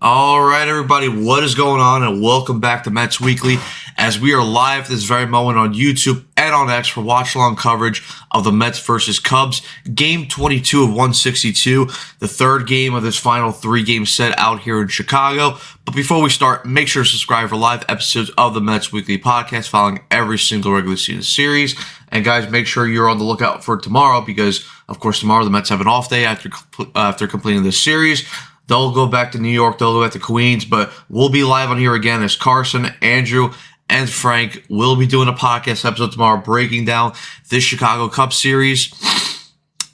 All right, everybody, what is going on? And welcome back to Mets Weekly, as we are live this very moment on YouTube and on X for watch-along coverage of the Mets versus Cubs, Game 22 of 162, the third game of this final three-game set out here in Chicago. But before we start, make sure to subscribe for live episodes of the Mets Weekly podcast following every single regular season series. And guys, make sure you're on the lookout for tomorrow because, of course, tomorrow the Mets have an off day after completing this series. They'll go back to New York, they'll go back to Queens, but we'll be live on here again as Carson, Andrew, and Frank will be doing a podcast episode tomorrow breaking down this Chicago Cubs series.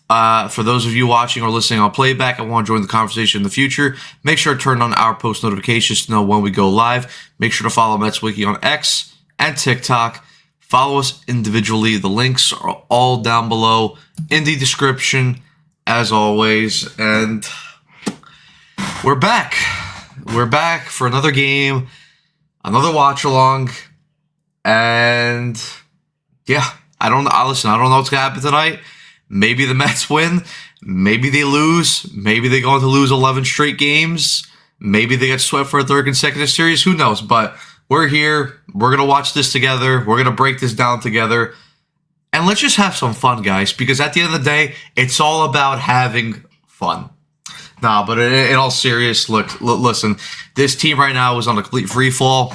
For those of you watching or listening on playback and want to join the conversation in the future, make sure to turn on our post notifications to know when we go live. Make sure to follow Mets Wiki on X and TikTok. Follow us individually. The links are all down below in the description, as always. And we're back. We're back for another game, another watch along, and yeah, I don't know what's gonna happen tonight. Maybe the Mets win, maybe they lose, maybe they go on to lose 11 straight games, maybe they get swept for a third consecutive series. Who knows? But we're here. We're gonna watch this together. We're gonna break this down together, and let's just have some fun, guys. Because at the end of the day, it's all about having fun. Nah, but in all seriousness, listen, this team right now is on a complete free fall.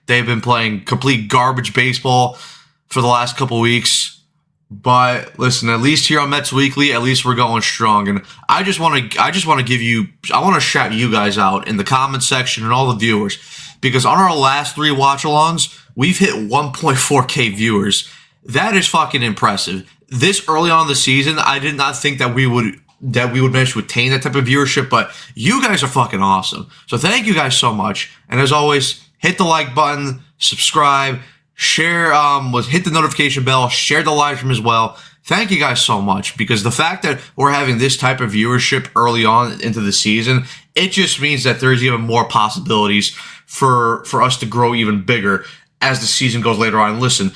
They've been playing complete garbage baseball for the last couple of weeks. But listen, at least here on Mets Weekly, at least we're going strong. And I just want to shout you guys out in the comment section and all the viewers, because on our last three watch-alongs, we've hit 1.4K viewers. That is fucking impressive. This early on in the season, I did not think that we would manage to attain that type of viewership, but you guys are fucking awesome. So thank you guys so much. And as always, hit the like button, subscribe, share, hit the notification bell, share the live stream as well. Thank you guys so much, because the fact that we're having this type of viewership early on into the season, it just means that there's even more possibilities for us to grow even bigger as the season goes later on. Listen,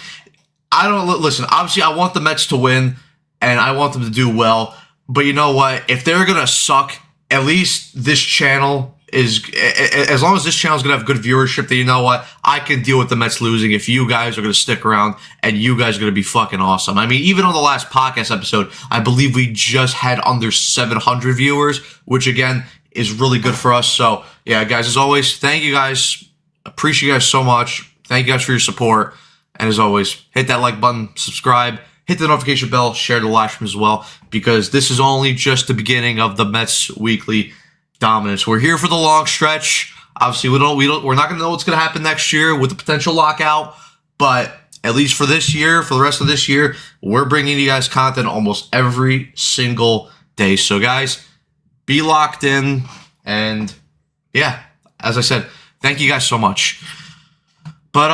obviously I want the Mets to win and I want them to do well. But you know what? If they're going to suck, at least this channel is, as long as this channel is going to have good viewership, then you know what? I can deal with the Mets losing if you guys are going to stick around and you guys are going to be fucking awesome. I mean, even on the last podcast episode, I believe we just had under 700 viewers, which again is really good for us. So yeah, guys, as always, thank you guys. Appreciate you guys so much. Thank you guys for your support. And as always, hit that like button, subscribe, hit the notification bell, share the live stream as well, because this is only just the beginning of the Mets Weekly dominance. We're here for the long stretch. Obviously, we're not going to know what's going to happen next year with the potential lockout, but at least for this year, for the rest of this year, we're bringing you guys content almost every single day. So, guys, be locked in, and yeah, as I said, thank you guys so much. But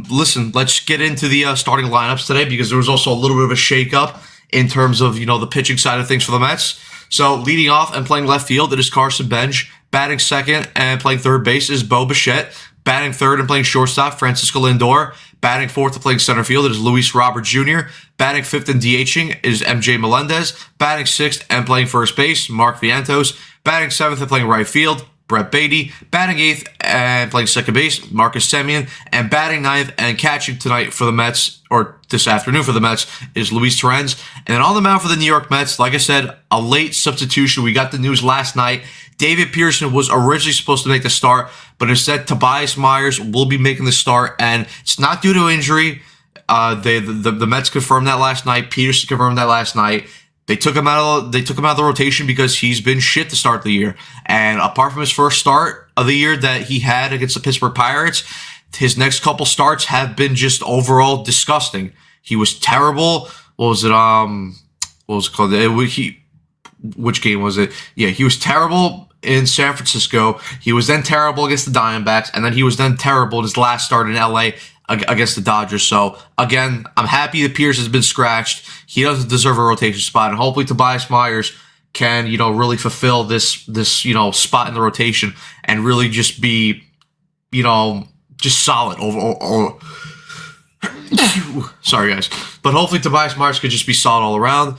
listen, let's get into the starting lineups today, because there was also a little bit of a shakeup in terms of, the pitching side of things for the Mets. So leading off and playing left field, it is Carson Bench. Batting second and playing third base is Bo Bichette. Batting third and playing shortstop, Francisco Lindor. Batting fourth and playing center field, it is Luis Robert Jr. Batting fifth and DHing is MJ Melendez. Batting sixth and playing first base, Mark Vientos. Batting seventh and playing right field, Brett Beatty. Batting eighth and playing second base, Marcus Semien. And batting ninth and catching tonight for the Mets, or this afternoon for the Mets, is Luis Torrens. And then on the mound for the New York Mets, like I said, a late substitution. We got the news last night. David Pearson was originally supposed to make the start, but instead Tobias Myers will be making the start, and it's not due to injury. The Mets confirmed that last night. Peterson confirmed that last night. They took him out of the rotation because he's been shit to start the year. And apart from his first start of the year that he had against the Pittsburgh Pirates, his next couple starts have been just overall disgusting. He was terrible. What was it called? Which game was it? Yeah, he was terrible in San Francisco. He was then terrible against the Diamondbacks, and then he was then terrible in his last start in LA against the Dodgers. So again, I'm happy that Pierce has been scratched. He doesn't deserve a rotation spot, and hopefully Tobias Myers can, really fulfill this spot in the rotation and really just be, just solid over. Sorry, guys. But hopefully Tobias Myers could just be solid all around.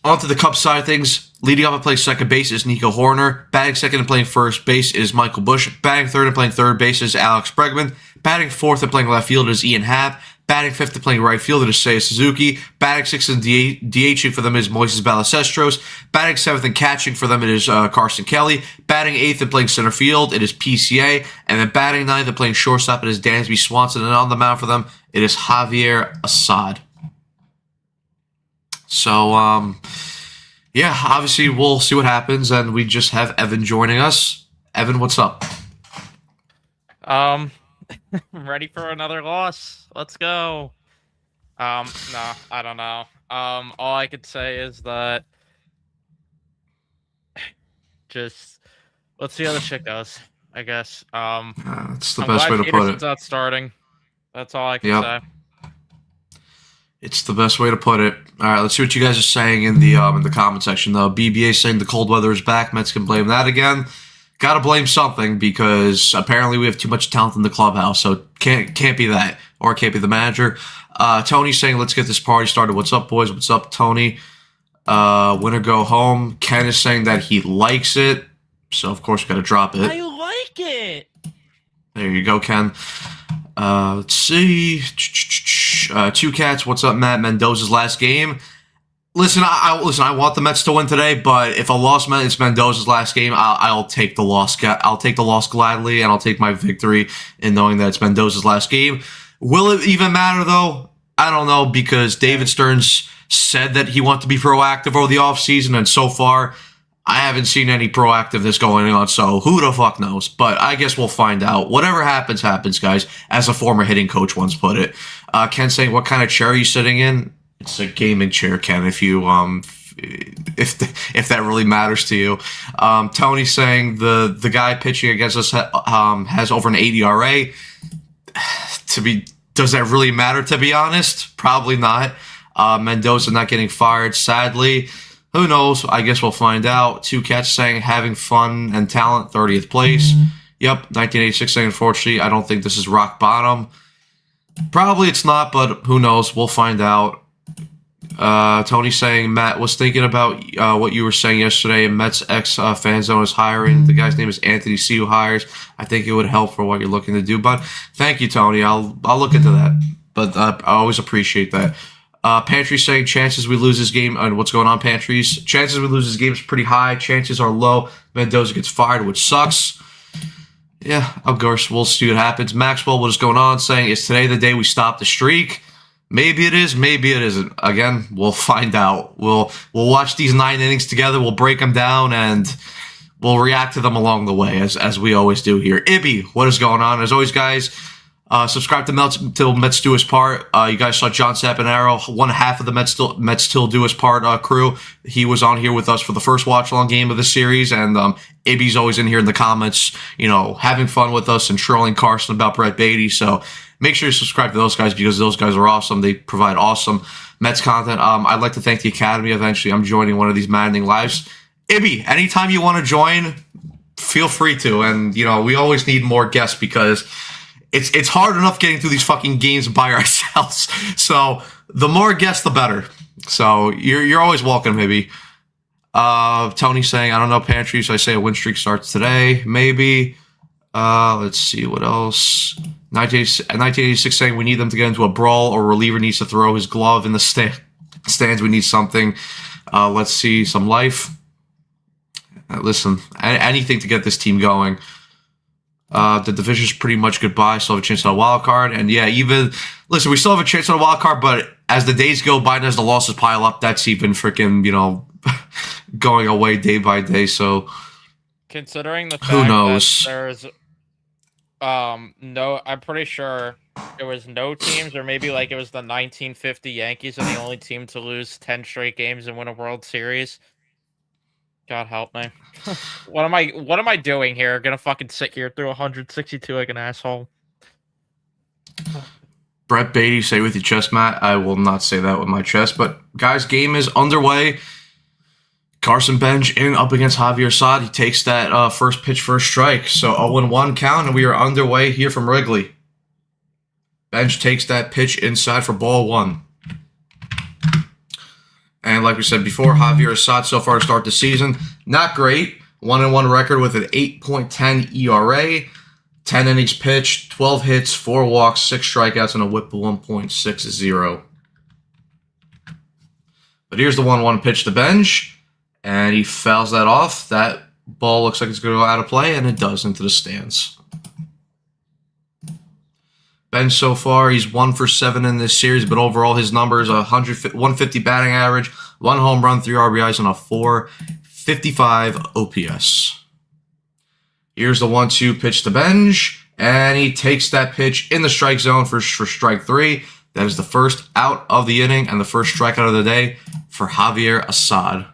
On to the Cubs side of things. Leading off at playing second base is Nico Horner. Batting second and playing first base is Michael Busch. Batting third and playing third base is Alex Bregman. Batting fourth and playing left field is Ian Happ. Batting fifth and playing right field is Seiya Suzuki. Batting sixth and DHing for them is Moises Ballesteros. Batting seventh and catching for them it is Carson Kelly. Batting eighth and playing center field it is PCA. And then batting ninth and playing shortstop it is Dansby Swanson. And on the mound for them it is Javier Assad. So, yeah, obviously we'll see what happens, and we just have Evan joining us. Evan, what's up? Ready for another loss. Let's go. No, I don't know. All I could say is that just let's see how the shit goes, I guess. That's the best way to put it. Not starting. That's all I can say. It's the best way to put it. All right, let's see what you guys are saying in the comment section. Though BBA saying the cold weather is back. Mets can blame that again. Got to blame something because apparently we have too much talent in the clubhouse. So can't be that, or it can't be the manager. Tony saying let's get this party started. What's up, boys? What's up, Tony? Winner go home. Ken is saying that he likes it. So of course we got to drop it. I like it. There you go, Ken. Let's see. Two Cats, what's up, Matt? Mendoza's last game. Listen, I want the Mets to win today, but if a loss meant it's Mendoza's last game, I'll take the loss. I'll take the loss gladly, and I'll take my victory in knowing that it's Mendoza's last game. Will it even matter, though? I don't know, because David Stearns said that he wanted to be proactive over the offseason, and so far, I haven't seen any proactiveness going on, so who the fuck knows? But I guess we'll find out. Whatever happens, happens, guys, as a former hitting coach once put it. Ken saying, what kind of chair are you sitting in? It's a gaming chair, Ken, if you if that really matters to you. Tony saying the guy pitching against us has over an 80 ERA. Does that really matter, to be honest? Probably not. Mendoza not getting fired, sadly. Who knows? I guess we'll find out. Two Cats saying having fun and talent, 30th place. Yep, 1986 saying unfortunately, I don't think this is rock bottom. Probably it's not, but who knows? We'll find out. Tony saying Matt was thinking about what you were saying yesterday. Mets fan zone is hiring. The guy's name is Anthony C. who hires. I think it would help for what you're looking to do. But thank you, Tony. I'll look into that. But I always appreciate that. Pantry saying chances we lose this game. And what's going on, Pantries? Chances we lose this game is pretty high. Chances are low. Mendoza gets fired, which sucks. Yeah, of course, we'll see what happens. Maxwell, what is going on? Saying, is today the day we stop the streak? Maybe it is, maybe it isn't. Again, we'll find out. We'll watch these 9 innings together. We'll break them down, and we'll react to them along the way, as we always do here. Ibby, what is going on? As always, guys, subscribe to Mets Do His Part. You guys saw John Sapanaro, one half of the Mets Still Do His Part crew. He was on here with us for the first watch-along game of the series, and Ibby's always in here in the comments, having fun with us and trolling Carson about Brett Beatty. So make sure you subscribe to those guys because those guys are awesome. They provide awesome Mets content. I'd like to thank the Academy. Eventually, I'm joining one of these maddening lives. Ibby, anytime you want to join, feel free to. And, we always need more guests because it's hard enough getting through these fucking games by ourselves. So the more guests, the better. So you're always welcome, maybe. Tony saying, I don't know, Pantry, so I say a win streak starts today, maybe. Let's see, what else? 1986 saying we need them to get into a brawl or reliever needs to throw his glove in the stands. We need something. Let's see, some life. Listen, anything to get this team going. The division's pretty much goodbye. Still have a chance on a wild card. And yeah, listen, we still have a chance on a wild card, but as the days go by and as the losses pile up, that's even freaking, going away day by day. So considering the fact who knows? That there's I'm pretty sure there was no teams, or maybe like it was the 1950 Yankees are the only team to lose 10 straight games and win a World Series. God help me. What am I doing here? Gonna fucking sit here through 162 like an asshole. Brett Beatty, say with your chest, Matt. I will not say that with my chest. But guys, game is underway. Carson Bench in up against Javier Assad. He takes that first pitch, first strike. So 0-1 count, and we are underway here from Wrigley. Bench takes that pitch inside for ball 1. And like we said before, Javier Assad so far to start the season, not great. 1-1 record with an 8.10 ERA, 10 innings pitched, 12 hits, 4 walks, 6 strikeouts, and a whip of 1.60. But here's the 1-1 pitch to Benj, and he fouls that off. That ball looks like it's going to go out of play, and it does, into the stands. Benj so far, he's 1 for 7 in this series, but overall his numbers, 150 batting average, 1 home run, 3 RBIs, and a 455 OPS. Here's the 1-2 pitch to Benj, and he takes that pitch in the strike zone for strike 3. That is the first out of the inning and the first strikeout of the day for Javier Assad.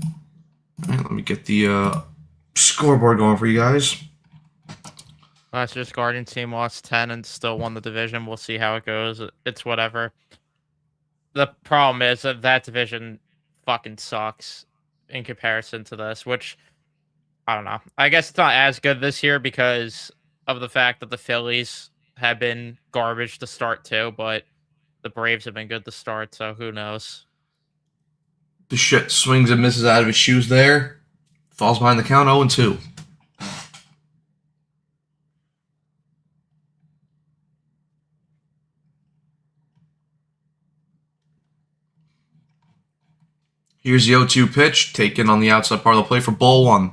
All right, let me get the scoreboard going for you guys. Last year's Guardian team lost 10 and still won the division. We'll see how it goes. It's whatever. The problem is that division fucking sucks in comparison to this, which, I don't know. I guess it's not as good this year because of the fact that the Phillies have been garbage to start too, but the Braves have been good to start, so who knows? The shit swings and misses out of his shoes there. Falls behind the count, 0-2. Here's the 0-2 pitch, taken on the outside part of the plate for ball 1.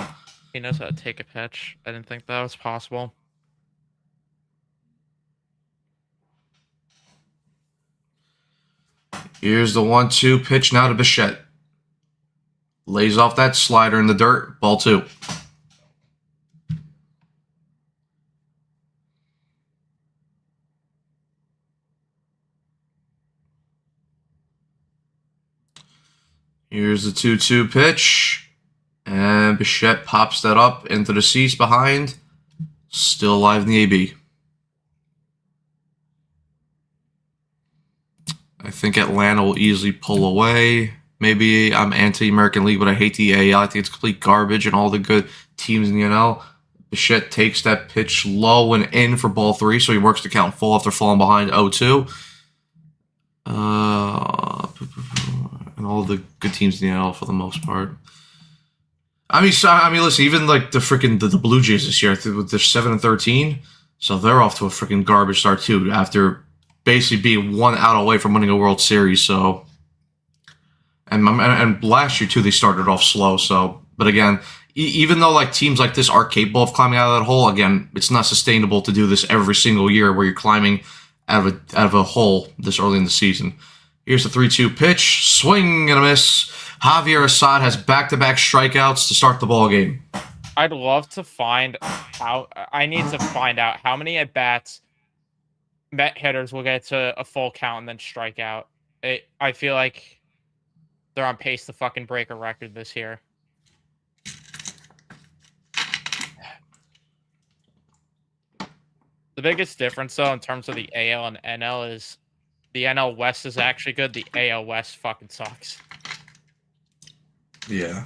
He knows how to take a pitch. I didn't think that was possible. Here's the 1-2 pitch now to Bichette. Lays off that slider in the dirt, ball 2. Here's the 2-2 pitch. And Bichette pops that up into the seats behind. Still alive in the AB. I think Atlanta will easily pull away. Maybe I'm anti-American League, but I hate the AL. I think it's complete garbage and all the good teams in the NL. Bichette takes that pitch low and in for ball 3, so he works the count full after falling behind 0-2. And all the good teams in the NL for the most part. I mean, listen, even like the Blue Jays this year, they're 7-13, so they're off to a freaking garbage start too after basically being 1 out away from winning a World Series. So, and last year too, they started off slow. So, but again, even though like teams like this are capable of climbing out of that hole, again, it's not sustainable to do this every single year where you're climbing out of a hole this early in the season. Here's the 3-2 pitch, swing and a miss. Javier Assad has back-to-back strikeouts to start the ball game. I'd love to find how. I need to find out how many at bats Met hitters will get to a full count and then strike out. I feel like they're on pace to fucking break a record this year. The biggest difference, though, in terms of the AL and NL is the NL West is actually good. The AL West fucking sucks. Yeah.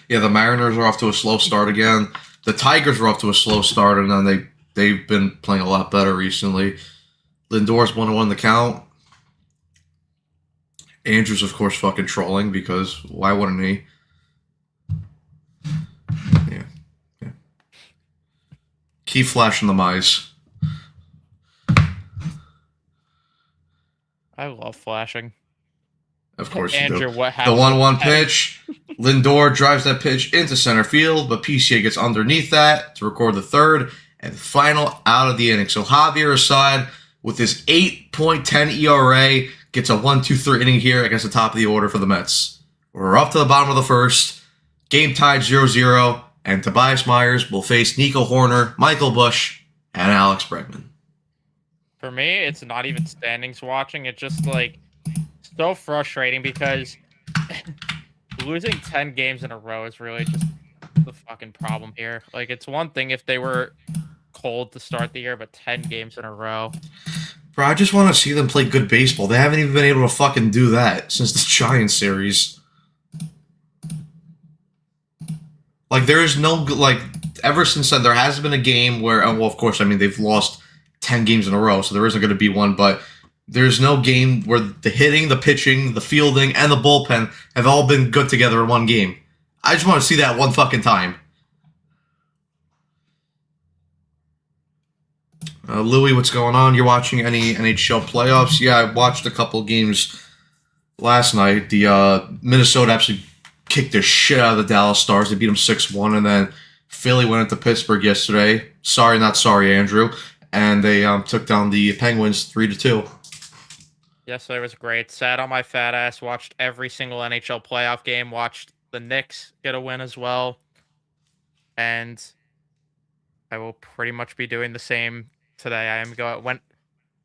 Yeah, the Mariners are off to a slow start again. The Tigers are off to a slow start, and then they've been playing a lot better recently. Lindor's 1-1 the count. Andrews, of course, fucking trolling because why wouldn't he? Yeah. Keep flashing the mice. I love flashing. Of course Andrew, you do. what The happened? 1-1 pitch. Lindor drives that pitch into center field, but PCA gets underneath that to record the third and final out of the inning. So Javier Assad, with his 8.10 ERA, gets a 1-2-3 inning here against the top of the order for the Mets. We're up to the bottom of the first. Game tied 0-0, and Tobias Myers will face Nico Horner, Michael Busch, and Alex Bregman. For me, it's not even standings watching. It's just like so frustrating because losing 10 games in a row is really just the fucking problem here. Like, it's one thing if they were cold to start the year, but 10 games in a row. Bro, I just want to see them play good baseball. They haven't even been able to fucking do that since the Giants series. Like, there is no, like, ever since then, there hasn't been a game where, well, of course, I mean, they've lost 10 games in a row, so there isn't going to be one, but There's no game where the hitting, the pitching, the fielding, and the bullpen have all been good together in one game. I just want to see that one fucking time. Louis, what's going on? You're watching any NHL playoffs? Yeah, I watched a couple games last night. The Minnesota actually kicked the shit out of the Dallas Stars. They beat them 6-1, and then Philly went into Pittsburgh yesterday. Sorry, not sorry, Andrew. And they took down the Penguins 3-2. Yesterday was great. Sat on my fat ass, watched every single NHL playoff game, watched the Knicks get a win as well. And I will pretty much be doing the same today. I am going when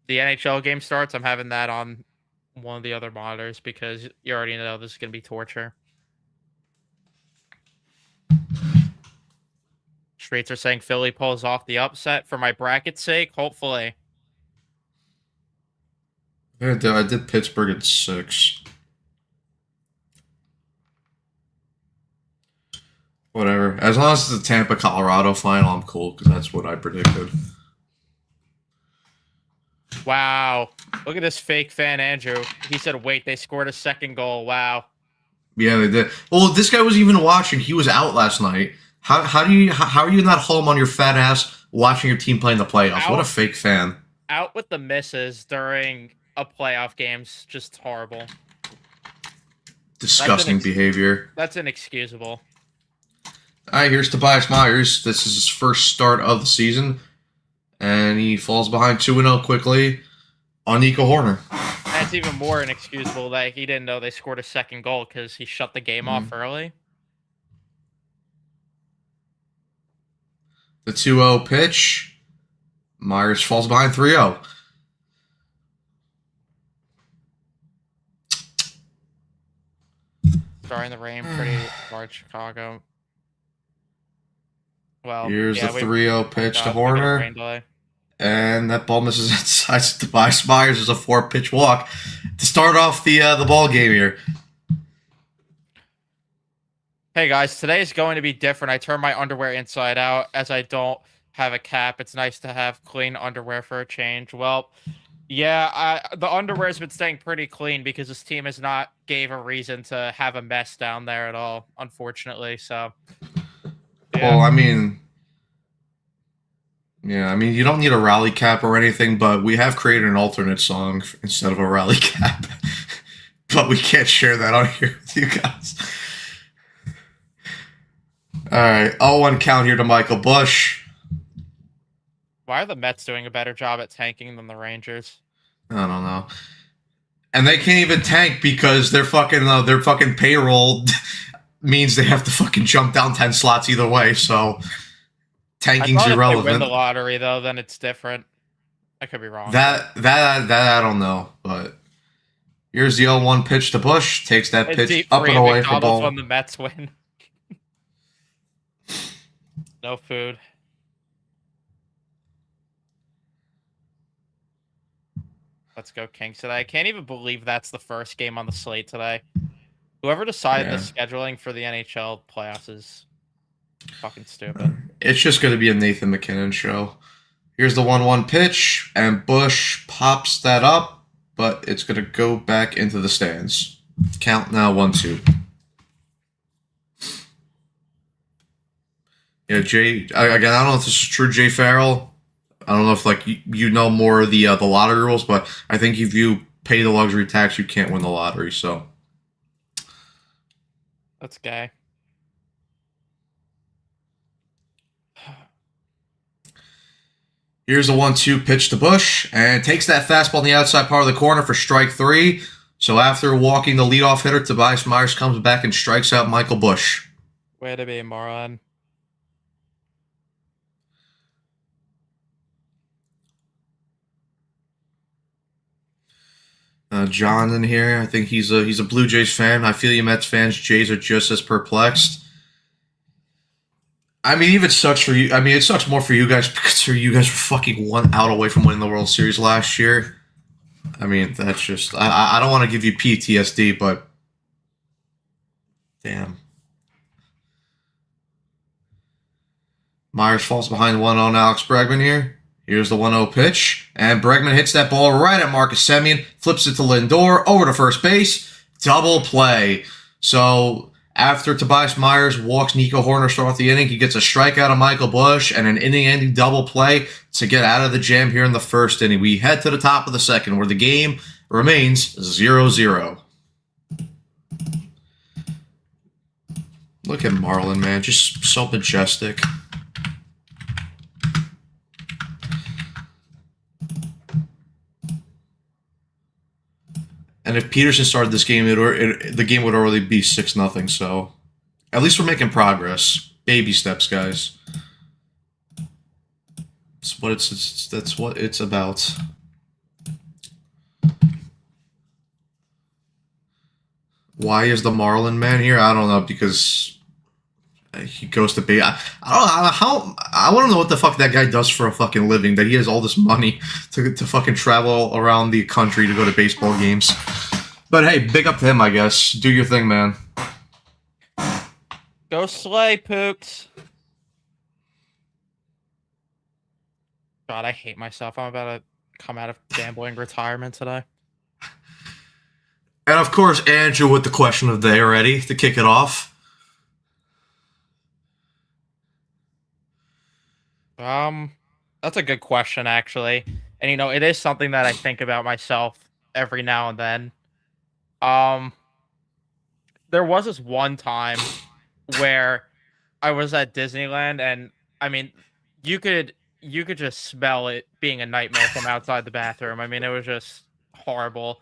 the NHL game starts, I'm having that on one of the other monitors because you already know this is going to be torture. Streets are saying Philly pulls off the upset for my bracket's sake. Hopefully. Yeah, I did Pittsburgh at 6. Whatever. As long as it's a Tampa-Colorado final, I'm cool, because that's what I predicted. Wow. Look at this fake fan, Andrew. He said, wait, they scored a second goal. Wow. Yeah, they did. Well, this guy wasn't even watching. He was out last night. How are you not home on your fat ass watching your team play in the playoffs? What a fake fan. Out with the misses during a playoff game's just horrible. Disgusting behavior. That's inexcusable. All right, here's Tobias Myers. This is his first start of the season, and he falls behind 2-0 quickly on Nico Horner. That's even more inexcusable that he didn't know they scored a second goal because he shut the game off early. The 2-0 pitch. Myers falls behind 3-0. Starting the rain pretty hard, Chicago. Well, here's the 3-0 pitch to Horner. And that ball misses inside Tobias Myers. Is a 4-pitch walk to start off the ball game here. Hey guys, today is going to be different. I turned my underwear inside out as I don't have a cap. It's nice to have clean underwear for a change. Well, yeah, the underwear has been staying pretty clean because this team has not gave a reason to have a mess down there at all, unfortunately. So, yeah. Well, I mean, you don't need a rally cap or anything, but we have created an alternate song instead of a rally cap. But we can't share that on here with you guys. All right, 0-1 count here to Michael Busch. Why are the Mets doing a better job at tanking than the Rangers? I don't know. And they can't even tank because their fucking payroll means they have to fucking jump down 10 slots either way. So tanking's irrelevant. If they win the lottery though, then it's different. I could be wrong. That I don't know, but here's the 0-1 pitch to Busch. Takes that pitch up and away for ball. When the Mets win. No food. Let's go Kings today. I can't even believe that's the first game on the slate today. Whoever decided the scheduling for the NHL playoffs is fucking stupid. It's just going to be a Nathan McKinnon show. Here's the 1-1 pitch, and Busch pops that up, but it's going to go back into the stands. Count now 1-2. Yeah, Jay. Again, I don't know if this is true, Jay Farrell. I don't know if you know more of the lottery rules, but I think if you pay the luxury tax, you can't win the lottery. So that's gay. Here's a 1-2 pitch to Busch, and takes that fastball in the outside part of the corner for strike 3. So after walking the leadoff hitter, Tobias Myers comes back and strikes out Michael Busch. Way to be a moron. John in here. I think he's a Blue Jays fan. I feel you Mets fans. Jays are just as perplexed. I mean, even sucks for you. I mean, it sucks more for you guys because you guys were fucking 1 out away from winning the World Series last year. I mean, that's just... I don't want to give you PTSD, but... Damn. Myers falls behind 1-0 Alex Bregman here. Here's the 1-0 pitch, and Bregman hits that ball right at Marcus Semien, flips it to Lindor, over to first base, double play. So after Tobias Myers walks Nico Horner start off the inning, he gets a strikeout of Michael Busch and an inning-ending double play to get out of the jam here in the first inning. We head to the top of the second, where the game remains 0-0. Look at Marlon, man, just so majestic. And if Peterson started this game, the game would already be 6-0. So at least we're making progress. Baby steps, guys. That's what it's about. Why is the Marlin man here? I don't know, because he goes to base. I don't know how. I want to know what the fuck that guy does for a fucking living. That he has all this money to fucking travel around the country to go to baseball games. But hey, big up to him, I guess. Do your thing, man. Go slay, Pooks. God, I hate myself. I'm about to come out of gambling retirement today. And of course, Andrew with the question of the day already to kick it off. That's a good question, actually. And you know, it is something that I think about myself every now and then. There was this one time where I was at Disneyland, and I mean, you could just smell it being a nightmare from outside the bathroom. I mean, it was just horrible.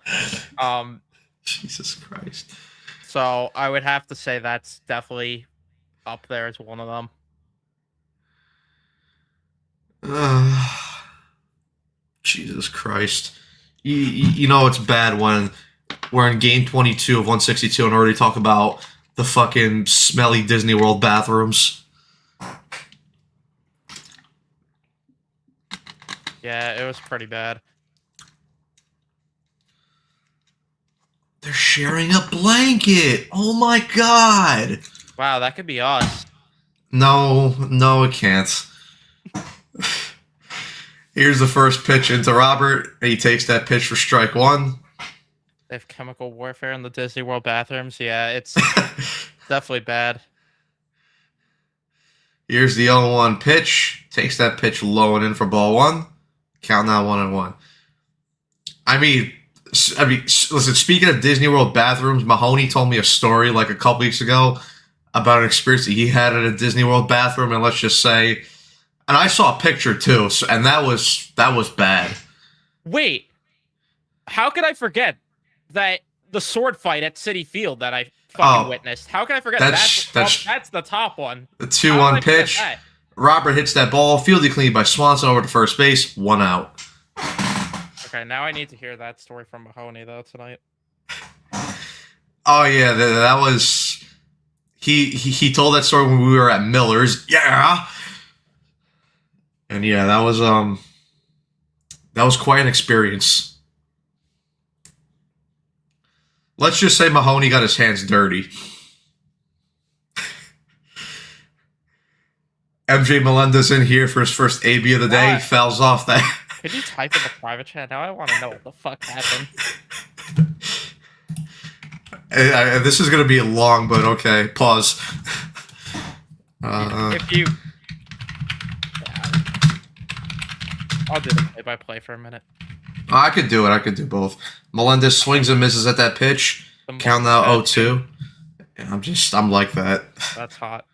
Jesus Christ. So I would have to say that's definitely up there as one of them. Jesus Christ. You know it's bad when we're in game 22 of 162 and already talk about the fucking smelly Disney World bathrooms. Yeah, it was pretty bad. They're sharing a blanket. Oh my god. Wow, that could be us. No, it can't. Here's the first pitch into Robert. He takes that pitch for strike one. They have chemical warfare in the Disney World bathrooms. Yeah, it's definitely bad. Here's the 0-1 pitch. Takes that pitch low and in for ball one. Count now 1-1. I mean, listen, speaking of Disney World bathrooms, Mahoney told me a story like a couple weeks ago about an experience that he had at a Disney World bathroom, and let's just say, and I saw a picture too, and that was bad. Wait, how could I forget that the sword fight at Citi Field that I fucking witnessed? How can I forget that's the top one? The 2-1 pitch. Robert hits that ball, fielded clean by Swanson over to first base, 1 out. Okay, now I need to hear that story from Mahoney though tonight. Oh yeah, that was he told that story when we were at Miller's. Yeah. And yeah, that was quite an experience. Let's just say Mahoney got his hands dirty. MJ Melendez in here for his first AB of the day. Fouls off that. Could you type in the private chat? Now I want to know what the fuck happened. This is going to be long, but okay. Pause. If you... I'll do the play-by-play for a minute. I could do it. I could do both. Melendez swings and misses at that pitch. Count now 0-2. I'm like that. That's hot.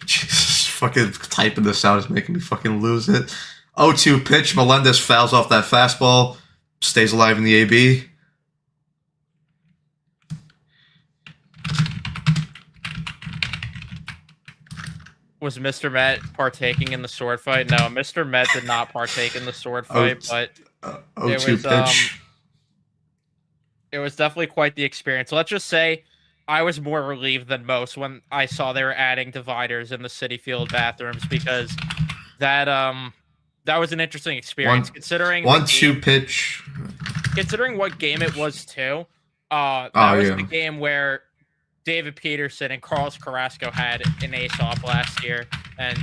Jesus, fucking typing this out is making me fucking lose it. 0-2 pitch. Melendez fouls off that fastball. Stays alive in the AB. Was Mr. Met partaking in the sword fight? No, Mr. Met did not partake in the sword fight, but it was definitely quite the experience. Let's just say I was more relieved than most when I saw they were adding dividers in the Citi Field bathrooms, because that was an interesting experience considering 1-2 pitch. Considering what game it was too. That Oh was the yeah. game where David Peterson and Carlos Carrasco had an ace off last year, and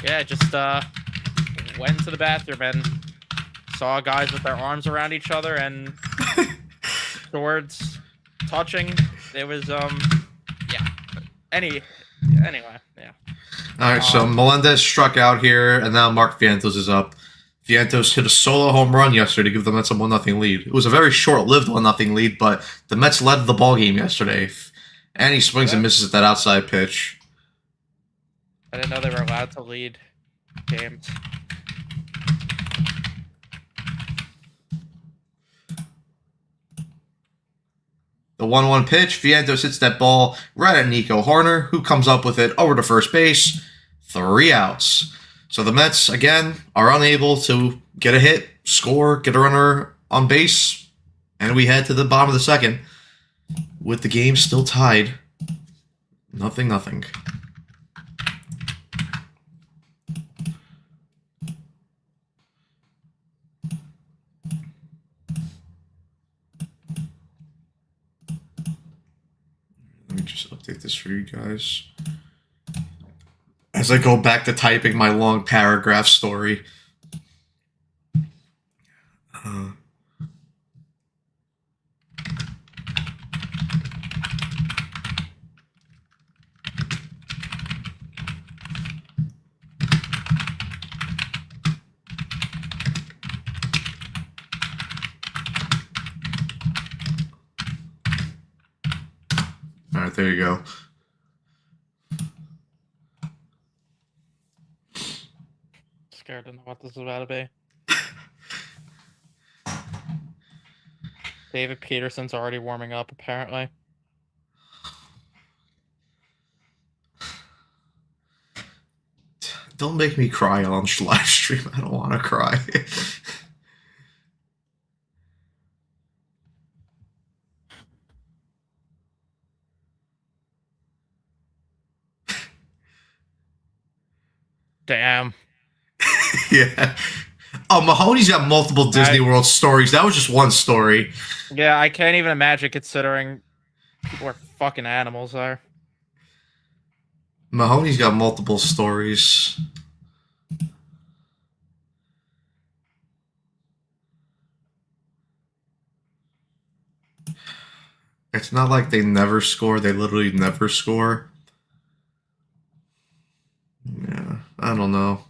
yeah, just went into the bathroom and saw guys with their arms around each other and swords touching. It was yeah. Any anyway, yeah. All right, so Um Melendez struck out here, and now Mark Vientos is up. Vientos hit a solo home run yesterday to give the Mets a 1-0 lead. It was a very short-lived 1-0 lead, but the Mets led the ball game yesterday. And he swings and misses at that outside pitch. I didn't know they were allowed to lead games. The 1-1 pitch, Vientos hits that ball right at Nico Horner, who comes up with it over to first base. 3 outs. So the Mets, again, are unable to get a hit, score, get a runner on base, and we head to the bottom of the second with the game still tied. 0-0. Let me just update this for you guys. As I go back to typing my long paragraph story. All right, there you go. Scared to know what this is about to be. David Peterson's already warming up, apparently. Don't make me cry on live stream. I don't want to cry. Damn. Yeah. Oh, Mahoney's got multiple Disney World stories. That was just one story. Yeah, I can't even imagine considering people are fucking animals there. Mahoney's got multiple stories. It's not like they never score. They literally never score. Yeah, I don't know.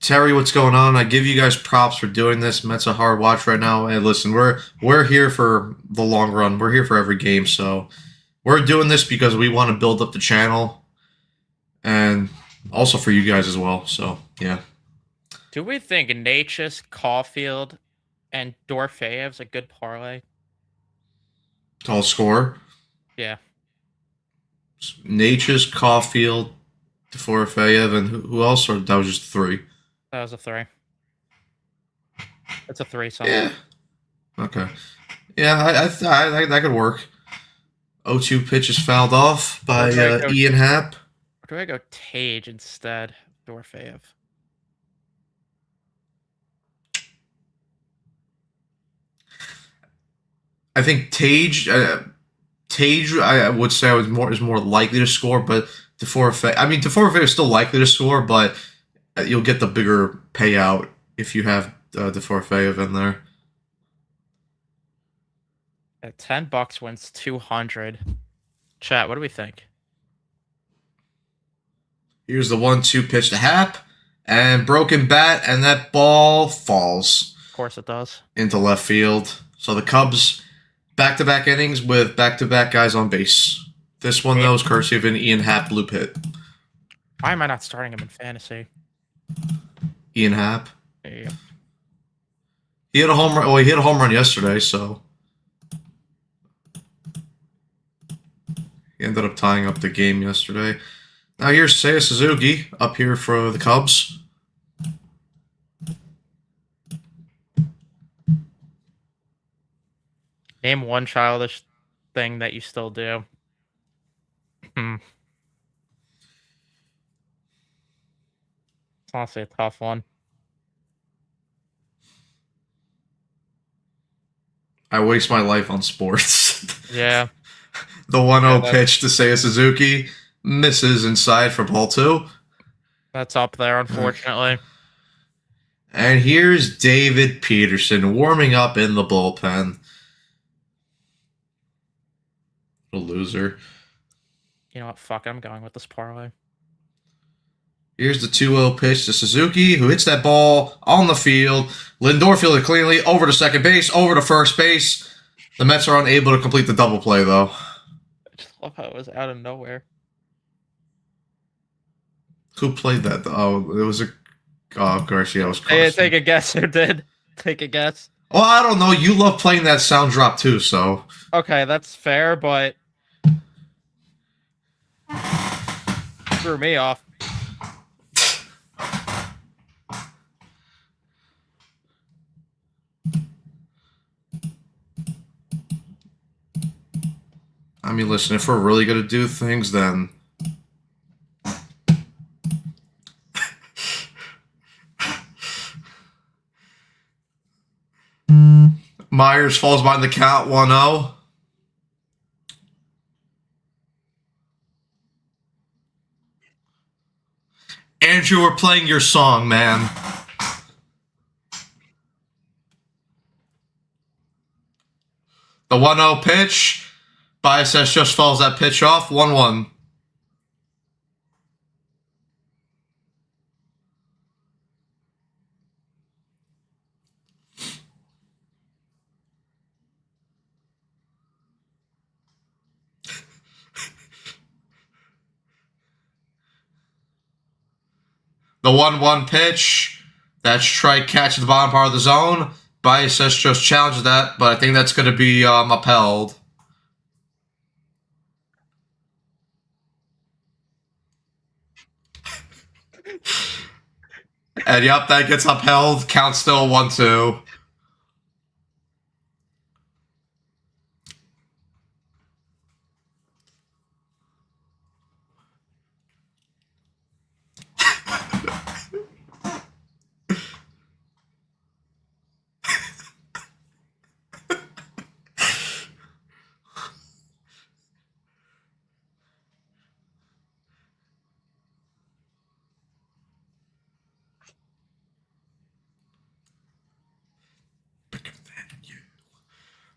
Terry, what's going on? I give you guys props for doing this. Mets a hard watch right now. Hey, listen, we're here for the long run. We're here for every game, so we're doing this because we want to build up the channel, and also for you guys as well. So yeah. Do we think Natchez, Caulfield, and Dorfeev's a good parlay? Tall score. Yeah. Natchez, Caulfield, Deforfeyev, and who else? Or that was just 3. That was a 3. It's a 3 something. Yeah. Okay. Yeah, I that could work. 0-2 pitch is fouled off by Ian Happ. Or do I go Tage instead? Dorfeev. I think Tage, I would say is more likely to score, but Deforfeyev is still likely to score, but you'll get the bigger payout if you have Deforfeyev in there. At $10 wins 200. Chat, what do we think? Here's the 1-2 pitch to Happ, and broken bat, and that ball falls. Of course it does. Into left field. So the Cubs back-to-back innings with back-to-back guys on base. This one, though, is courtesy of an Ian Happ blue hit. Why am I not starting him in fantasy? Ian Happ. Yeah. He hit a home run. Well, he hit a home run yesterday, so he ended up tying up the game yesterday. Now here's Seiya Suzuki up here for the Cubs. Name one childish thing that you still do. It's honestly a tough one. I waste my life on sports. Yeah. The 1-0 Yeah, pitch to Seiya Suzuki misses inside for ball 2. that's up there, unfortunately. And here's David Peterson warming up in the bullpen. A loser. You know what? Fuck it. I'm going with this parlay. Here's the 2-0 pitch to Suzuki, who hits that ball on the field. Lindor fielded cleanly over to second base, over to first base. The Mets are unable to complete the double play, though. I just love how it was out of nowhere. Who played that? Oh, it was a. Oh, of course, yeah, it was Carson. Take a guess who did. Take a guess. Well, I don't know. You love playing that sound drop too, so. Okay, that's fair, but threw me off. I mean, listen, if we're really going to do things, then. Myers falls behind the count 1-0. Andrew, we're playing your song, man. The 1-0 pitch. Biases just falls that pitch off. 1-1. The 1-1 pitch. That strike catch at the bottom part of the zone. Biases just challenges that, but I think that's going to be upheld. And yep, that gets upheld. Count still 1-2.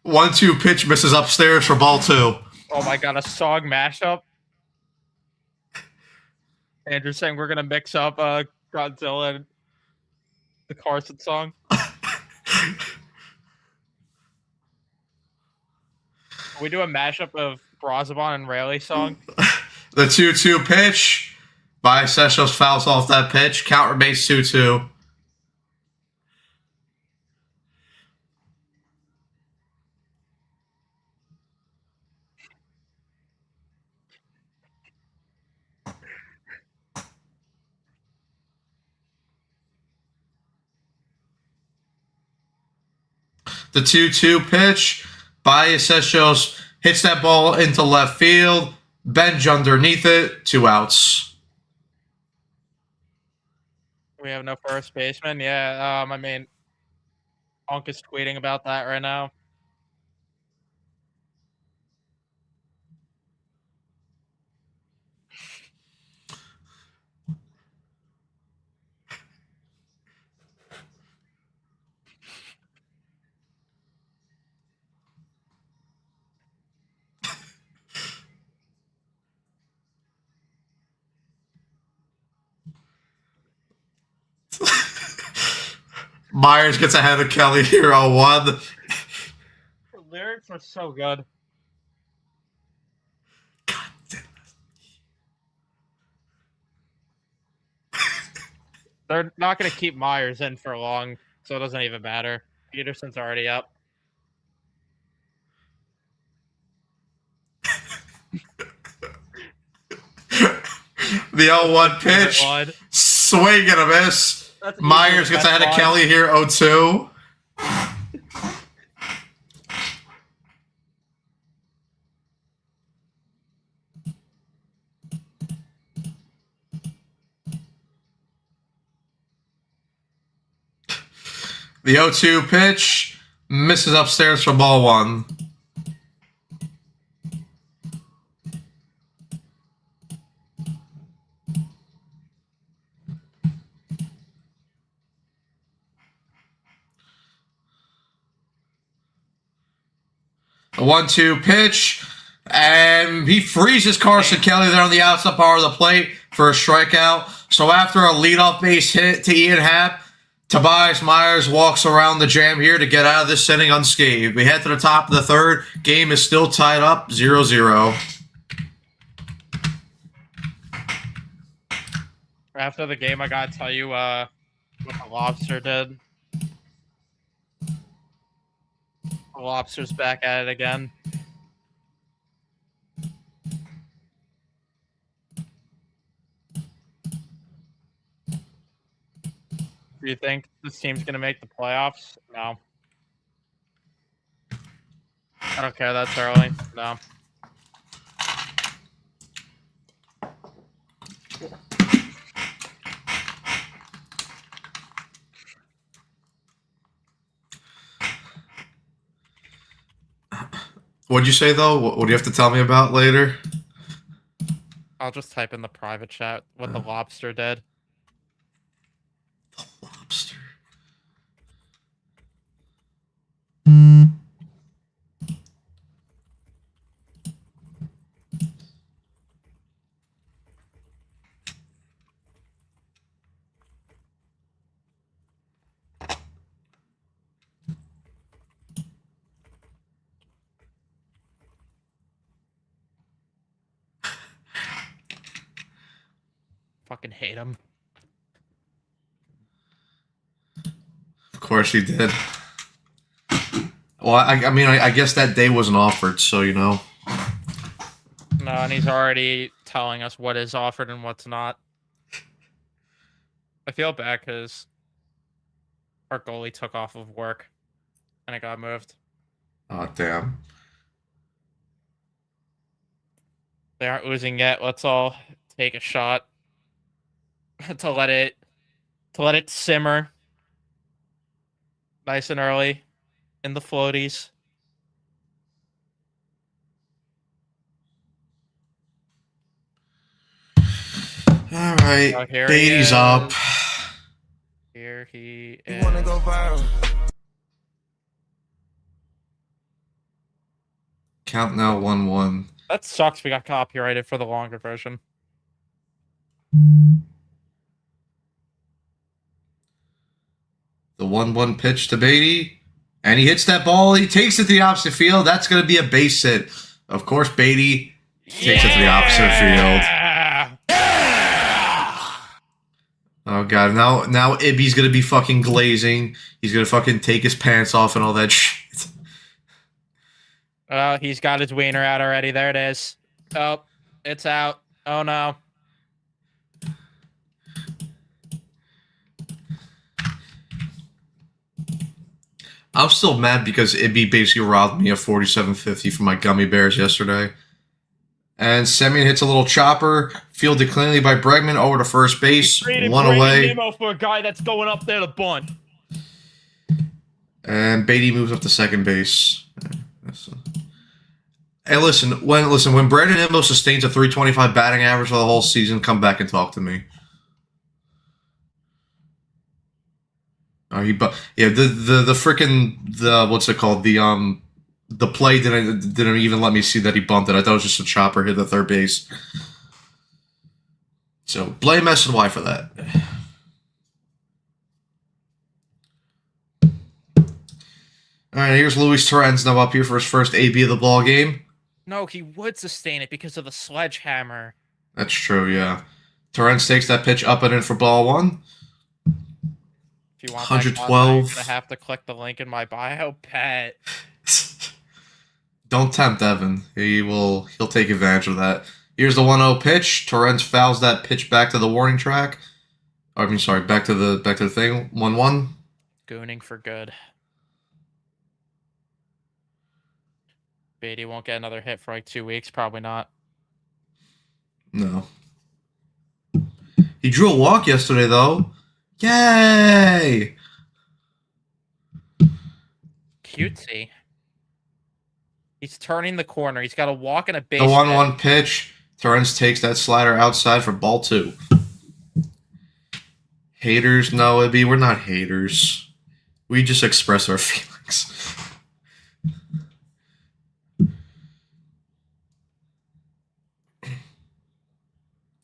One-two pitch misses upstairs for ball 2. Oh my god, a song mashup. Andrew saying we're gonna mix up Godzilla and the Carson song. We do a mashup of Brazabon and Rayleigh song. The 2-2 pitch. Biases fouls off that pitch. Count remains 2-2. The 2-2 pitch. Biases hits that ball into left field. Bench underneath it. 2 outs. We have no first baseman. Yeah, I mean, Honk is tweeting about that right now. Myers gets ahead of Kelly here 0-1. The lyrics are so good. God damn They're not going to keep Myers in for long, so it doesn't even matter. Peterson's already up. The 0-1 pitch. Swing and a miss. Myers gets ahead of Kelly here 0-2. The 0-2 pitch Misses upstairs for ball one. A 1-2 pitch. And he freezes Carson Kelly there on the outside part of the plate for a strikeout. So after a leadoff base hit to Ian Happ, Tobias Myers walks around the jam here to get out of this inning unscathed. We head to the top of the third. Game is still tied up 0-0. After the game, I gotta tell you what the Lobster did. The Lobster's back at it again. Do you think this team's gonna make the playoffs? No. I don't care. That's early. No. What'd you say, though? What do you have to tell me about later? I'll just type in the private chat what the Lobster did. The Lobster. Fucking hate him. Of course he did. Well, I mean, I guess that day wasn't offered, so, you know. No, and he's already telling us what is offered and what's not. I feel bad because our goalie took off of work and it got moved. Oh, damn. They aren't oozing yet. Let's all take a shot to let it simmer nice and early in the floaties. All right. Oh, here Beatty's he up. is. Here he is. You wanna go viral? Count now 1-1. That sucks. We got copyrighted for the longer version. The 1-1 pitch to Beatty. And he hits that ball. He takes it to the opposite field. That's going to be a base hit. Of course, Beatty takes it to the opposite field. Oh, God. Now Ibby's going to be fucking glazing. He's going to fucking take his pants off and all that shit. Oh, he's got his wiener out already. There it is. Oh, it's out. Oh, no. I'm still mad because Ibby basically robbed me of $47.50 for my gummy bears yesterday. And Semyon hits a little chopper, fielded cleanly by Bregman over to first base, one away. Nemo for a guy that's going up there to bunt. And Beatty moves up to second base. Hey, listen, when Brandon Nimmo sustains a 325 batting average for the whole season, come back and talk to me. Oh, the freaking what's it called? The play didn't even let me see that he bumped it. I thought it was just a chopper hit the third base. So blame SNY for that. All right, here's Luis Torrens now up here for his first AB of the ball game. No, he would sustain it because of the sledgehammer. That's true, yeah. Torrens takes that pitch up and in for ball one. If you want 112. you're gonna have to click the link in my bio, pet. Don't tempt Evan. He'll take advantage of that. Here's the 1-0 pitch. Torrens fouls that pitch back to the warning track. I mean, sorry, back to the thing. 1-1. Gooning for good. Beatty won't get another hit for like 2 weeks. Probably not. No. He drew a walk yesterday, though. Yay! cutesy. He's turning the corner. He's got to walk in a base. The 1-1 pitch. Torrens takes that slider outside for ball 2. Haters? No, Ibby, we're not haters. We just express our feelings.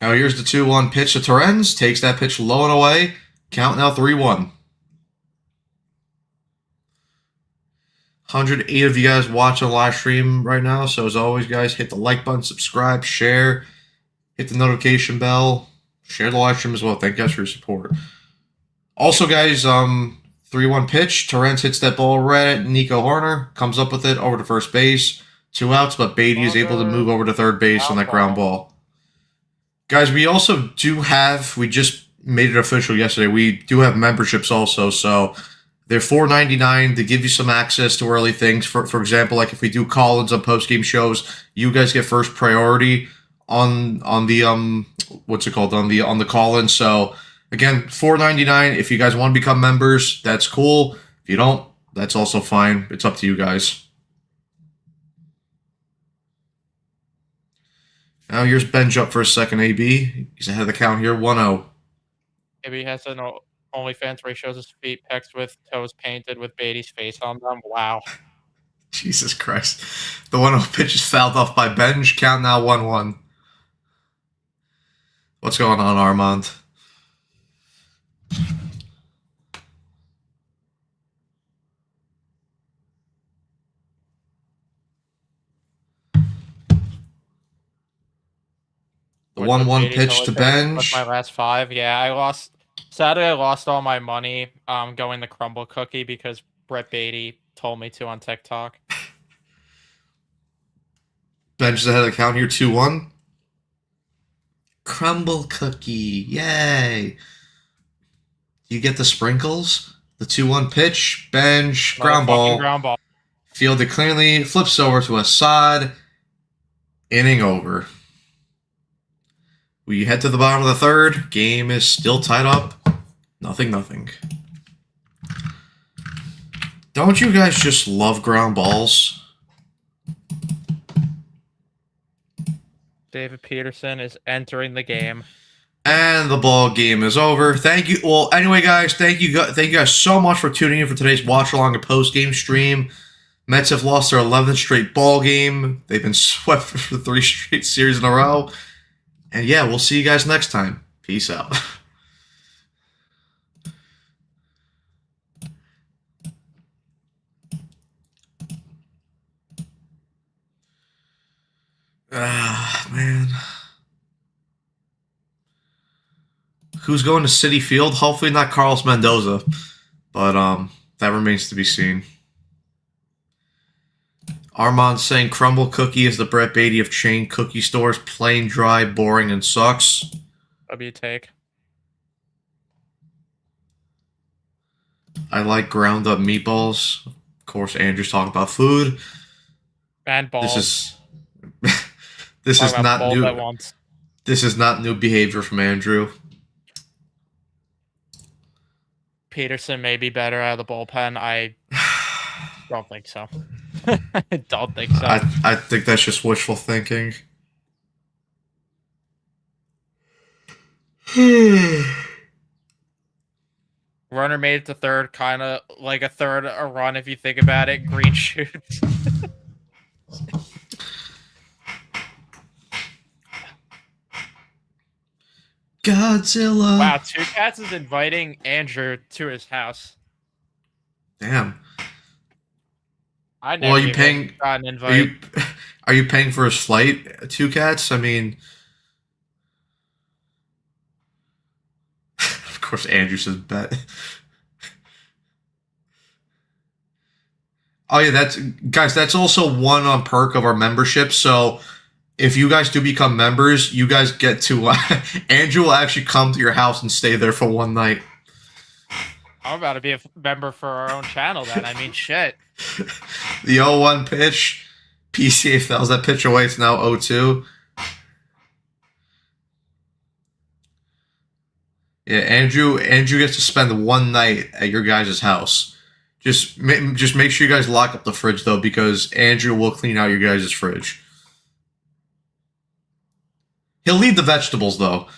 Now here's the 2-1 pitch to Torrens. Takes that pitch low and away. Count now 3-1. 108 of you guys watching the live stream right now. So as always, guys, hit the like button, subscribe, share, hit the notification bell, share the live stream as well. Thank you guys for your support. Also, guys, 3-1 pitch. Torrens hits that ball right at Nico Horner. Comes up with it over to first base. 2 outs, but Beatty is able to move over to third base on that ground ball. Guys, we also do have, we just made it official yesterday, we do have memberships also, so they're $4.99 to give you some access to early things. For example, like if we do call-ins on post-game shows, you guys get first priority on the what's it called, on the call-in. So again, $4.99. If you guys want to become members, that's cool. If you don't, that's also fine. It's up to you guys. Now here's Benj up for a second, AB. He's ahead of the count here, 1-0. Maybe he has an OnlyFans where he shows his feet pecs with toes painted with Beatty's face on them. Wow. Jesus Christ. The 1-0 pitch is fouled off by Benj. Count now 1-1. What's going on, Armand? The 1-1 pitch to Benj. My last 5. Yeah, I lost. Sadly, I lost all my money going the crumble cookie because Brett Beatty told me to on TikTok. Benj is ahead of the count here, 2-1. Crumble cookie. Yay. Do you get the sprinkles? The 2-1 pitch. Benj. Ground ball. Fielded cleanly. Flips over to Assad. Inning over. We head to the bottom of the third. Game is still tied up. 0-0. Don't you guys just love ground balls? David Peterson is entering the game. And the ball game is over. Thank you. Well, anyway, guys, thank you guys so much for tuning in for today's watch along and post game stream. Mets have lost their 11th straight ball game. They've been swept for 3 straight series in a row. And yeah, we'll see you guys next time. Peace out. Man. Who's going to Citi Field? Hopefully not Carlos Mendoza. But that remains to be seen. Armand saying crumble cookie is the Brett Beatty of chain cookie stores. Plain, dry, boring, and sucks. What do you take? I like ground up meatballs. Of course, Andrew's talking about food. And balls. This is not new. This is not new behavior from Andrew. Peterson may be better out of the bullpen. I don't think so. I don't think so. I think that's just wishful thinking. Runner made it to third, kind of like a third a run if you think about it. Green shoots. Godzilla. Wow, Two Cats is inviting Andrew to his house. Damn. I never are you paying? Got an invite. Are you paying for his flight? Two Cats. I mean, of course, Andrew says bet. Oh yeah, that's also one perk of our membership. So if you guys do become members, you guys get to Andrew will actually come to your house and stay there for one night. I'm about to be a member for our own channel then. I mean, shit. The 0-1 pitch. PCA fouls that pitch away. It's now 0-2. Yeah, Andrew gets to spend one night at your guys' house. Just make sure you guys lock up the fridge, though, because Andrew will clean out your guys' fridge. He'll leave the vegetables, though.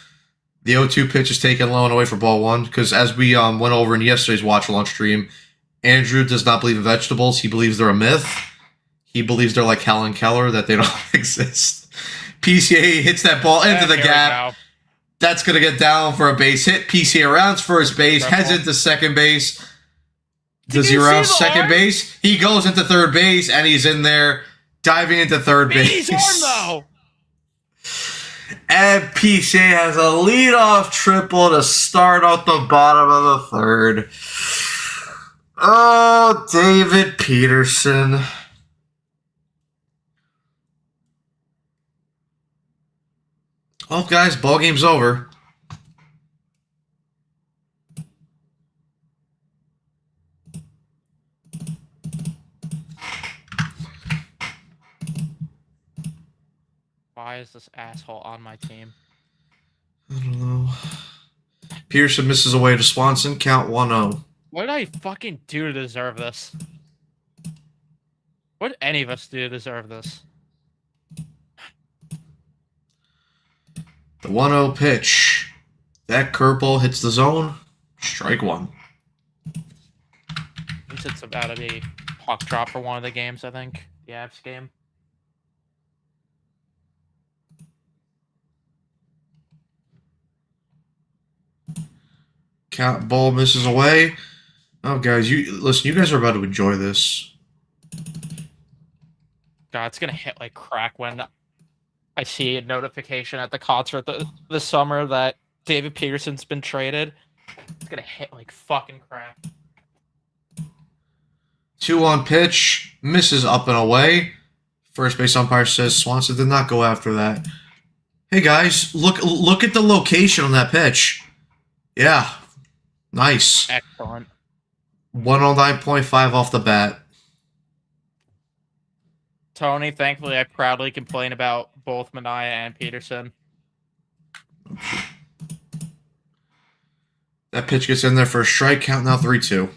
The 0-2 pitch is taken low and away for ball one, because as we went over in yesterday's watch-along stream, Andrew does not believe in vegetables. He believes they're a myth. He believes they're like Helen Keller, that they don't exist. PCA hits that ball into the gap. That's going to get down for a base hit. PCA rounds first base, heads into second base. Does he round second base? He goes into third base, and he's in there diving into third base. He's on, though. And PCA has a leadoff triple to start out the bottom of the third. Oh, David Peterson. Well, guys, ball game's over. Why is this asshole on my team? I don't know. Pearson misses away to Swanson. Count 1-0. What did I fucking do to deserve this? What did any of us do to deserve this? The 1-0 pitch. That curveball hits the zone. Strike one. It's about to be puck drop for one of the games, I think. The Avs game. Count ball misses away. Oh, guys, listen. You guys are about to enjoy this. God, it's gonna hit like crack when I see a notification at the concert this summer that David Peterson's been traded. It's gonna hit like fucking crack. 2-1 pitch. Misses up and away. First base umpire says Swanson did not go after that. Hey, guys, look at the location on that pitch. Yeah. Nice. Excellent. 109.5 off the bat. Tony, thankfully, I proudly complain about both Manaea and Peterson. That pitch gets in there for a strike. Count now 3-2.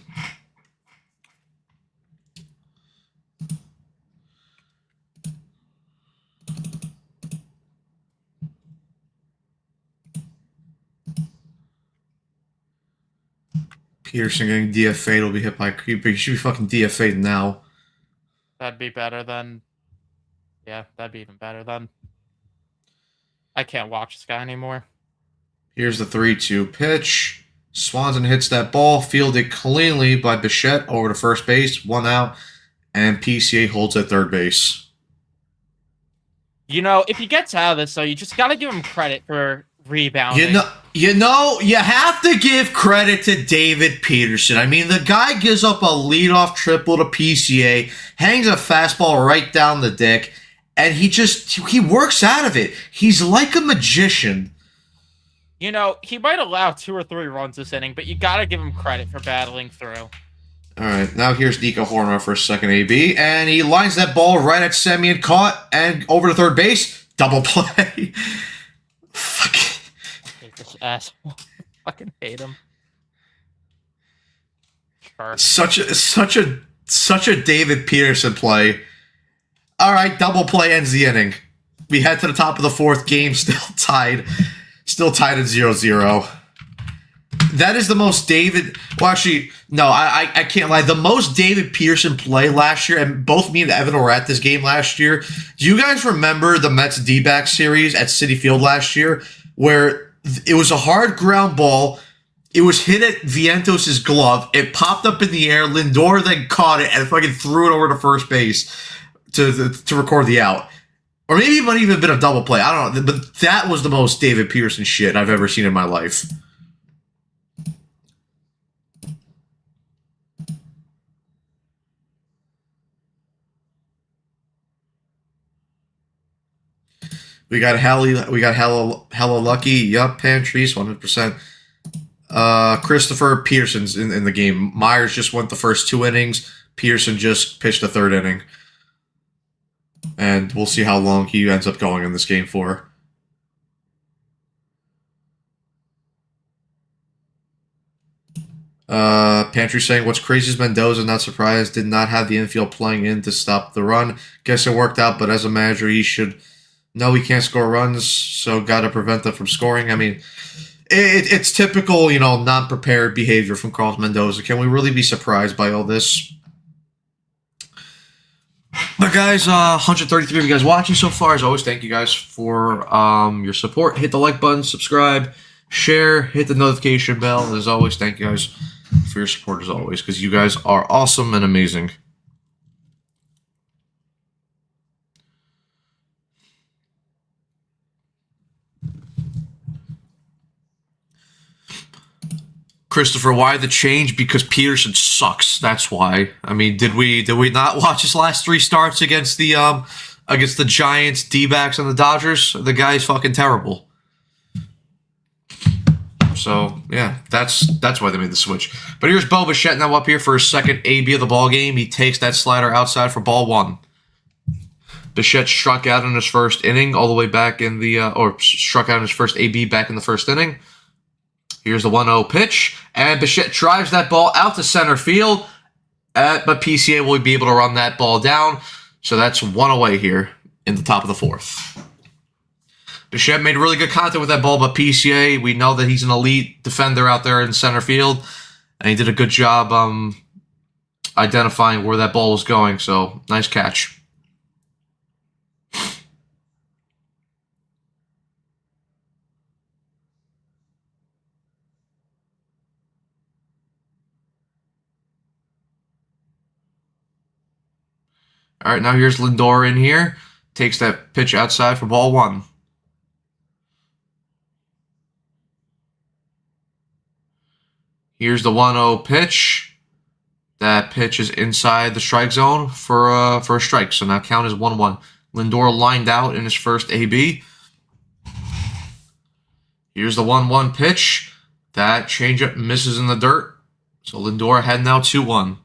Peterson getting DFA'd will be hit by a creeper. He should be fucking DFA'd now. That'd be better than... Yeah, that'd be even better than... I can't watch this guy anymore. Here's the 3-2 pitch. Swanson hits that ball, fielded cleanly by Bichette over to first base, 1 out, and PCA holds at third base. You know, if he gets out of this, though, you just gotta give him credit for rebounding. You have to give credit to David Peterson. I mean, the guy gives up a leadoff triple to PCA, hangs a fastball right down the dick, and he works out of it. He's like a magician. You know, he might allow 2 or 3 runs this inning, but you gotta give him credit for battling through. All right, now here's Nico Horner for second AB, and he lines that ball right at Semien, caught, and over to third base. Double play. Fuck. I hate this asshole. Fucking hate him. Sure. Such a David Peterson play. All right, double play ends the inning. We head to the top of the fourth, game still tied at 0-0. That is the most David... Well, actually, no, I can't lie. The most David Peterson play last year, and both me and Evan were at this game last year. Do you guys remember the Mets D-back series at Citi Field last year, where it was a hard ground ball, it was hit at Vientos' glove, it popped up in the air, Lindor then caught it and fucking threw it over to first base to record the out. Or maybe it might even have been a double play. I don't know. But that was the most David Peterson shit I've ever seen in my life. We got hella lucky. Yup, Pantries, 100%. Christopher Peterson's in the game. Myers just went the first 2 innings. Peterson just pitched the 3rd inning. And we'll see how long he ends up going in this game for. Pantry saying, what's crazy is Mendoza, not surprised, did not have the infield playing in to stop the run. Guess it worked out, but as a manager, he should know he can't score runs, so got to prevent them from scoring. I mean, it's typical, non-prepared behavior from Carlos Mendoza. Can we really be surprised by all this? But guys, 133 of you guys watching so far. As always, thank you guys for your support. Hit the like button, subscribe, share, hit the notification bell. And as always, thank you guys for your support as always, because you guys are awesome and amazing. Christopher, why the change? Because Peterson sucks. That's why. I mean, did we not watch his last 3 starts against the Giants, D-backs, and the Dodgers? The guy's fucking terrible. So yeah, that's why they made the switch. But here's Bo Bichette now up here for his second AB of the ball game. He takes that slider outside for ball 1. Bichette struck out in his first inning, all the way back in the or struck out in his first AB back in the first inning. Here's the 1-0 pitch, and Bichette drives that ball out to center field, but PCA will be able to run that ball down. So that's 1 away here in the top of the 4th. Bichette made really good contact with that ball, but PCA, we know that he's an elite defender out there in center field, and he did a good job identifying where that ball was going. So nice catch. All right, now here's Lindor in here. Takes that pitch outside for ball 1. Here's the 1-0 pitch. That pitch is inside the strike zone for a strike. So now count is 1-1. Lindor lined out in his first AB. Here's the 1-1 pitch. That changeup misses in the dirt. So Lindor ahead now 2-1.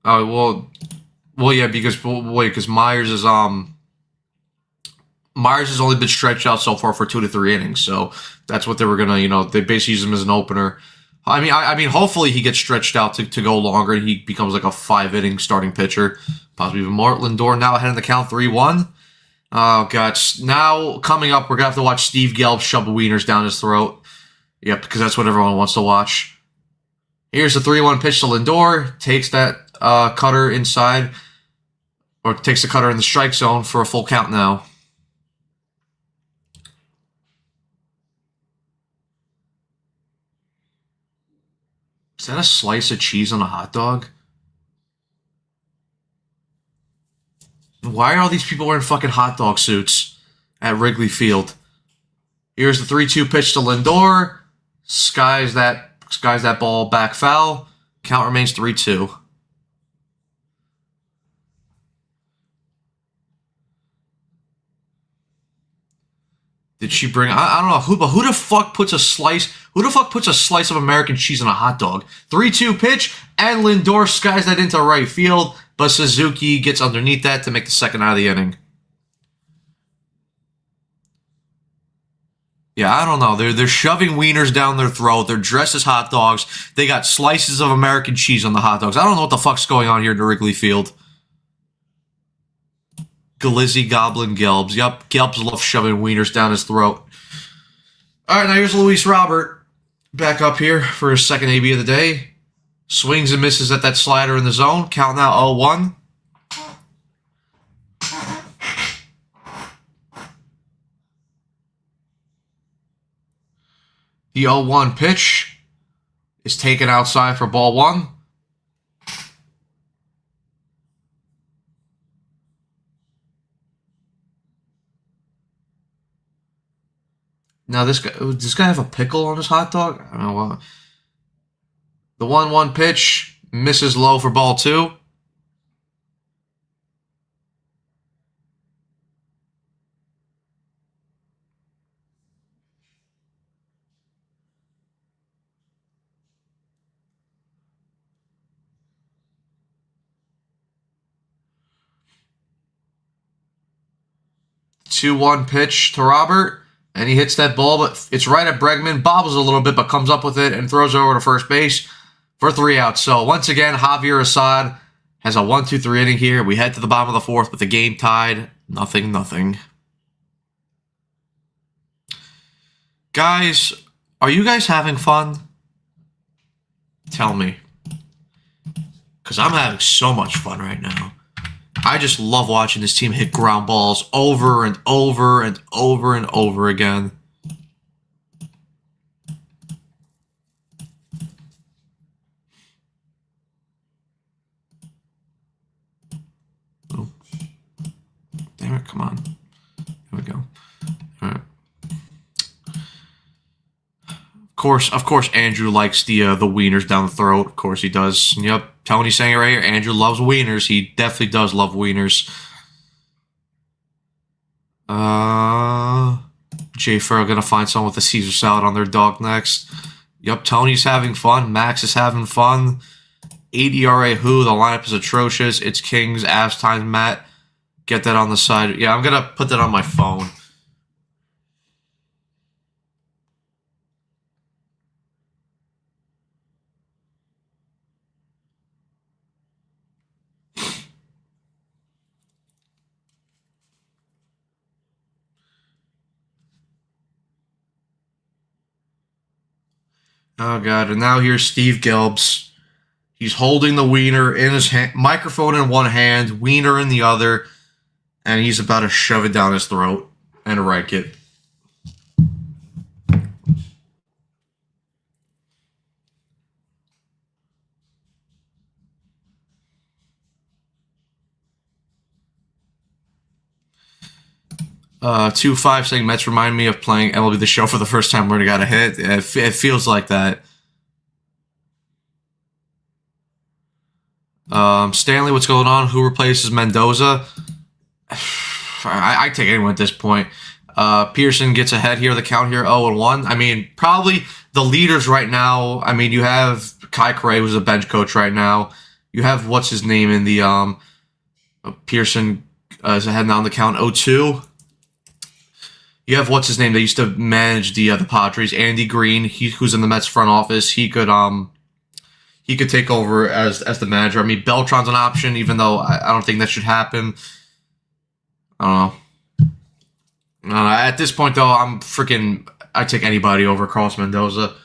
Oh well, yeah, because Myers has only been stretched out so far for 2 to 3 innings, so that's what they were gonna, they basically use him as an opener. I mean, hopefully he gets stretched out to go longer and he becomes like a 5-inning starting pitcher, possibly even more. Lindor now ahead in the count 3-1. Oh god, now coming up, we're gonna have to watch Steve Gelb shove wieners down his throat. Yep, because that's what everyone wants to watch. Here's the 3-1 pitch to Lindor. Takes that cutter inside, or takes the cutter in the strike zone for a full count now. Is that a slice of cheese on a hot dog? Why are all these people wearing fucking hot dog suits at Wrigley Field? Here's the 3-2 pitch to Lindor. Skies that ball back foul. Count remains 3-2. Did she bring? I don't know who the fuck puts a slice? Who the fuck puts a slice of American cheese on a hot dog? 3-2 pitch, and Lindor skies that into right field, but Suzuki gets underneath that to make the second out of the inning. Yeah, I don't know. They're shoving wieners down their throat. They're dressed as hot dogs. They got slices of American cheese on the hot dogs. I don't know what the fuck's going on here in the Wrigley Field. Glizzy Goblin Gelbs. Yup, Gelbs love shoving wieners down his throat. All right, now here's Luis Robert back up here for his second AB of the day. Swings and misses at that slider in the zone. Count now 0-1. The 0-1 pitch is taken outside for ball 1. Now does this guy have a pickle on his hot dog? I don't know what. The 1-1 pitch misses low for ball 2. 2-1 pitch to Robert. And he hits that ball, but it's right at Bregman. Bobbles a little bit, but comes up with it and throws it over to first base for 3 outs. So once again, Javier Assad has a 1-2-3 inning here. We head to the bottom of the 4th with the game tied. 0-0. Guys, are you guys having fun? Tell me. Because I'm having so much fun right now. I just love watching this team hit ground balls over and over and over and over again. Oh. Damn it, come on. Here we go. All right. Of course, Andrew likes the wieners down the throat. Of course he does. Yep, Tony's saying it right here. Andrew loves wieners. He definitely does love wieners. Jay Farrell gonna find someone with a Caesar salad on their dog next. Yep, Tony's having fun. Max is having fun. 8 ERA who? The lineup is atrocious. It's Kings, Avs times Matt. Get that on the side. Yeah, I'm gonna put that on my phone. Oh, God. And now here's Steve Gelbs. He's holding the wiener in his hand, microphone in one hand, wiener in the other, and he's about to shove it down his throat and rank it. Two 5 saying Mets remind me of playing MLB The Show for the first time when I got a hit. It feels like that. Stanley, what's going on? Who replaces Mendoza? I take anyone at this point. Pearson gets ahead here. The count here 0-1. I mean, probably the leaders right now. I mean, you have Kai Correa, who's a bench coach right now. You have what's his name in the Pearson is ahead now on the count 0-2. You have what's his name that used to manage the Padres, Andy Green. Who's in the Mets front office. He could take over as the manager. I mean, Beltran's an option, even though I don't think that should happen. I don't know. At this point, though, I take anybody over Carlos Mendoza.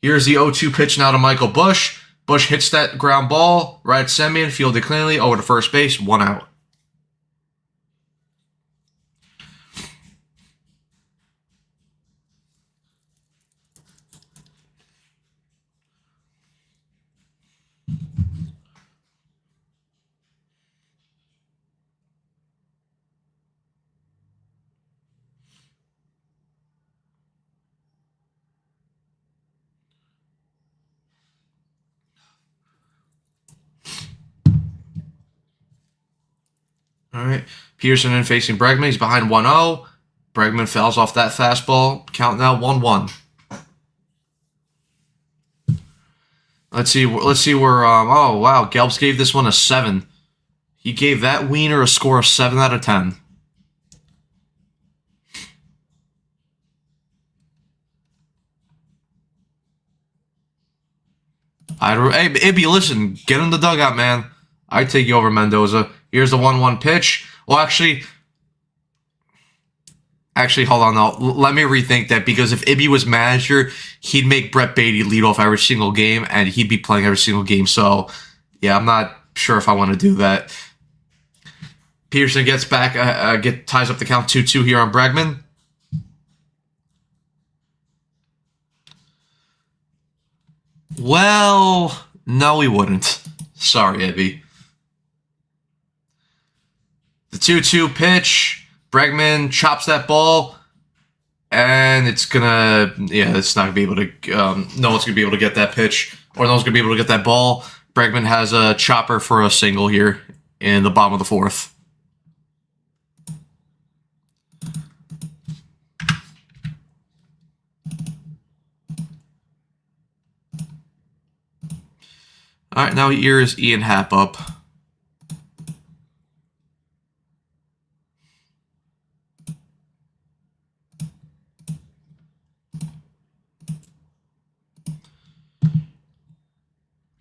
Here's the 0-2 pitch now to Michael Busch. Busch hits that ground ball right at Semien, fielded cleanly, over to first base, 1 out. All right. Pearson in facing Bregman. He's behind 1-0. Bregman fouls off that fastball. Count now 1-1. Let's see where. Oh wow, Gelbs gave this one a 7. He gave that wiener a score of 7 out of 10. Hey, Ibby, listen, get in the dugout, man. I'd take you over Mendoza. Here's the 1-1 pitch. Well, actually, hold on now. Let me rethink that, because if Ibby was manager, he'd make Brett Beatty lead off every single game, and he'd be playing every single game. So, yeah, I'm not sure if I want to do that. Pearson gets back, ties up the count 2-2 here on Bregman. Well, no, he wouldn't. Sorry, Ibby. The 2-2 pitch. Bregman chops that ball, and it's not gonna be able to. No one's gonna be able to get that pitch, or no one's gonna be able to get that ball. Bregman has a chopper for a single here in the bottom of the 4th. All right, now here's Ian Happ up.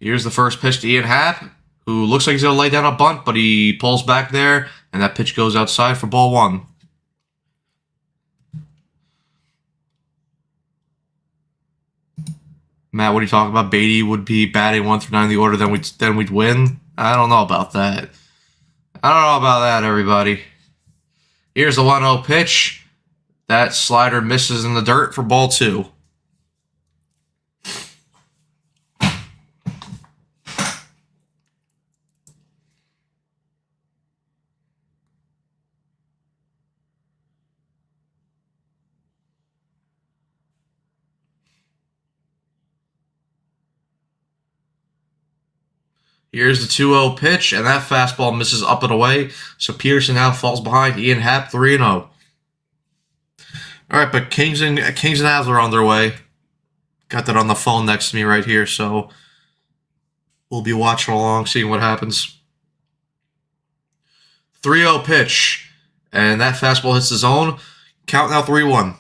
Here's the first pitch to Ian Happ, who looks like he's going to lay down a bunt, but he pulls back there, and that pitch goes outside for ball 1. Matt, what are you talking about? Beatty would be batting 1 through 9 in the order, then we'd win? I don't know about that. I don't know about that, everybody. Here's the 1-0 pitch. That slider misses in the dirt for ball 2. Here's the 2-0 pitch, and that fastball misses up and away. So Peterson now falls behind Ian Happ 3-0. All right, but Kings and Avs are on their way. Got that on the phone next to me right here, so we'll be watching along, seeing what happens. 3-0 pitch, and that fastball hits the zone. Count now 3-1.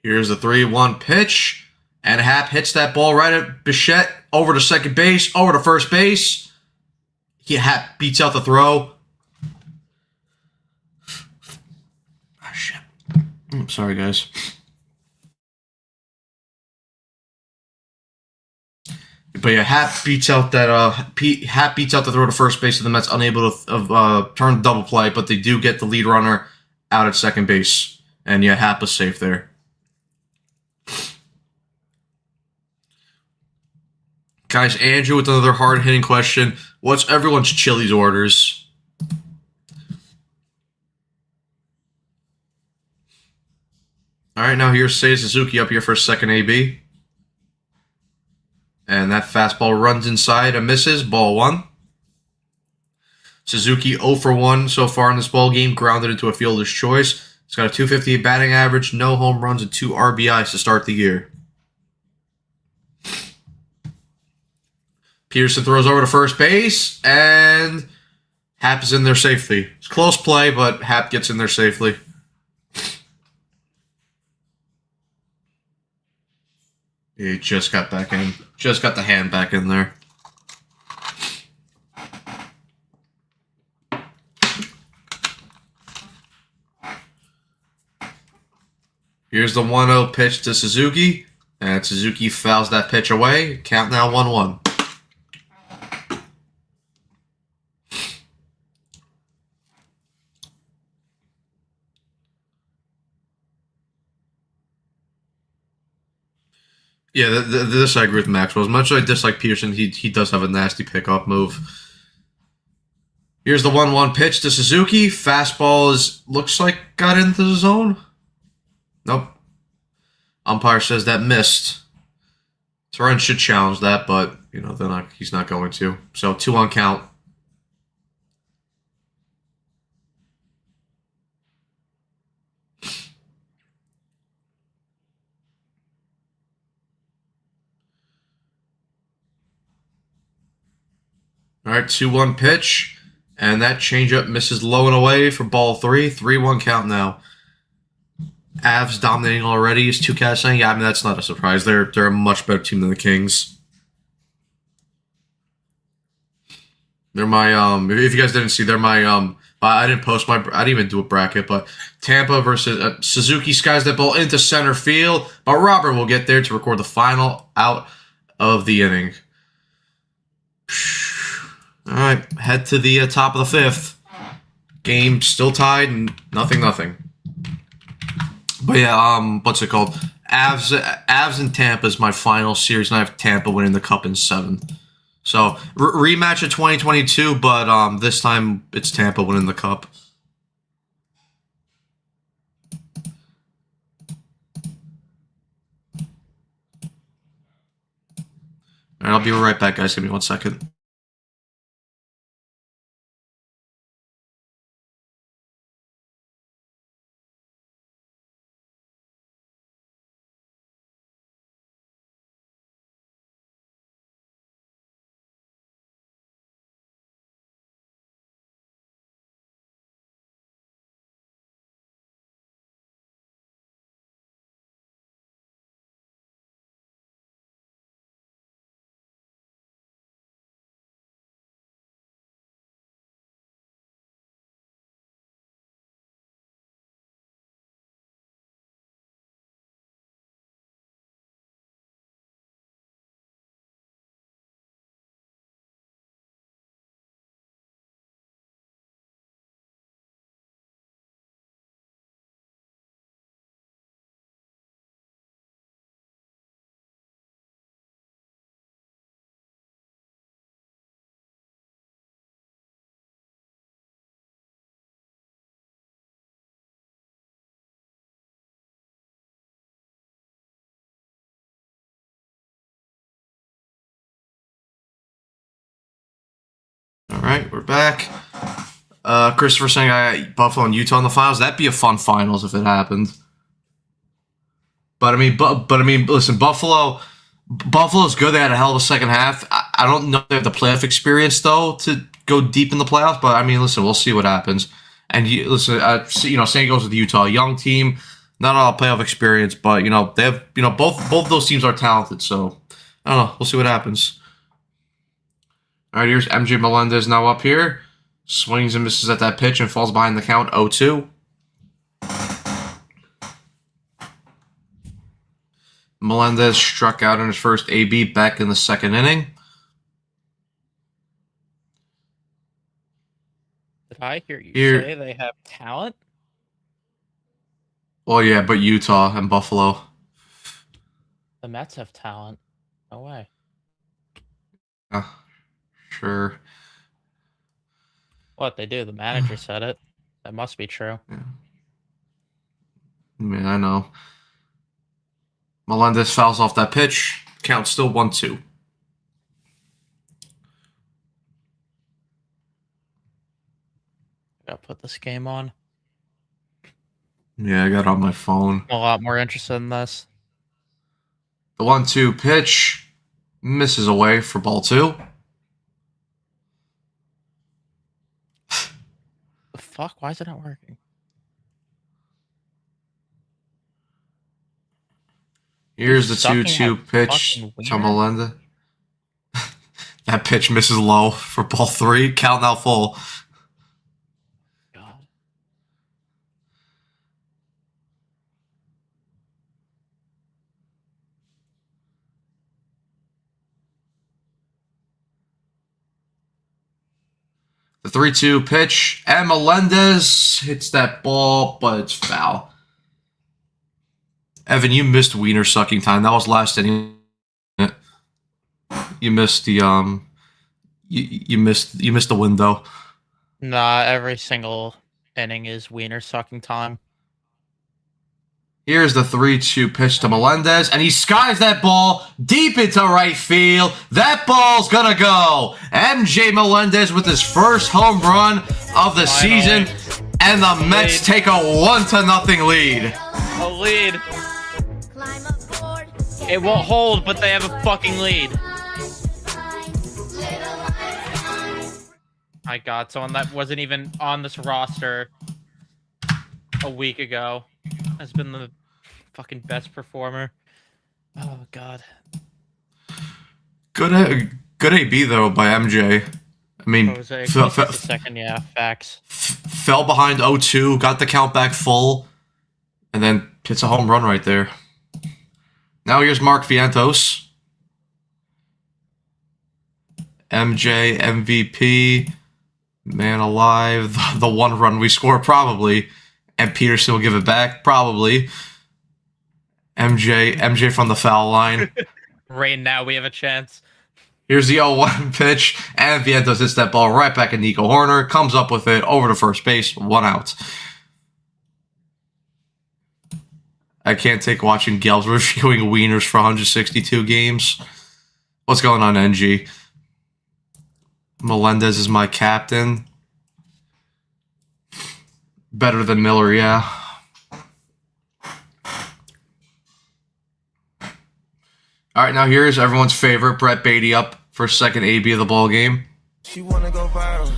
Here's the 3-1 pitch, and Happ hits that ball right at Bichette, over to second base, over to first base. Happ beats out the throw. Oh, shit. I'm sorry, guys. But yeah, Happ beats out the throw to first base, and the Mets unable to turn the double play, but they do get the lead runner out at second base, and yeah, Happ is safe there. Guys, Andrew with another hard-hitting question. What's everyone's Chili's orders? All right, now here's Seiya Suzuki up here for second AB. And that fastball runs inside and misses. Ball 1. Suzuki 0 for 1 so far in this ball game, grounded into a fielder's choice. He's got a .258 batting average, no home runs, and 2 RBIs to start the year. Peterson throws over to first base, and Happ is in there safely. It's close play, but Happ gets in there safely. He just got back in. Just got the hand back in there. Here's the 1-0 pitch to Suzuki, and Suzuki fouls that pitch away. Count now 1-1. Yeah, this I agree with Maxwell. As much as I dislike Peterson, he does have a nasty pickoff move. Here's the 1-1 pitch to Suzuki. Fastball looks like got into the zone. Nope. Umpire says that missed. Soren should challenge that, but he's not going to. So 2-1 count. All right, 2-1 pitch. And that changeup misses low and away for ball 3. 3-1 count now. Avs dominating already is 2 cats saying. Yeah, I mean, that's not a surprise. They're a much better team than the Kings. They're my, if you guys didn't see, they're my, I didn't post I didn't even do a bracket, but Tampa versus Suzuki skies that ball into center field. But Robert will get there to record the final out of the inning. All right, head to the top of the 5th. Game still tied and nothing. But yeah, what's it called? Avs and Tampa is my final series, and I have Tampa winning the Cup in 7. So rematch of 2022, but this time it's Tampa winning the Cup. All right, I'll be right back, guys. Give me 1 second. right, we're back. Christopher saying I got Buffalo and Utah in the finals. That'd be a fun finals if it happened. But I mean, listen, Buffalo's good. They had a hell of a second half. I don't know if they have the playoff experience though to go deep in the playoffs. But I mean, listen, we'll see what happens. And same goes with Utah, young team, not a lot of playoff experience, but they have both those teams are talented. So I don't know. We'll see what happens. All right, here's MJ Melendez now up here. Swings and misses at that pitch and falls behind the count 0-2. Melendez struck out in his first AB back in the second inning. Did I hear you say they have talent? Well, yeah, but Utah and Buffalo. The Mets have talent. No way. Sure. What they do? The manager said it. That must be true. Yeah. I mean, I know. Melendez fouls off that pitch. Count still 1-2. Gotta put this game on. Yeah, I got it on my phone. I'm a lot more interested in this. The 1-2 pitch misses away for ball 2. The fuck? Why is it not working? Here's the 2-2 pitch to Melendez. That pitch misses low for ball 3. Count now full. God. The 3-2 pitch, and Melendez hits that ball, but it's foul. Evan, you missed wiener sucking time. That was last inning. You missed the you missed the window. Nah, every single inning is wiener sucking time. Here's the 3-2 pitch to Melendez, and he skies that ball deep into right field. That ball's gonna go. MJ Melendez with his first home run of the season, and the Mets take a 1-0 lead. A lead. It won't hold, but they have a fucking lead. My God, someone that wasn't even on this roster a week ago has been the fucking best performer. Oh God. Good AB though by MJ. I mean, second, yeah, facts. Fell behind 0-2, got the count back full, and then hits a home run right there. Now here's Mark Vientos. MJ MVP, man alive, the one run we score probably, and Peterson will give it back probably. MJ from the foul line. Rain now, we have a chance. Here's the 0-1 pitch, and Vientos hits that ball right back at Nico Horner, comes up with it over to first base, 1 out. I can't take watching Gelbs reviewing wieners for 162 games. What's going on, NG? Melendez is my captain. Better than Miller, yeah. All right, now here's everyone's favorite, Brett Beatty, up for second AB of the ball game. She wanna go viral.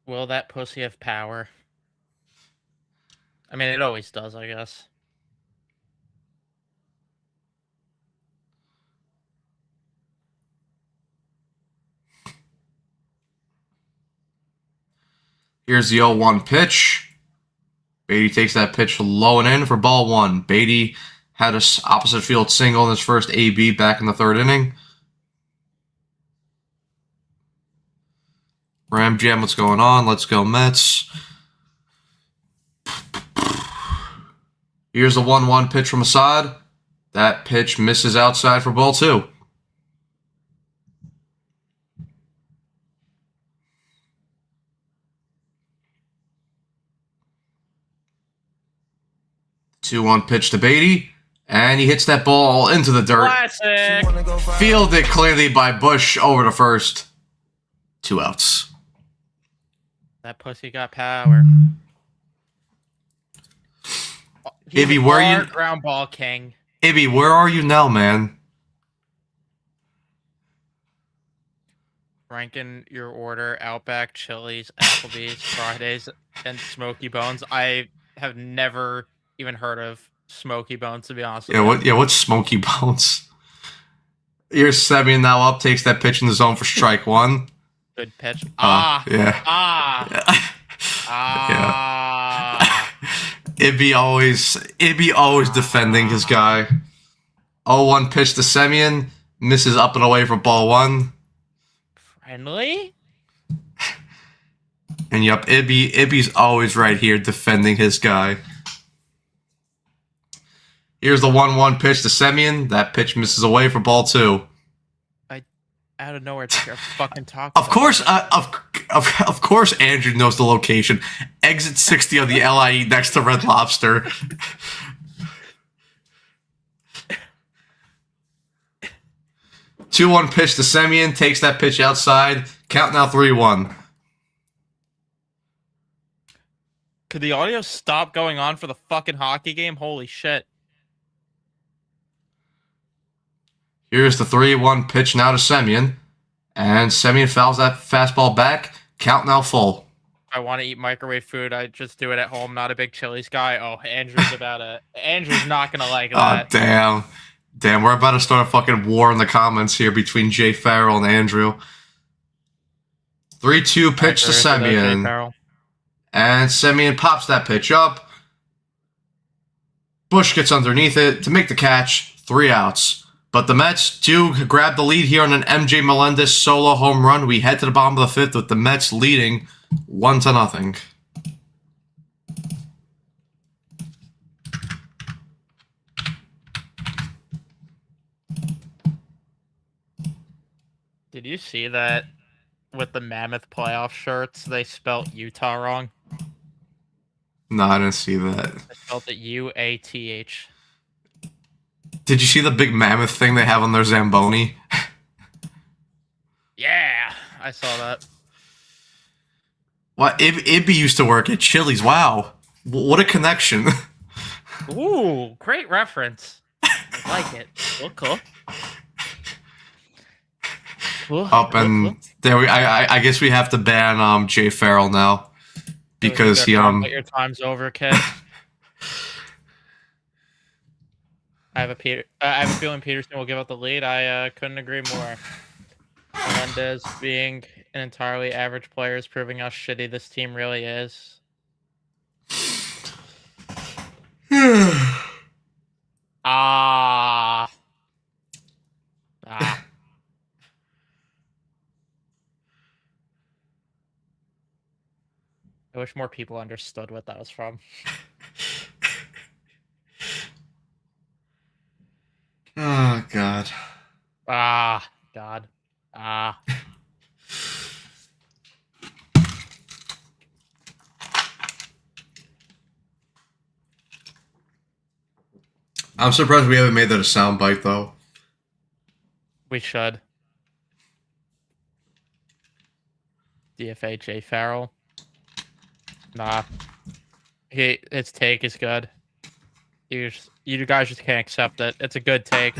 Will that pussy have power? I mean, it always does, I guess. Here's the 0-1 pitch. Beatty takes that pitch low and in for ball 1. Beatty had an opposite field single in his first AB back in the third inning. Ram Jam, what's going on? Let's go Mets. Here's the 1-1 pitch from Assad. That pitch misses outside for ball 2. Two-one pitch to Beatty, And he hits that ball into the dirt. Classic. Fielded clearly by Bush over to first. 2 outs. That pussy got power. Ibby, where are you? Ground ball king. Ibby, where are you now, man? Ranking your order: Outback, Chili's, Applebee's, Fridays, and Smoky Bones. I have never even heard of Smoky Bones, to be honest with you. What's Smoky Bones? Here's Semien now up, takes that pitch in the zone for strike 1. Good pitch. Yeah. Ibby always defending his guy. 0-1 pitch to Semien, misses up and away for ball 1. Friendly? And yep, Ibby's always right here defending his guy. Here's the 1-1 pitch to Semien. That pitch misses away for ball 2. Out of nowhere, it's fucking talk. Of course, of course, Andrew knows the location. Exit 60 on the LIE next to Red Lobster. 2-1 pitch to Semien, takes that pitch outside. Count now 3-1. Could the audio stop going on for the fucking hockey game? Holy shit. Here's the 3-1 pitch now to Semien. And Semien fouls that fastball back. Count now full. I want to eat microwave food. I just do it at home. Not a big Chili's guy. Oh, Andrew's not going to like that. Oh, damn. We're about to start a fucking war in the comments here between Jay Farrell and Andrew. 3-2 pitch to Semien. And Semien pops that pitch up. Bush gets underneath it to make the catch. 3 outs. But the Mets do grab the lead here on an MJ Melendez solo home run. We head to the bottom of the 5th with the Mets leading 1-0. Did you see that with the Mammoth playoff shirts, they spelt Utah wrong? No, I didn't see that. They spelled it UATH. Did you see the big mammoth thing they have on their Zamboni? Yeah, I saw that. What? Ibby used to work at Chili's. Wow. What a connection. Ooh, great reference. I like it. Cool. There we. I guess we have to ban Jay Farrell now because he But your time's over, kid. I have a feeling Peterson will give up the lead. I couldn't agree more. Melendez being an entirely average player is proving how shitty this team really is. I wish more people understood what that was from. Oh, God. God. I'm surprised we haven't made that a soundbite, though. We should. DFA Jay Farrell. Nah. His take is good. You guys just can't accept it. It's a good take.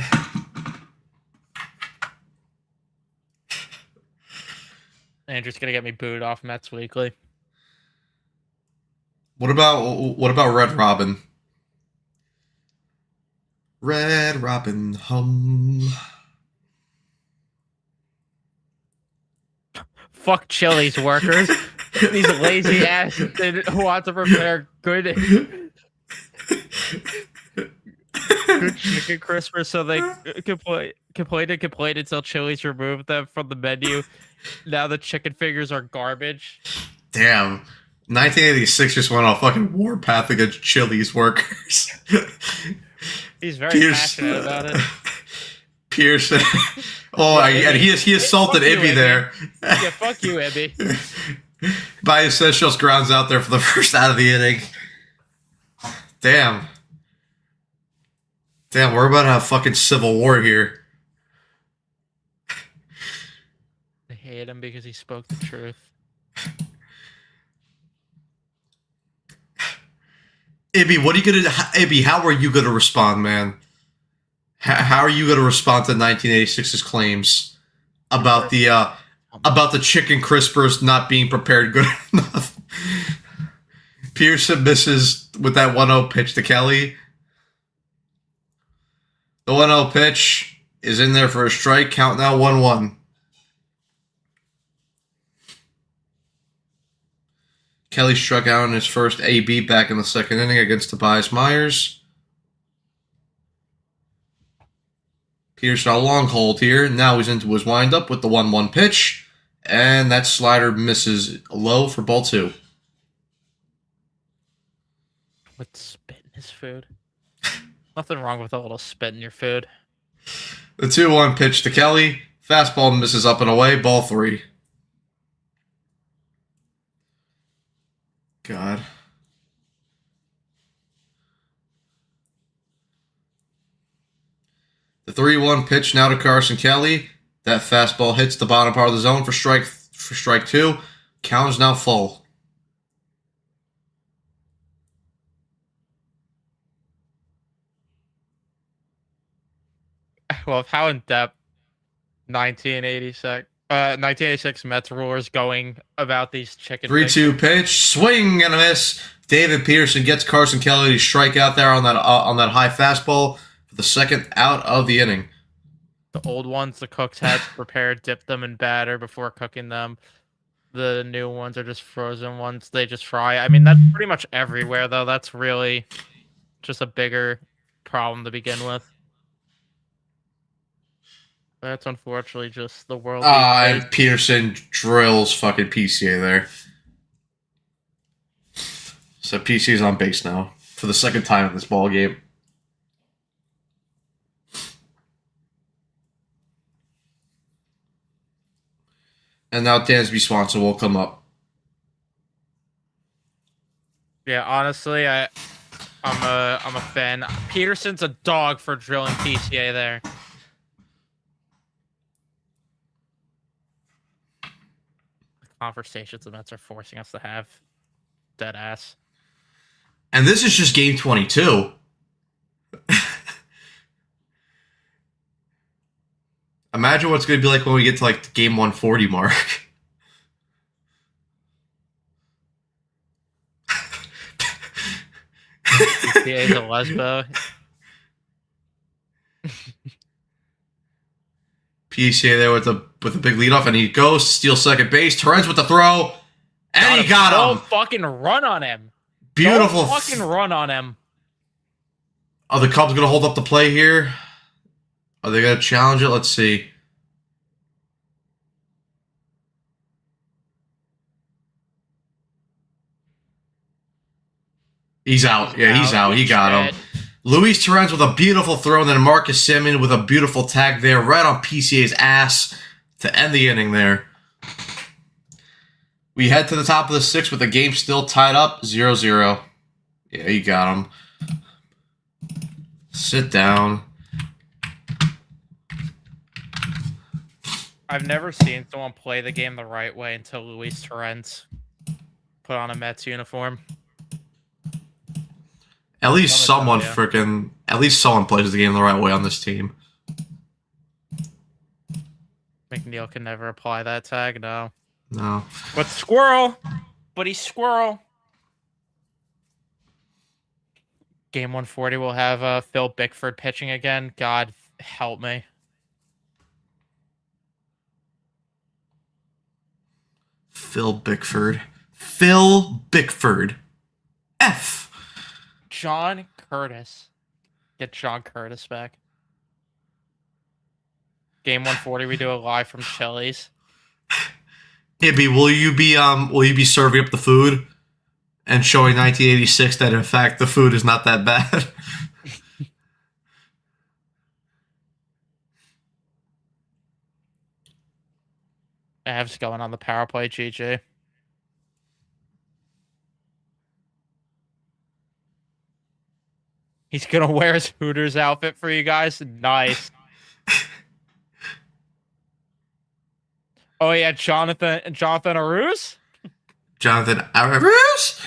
Andrew's gonna get me booed off Mets Weekly. What about Red Robin? Red Robin hum. Fuck Chili's workers. These lazy asses who want to prepare good chicken crispers so they complained until Chili's removed them from the menu. Now the chicken fingers are garbage. Damn. 1986 just went on a fucking warpath against Chili's workers. He's very passionate about it. Pearson. And he assaulted Ibby there. Yeah, fuck you, Ibby. By essentials grounds out there for the first out of the inning. Damn. Damn, we're about to have fucking civil war here. They hate him because he spoke the truth. Ibby, what are you gonna? Ibby, how are you gonna respond, man? How are you gonna respond to 1986's claims about the chicken crispers not being prepared good enough? Pearson misses with that 1-0 pitch to Kelly. The 1-0 pitch is in there for a strike. Count now 1-1. Kelly struck out in his first AB back in the second inning against Tobias Myers. Pearson a long hold here. Now he's into his windup with the 1-1 pitch. And that slider misses low for ball 2. With spit in his food. Nothing wrong with a little spit in your food. The 2-1 pitch to Kelly. Fastball misses up and away. Ball 3. God. The 3-1 pitch now to Carson Kelly. That fastball hits the bottom part of the zone for strike 2. Count is now full. Well, how in depth 1986 Mets rulers going about these chicken 3-2 pitch, swing and a miss. David Peterson gets Carson Kelly to strike out there on that high fastball for the second out of the inning. The old ones, the cooks had to prepare, dip them in batter before cooking them. The new ones are just frozen ones. They just fry. I mean, that's pretty much everywhere, though. That's really just a bigger problem to begin with. That's unfortunately just the world. And Peterson drills fucking PCA there. So PCA's on base now for the second time in this ball game. And now Dansby Swanson will come up. Yeah, honestly, I'm a fan. Peterson's a dog for drilling PCA there. The conversations the Mets are forcing us to have. Dead ass. And this is just game 22. Imagine what it's going to be like when we get to like the game 140 mark. PCA's a lesbo. PCA there with the big leadoff, and he goes to steal second base. Torrens with the throw, and he got him. Fucking run on him. Beautiful. Don't fucking run on him. Are the Cubs going to hold up the play here? Are they going to challenge it? Let's see. He's out. Yeah, he's out. He got him. Luis Torrens with a beautiful throw, and then Marcus Semien with a beautiful tag there, right on PCA's ass to end the inning there. We head to the top of the 6th with the game still tied up, 0-0. Yeah, you got him. Sit down. I've never seen someone play the game the right way until Luis Torrens put on a Mets uniform. At least someone plays the game the right way on this team. McNeil can never apply that tag, no. No. But Squirrel! But he's Squirrel. Game 140 will have Phil Bickford pitching again. God help me. Phil Bickford. Phil Bickford. F. John Curtis. Get John Curtis back. Game 140, we do it live from Chili's. Ibby, will you be serving up the food and showing 1986 that in fact the food is not that bad? Avs going on the power play, GG. He's gonna wear his Hooters outfit for you guys. Nice. Oh yeah, Jonathan Arus? Jonathan Aravis?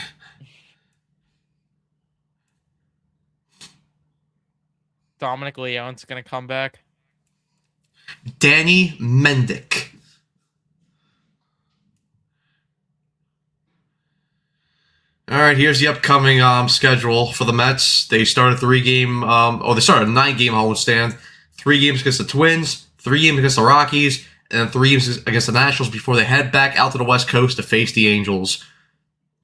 Dominic Leone's gonna come back. Danny Mendick. All right, here's the upcoming schedule for the Mets. They start a 9-game homestand. 3 games against the Twins, 3 games against the Rockies, and then 3 games against the Nationals before they head back out to the West Coast to face the Angels.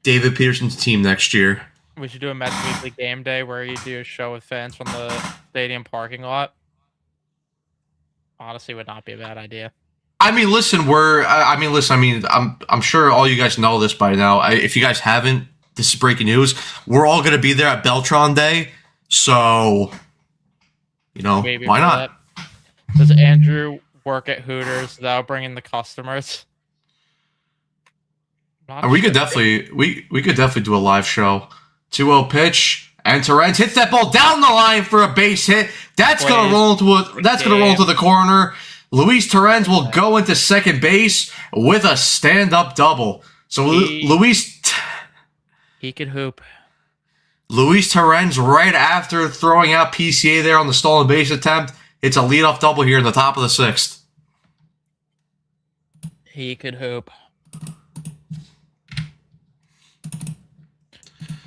David Peterson's team next year. We should do a Mets Weekly game day where you do a show with fans from the stadium parking lot. Honestly, would not be a bad idea. I'm sure all you guys know this by now. If you guys haven't, this is breaking news. We're all going to be there at Beltron Day, so Maybe why not? That. Does Andrew work at Hooters without bringing the customers? We could definitely do a live show. 2-0 pitch, and Torrens hits that ball down the line for a base hit. That's gonna roll into the corner. Luis Torrens will go into second base with a stand-up double. So he could hoop. Luis Torrens, right after throwing out PCA there on the stolen base attempt, it's a leadoff double here in the top of the 6th. He could hoop.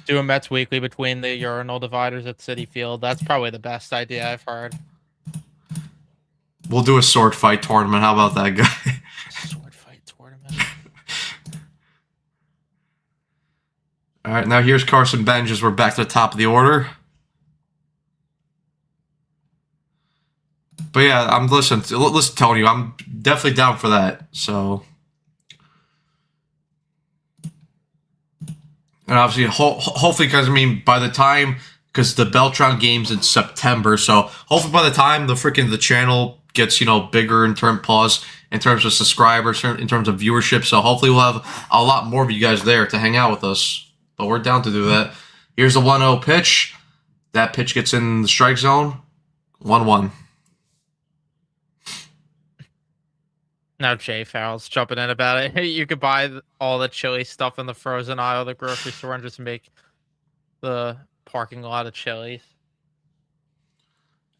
Do a Mets Weekly between the urinal dividers at Citi Field. That's probably the best idea I've heard. We'll do a sword fight tournament. How about that, guy? Sword fight tournament. All right, now here's Carson Bench as we're back to the top of the order. But yeah, listen, Tony, I'm definitely down for that. So, and obviously, hopefully, because by the time, because the Beltron game's in September, so hopefully by the time the channel gets bigger in terms of subscribers, in terms of viewership, so hopefully we'll have a lot more of you guys there to hang out with us. But we're down to do that. Here's the 1-0 pitch. That pitch gets in the strike zone. 1-1. Now Jay Farrell's jumping in about it. You could buy all the chili stuff in the frozen aisle of the grocery store and just make the parking lot of Chili's.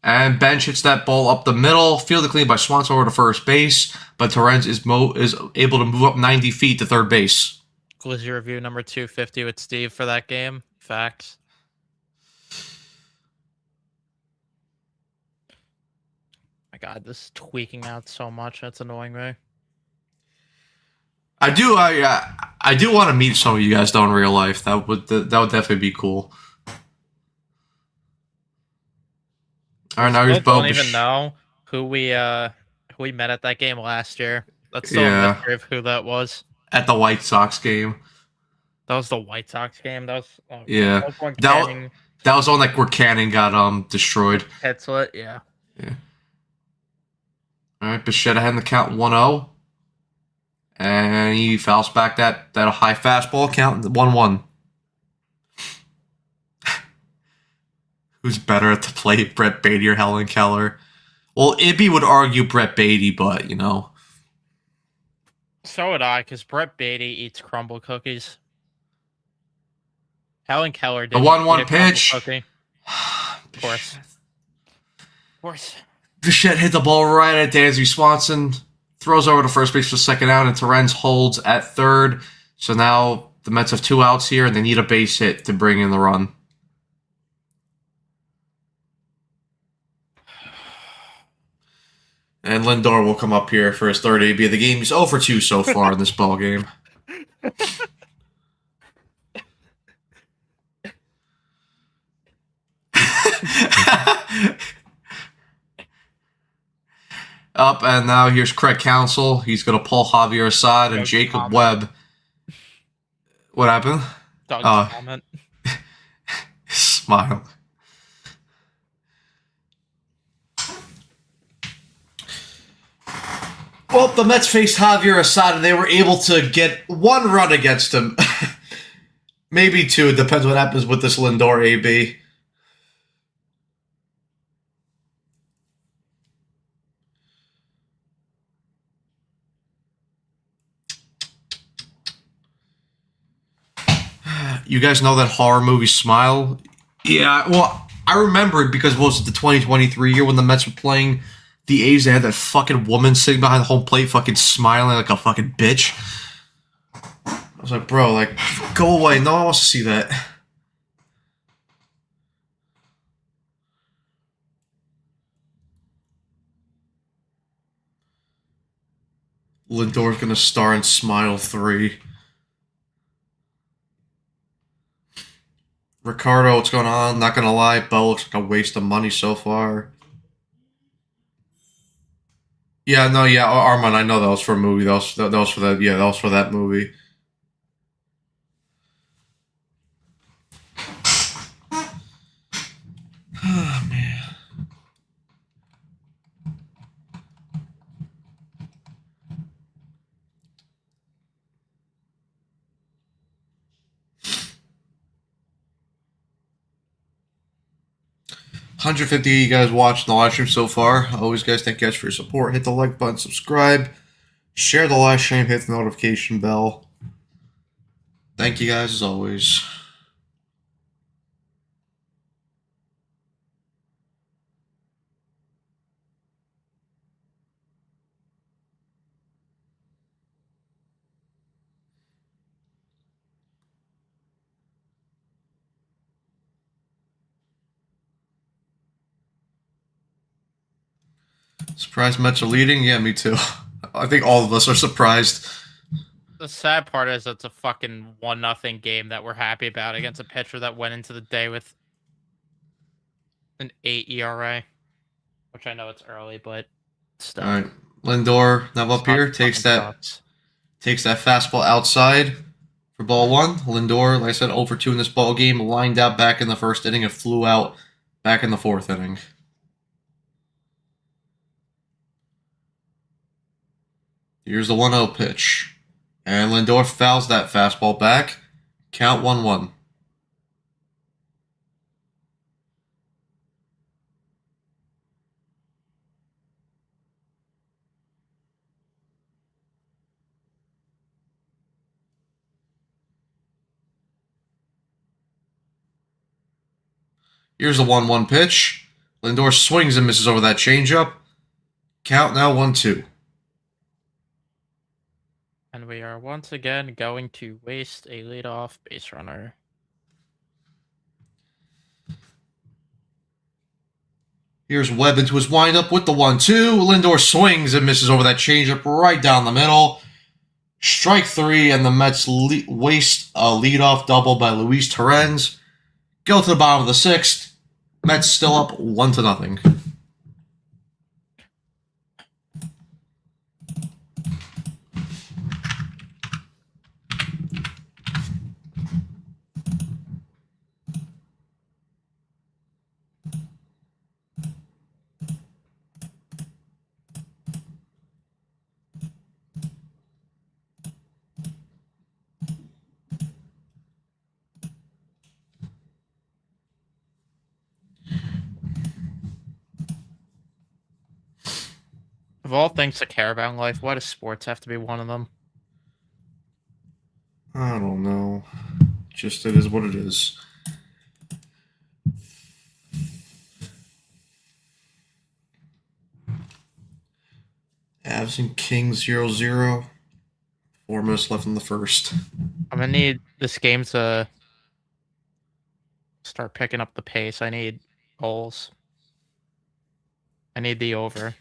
And Bench hits that ball up the middle, fielded clean by Swanson over to first base, but Torrens is able to move up 90 feet to third base. Glizzy review number 250 with Steve for that game. Facts. My God, this is tweaking out so much. That's annoying me. I do want to meet some of you guys though in real life. That would definitely be cool. All right, now here's Bo. I don't even know who we met at that game last year. That's still a mystery of who that was. At the White Sox game. That was the White Sox game. That was that was the one where Cannon got destroyed. Headset, yeah. Yeah. All right, Bichette ahead in the count 1-0. And he fouls back that high fastball count 1-1. Who's better at the plate, Brett Beatty or Helen Keller? Well, Ibby would argue Brett Beatty, but So would I, because Brett Beatty eats crumble cookies. Helen Keller did. The 1-1 pitch. Of course. Of course. Bichette hit the ball right at Dansby Swanson. Throws over to first base for the second out, and Torrens holds at third. So now the Mets have 2 outs here, and they need a base hit to bring in the run. And Lindor will come up here for his third AB of the game. He's 0 for 2 so far in this ball game. Up, and now here's Craig Counsell. He's going to pull Javier Assad and Jacob Webb. What happened? Doug's comment. Smile. Well, the Mets faced Javier Assad, and they were able to get 1 run against him. Maybe 2. It depends what happens with this Lindor AB. You guys know that horror movie Smile? Yeah, well, I remember it because what was it, the 2023 year when the Mets were playing the A's? They had that fucking woman sitting behind the home plate, fucking smiling like a fucking bitch. I was like, bro, like, go away. No one wants to see that. Lindor's gonna star in Smile 3. Ricardo, what's going on? Not gonna lie, Bell looks like a waste of money so far. Yeah, no, yeah, Armand, I know that was for a movie. That was for that. Yeah, that was for that movie. Oh man. 150 of you guys watching the live stream so far. Always, guys, thank you guys for your support. Hit the like button, subscribe, share the live stream, hit the notification bell. Thank you guys as always. Surprised Mets are leading? Yeah, me too. I think all of us are surprised. The sad part is it's a fucking 1-0 game that we're happy about against a pitcher that went into the day with an 8 ERA, which I know it's early, but still. All right, Lindor now up here takes that fastball outside for ball one. Lindor, like I said, 0-2 in this ball game, lined out back in the first inning and flew out back in the fourth inning. Here's the 1-0 pitch. And Lindor fouls that fastball back. Count 1-1. Here's the 1-1 pitch. Lindor swings and misses over that changeup. Count now 1-2. And we are once again going to waste a leadoff base runner. Here's Webb into his windup with the 1-2. Lindor swings and misses over that changeup right down the middle. Strike three, and the Mets waste a leadoff double by Luis Torrens. Go to the bottom of the sixth. Mets still up 1-0. Of all things to care about in life, why does sports have to be one of them? I don't know. Just it is what it is. Avs and Kings 0-0. 4 minutes left in the first. I'm gonna need this game to start picking up the pace. I need goals. I need the over.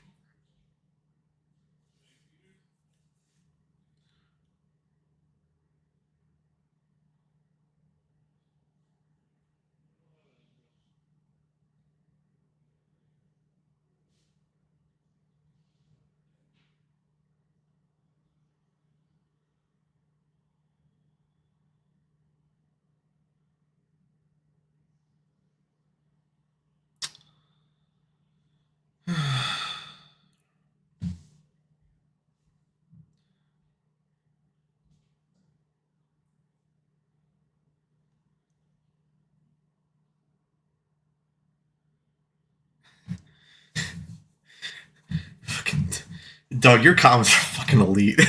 Fucking Doug, your comments are fucking elite.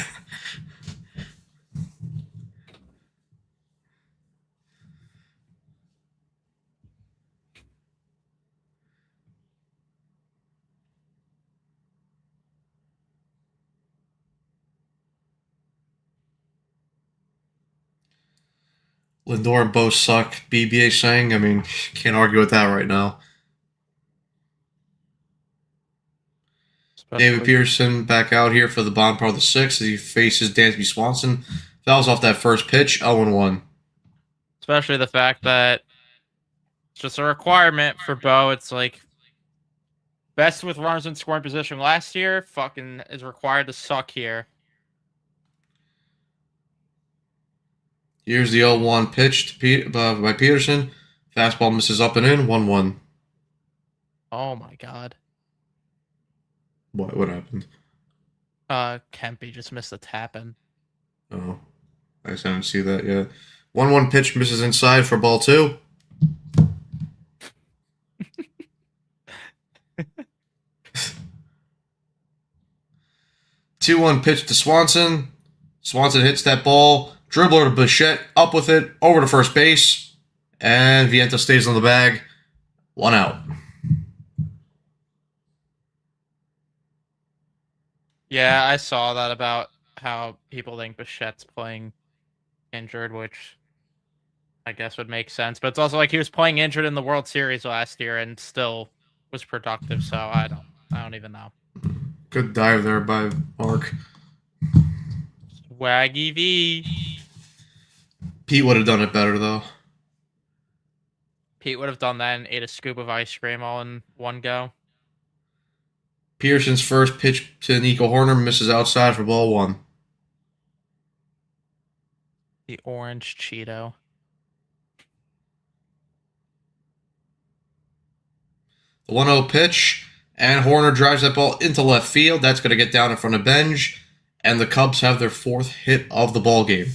Lindor and Bo suck. BBA saying, I mean, can't argue with that right now. David Peterson back out here for the bottom part of the sixth as he faces Dansby Swanson. Fouls off that first pitch, 0-1. Especially the fact that it's just a requirement for Bo. It's like best with runners in scoring position last year, fucking is required to suck here. Here's the 0-1 pitch to by Peterson. Fastball misses up and in, 1-1. Oh my god. What happened? Kempy just missed the tap in. Oh, I didn't see that yet. 1-1 pitch misses inside for ball 2. Two 1 pitch to Swanson. Swanson hits that ball. Dribbler to Bichette. Up with it. Over to first base. And Vientos stays on the bag. 1 out. Yeah, I saw that about how people think Bichette's playing injured, which I guess would make sense. But it's also like he was playing injured in the World Series last year and still was productive. So I don't even know. Good dive there by Mark. Swaggy V. Pete would have done it better though. Pete would have done that and ate a scoop of ice cream all in one go. Pearson's first pitch to Nico Horner misses outside for ball 1. The orange Cheeto. The 1-0 pitch, and Horner drives that ball into left field. That's going to get down in front of Benj, and the Cubs have their 4th hit of the ball game.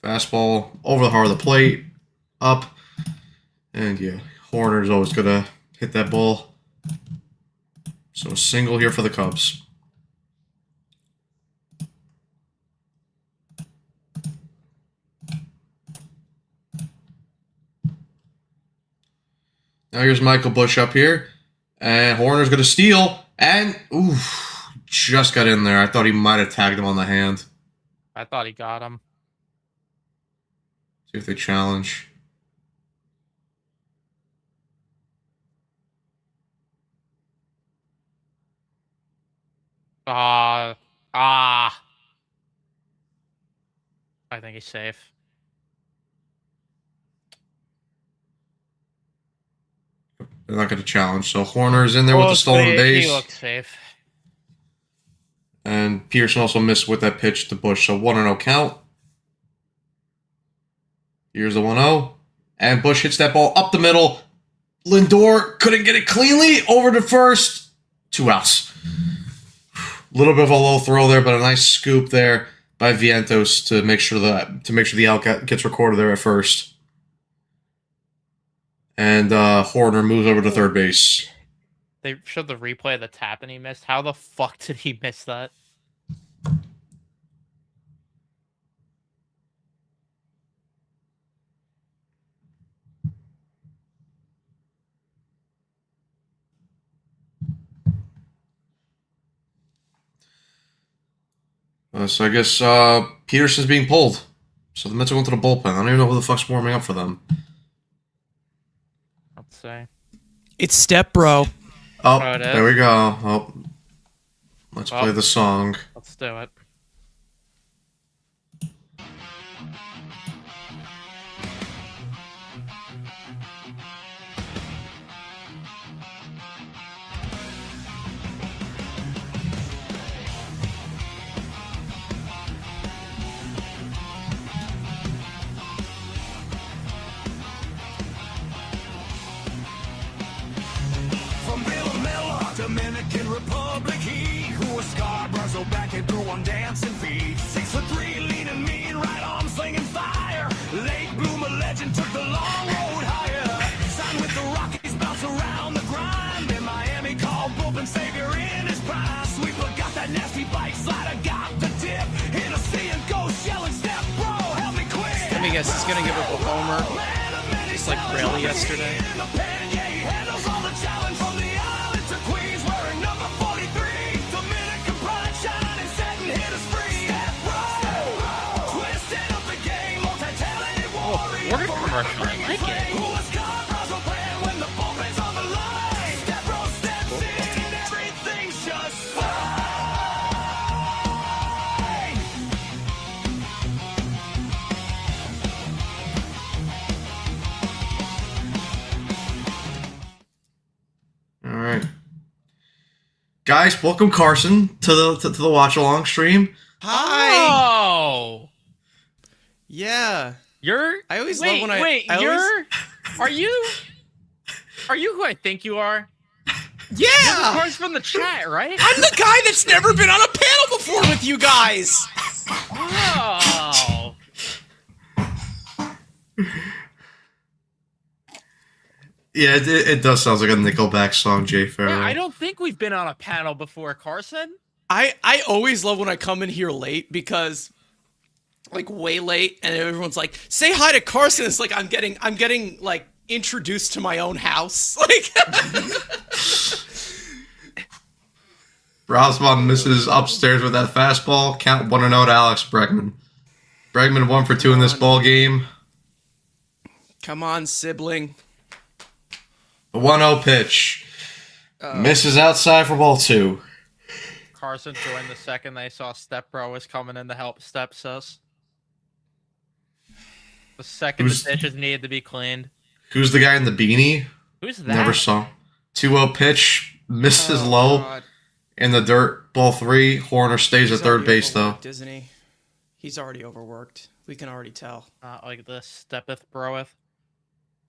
Fastball over the heart of the plate, up, and yeah, Horner's always going to hit that ball. So a single here for the Cubs. Now here's Michael Busch up here, and Horner's going to steal, and just got in there. I thought he might have tagged him on the hand. I thought he got him. See if they challenge. I think he's safe. They're not going to challenge. So Horner's in there with the stolen base. He looks safe. And Pearson also missed with that pitch to Busch. So 1-0 count. Here's the 1-0. And Busch hits that ball up the middle. Lindor couldn't get it cleanly. Over to first. 2 outs. A little bit of a low throw there, but a nice scoop there by Vientos to make sure the out gets recorded there at first. And Horner moves over to third base. They showed the replay of the tap and he missed. How the fuck did he miss that? So I guess Peterson's being pulled. So the Mets are going to the bullpen. I don't even know who the fuck's warming up for them. Let's say. It's Step Bro. Oh, there we go. Oh, let's play the song. Let's do it. Dominican Republic, he who was Scarborough, so back and through on dancing feet. 6'3", leaning mean, right arm slinging fire. Late bloomer legend took the long road higher. Signed with the Rockies, bounce around the grind. In Miami, called bullpen savior in his prime. Sweeper got that nasty bike, slider got the dip. Hennessy and ghost yelling, Step Bro, help me quick. Let me guess, he's gonna give up a homer, just like Rayleigh yesterday. like it. Who was Scarborough playing when the bullpen's on the line? Step Bro steps in and everything's just fine. All right, guys, welcome Carson to the watch along stream. Hi. Oh, Yeah. you're. I always wait, love when wait. I You're. always- Are you? Are you who I think you are? You're the Yeah. cards from the chat, right? I'm the guy that's never been on a panel before with you guys. Oh. Yeah, it does sound like a Nickelback song, Jay Farrell. Yeah, I don't think we've been on a panel before, Carson. I always love when I come in here late because, like, way late, and everyone's like, "Say hi to Carson." It's like I'm getting like introduced to my own house. Like, Rosman misses upstairs with that fastball. Count 1-0 to Alex Bregman. Bregman 1 for 2 in this ball game. come on, sibling. A 1-0 pitch. Misses outside for ball 2. Carson joined the second they saw Step Bro was coming in to help Steps us. The second Who's- the dishes needed to be cleaned. Who's the guy in the beanie? Who's that? Never saw. 2-0 pitch. Misses low God. in the dirt. Ball 3. Horner stays at He's third already base, though. overworked, isn't he? He's already overworked. We can already tell. Not like this. Steppeth Broeth.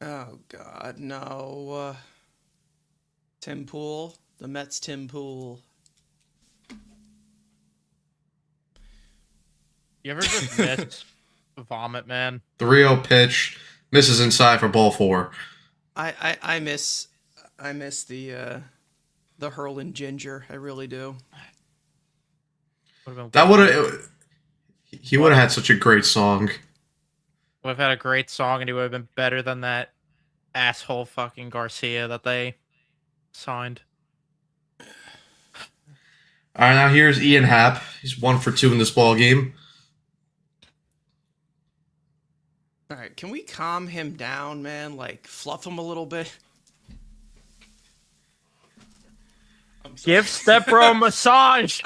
Oh God, no. Tim Pool, the Mets. Tim Pool. You ever just miss Vomit Man? 3-0 pitch. Misses inside for ball 4. I miss the Hurlin Ginger. I really do. That would have. He would have had such a great song. Would have had a great song, and he would have been better than that asshole fucking Garcia that they signed. All right, now here's Ian Happ. He's 1 for 2 in this ball game. All right, can we calm him down, man? Like fluff him a little bit. I'm sorry. Give Step Bro a massage.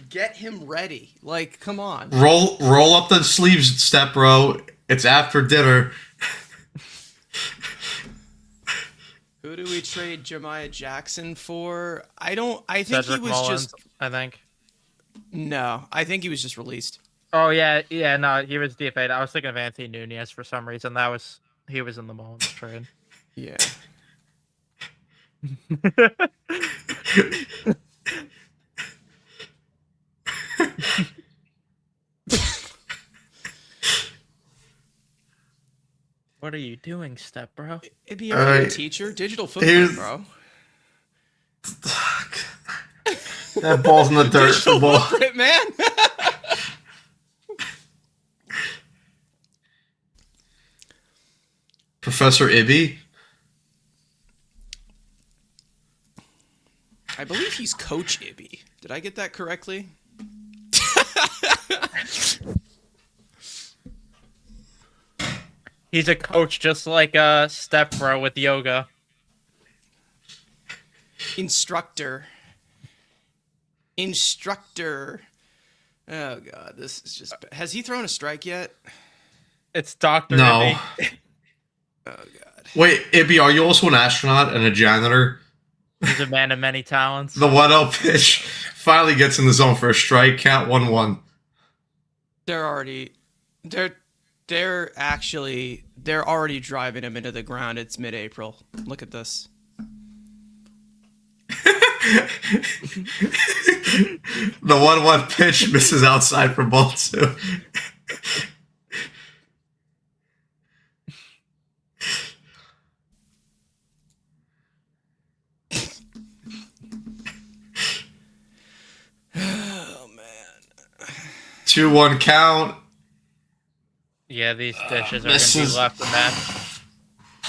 Get him ready. Like, come on. Roll up the sleeves, Step Bro. It's after dinner. Who do we trade Jemiah Jackson for? I think Cedric he was Mullins, just I think. no. I think he was just released. Oh yeah, no, he was DFA'd. I was thinking of Anthony Nunez for some reason. He was in the Mullins trade. Yeah. What are you doing, Step Bro? It'd be All a right. teacher. Digital footprint, Here's- bro. That ball's in the dirt. Digital The ball. footprint, man. Professor Ibby. I believe he's Coach Ibby. Did I get that correctly? He's a coach just like Step Bro with yoga. Instructor. Oh God, this is just. Has he thrown a strike yet? It's Dr. No. Ibby. Oh God. Wait, Ibby, are you also an astronaut and a janitor? He's a man of many talents. The 1-0 pitch finally gets in the zone for a strike. Count 1-1. They're already driving him into the ground. It's mid-April. Look at this. The 1-1 pitch misses outside for ball 2. Oh man. 2-1 count. Yeah, these dishes are going This to be is- left in that.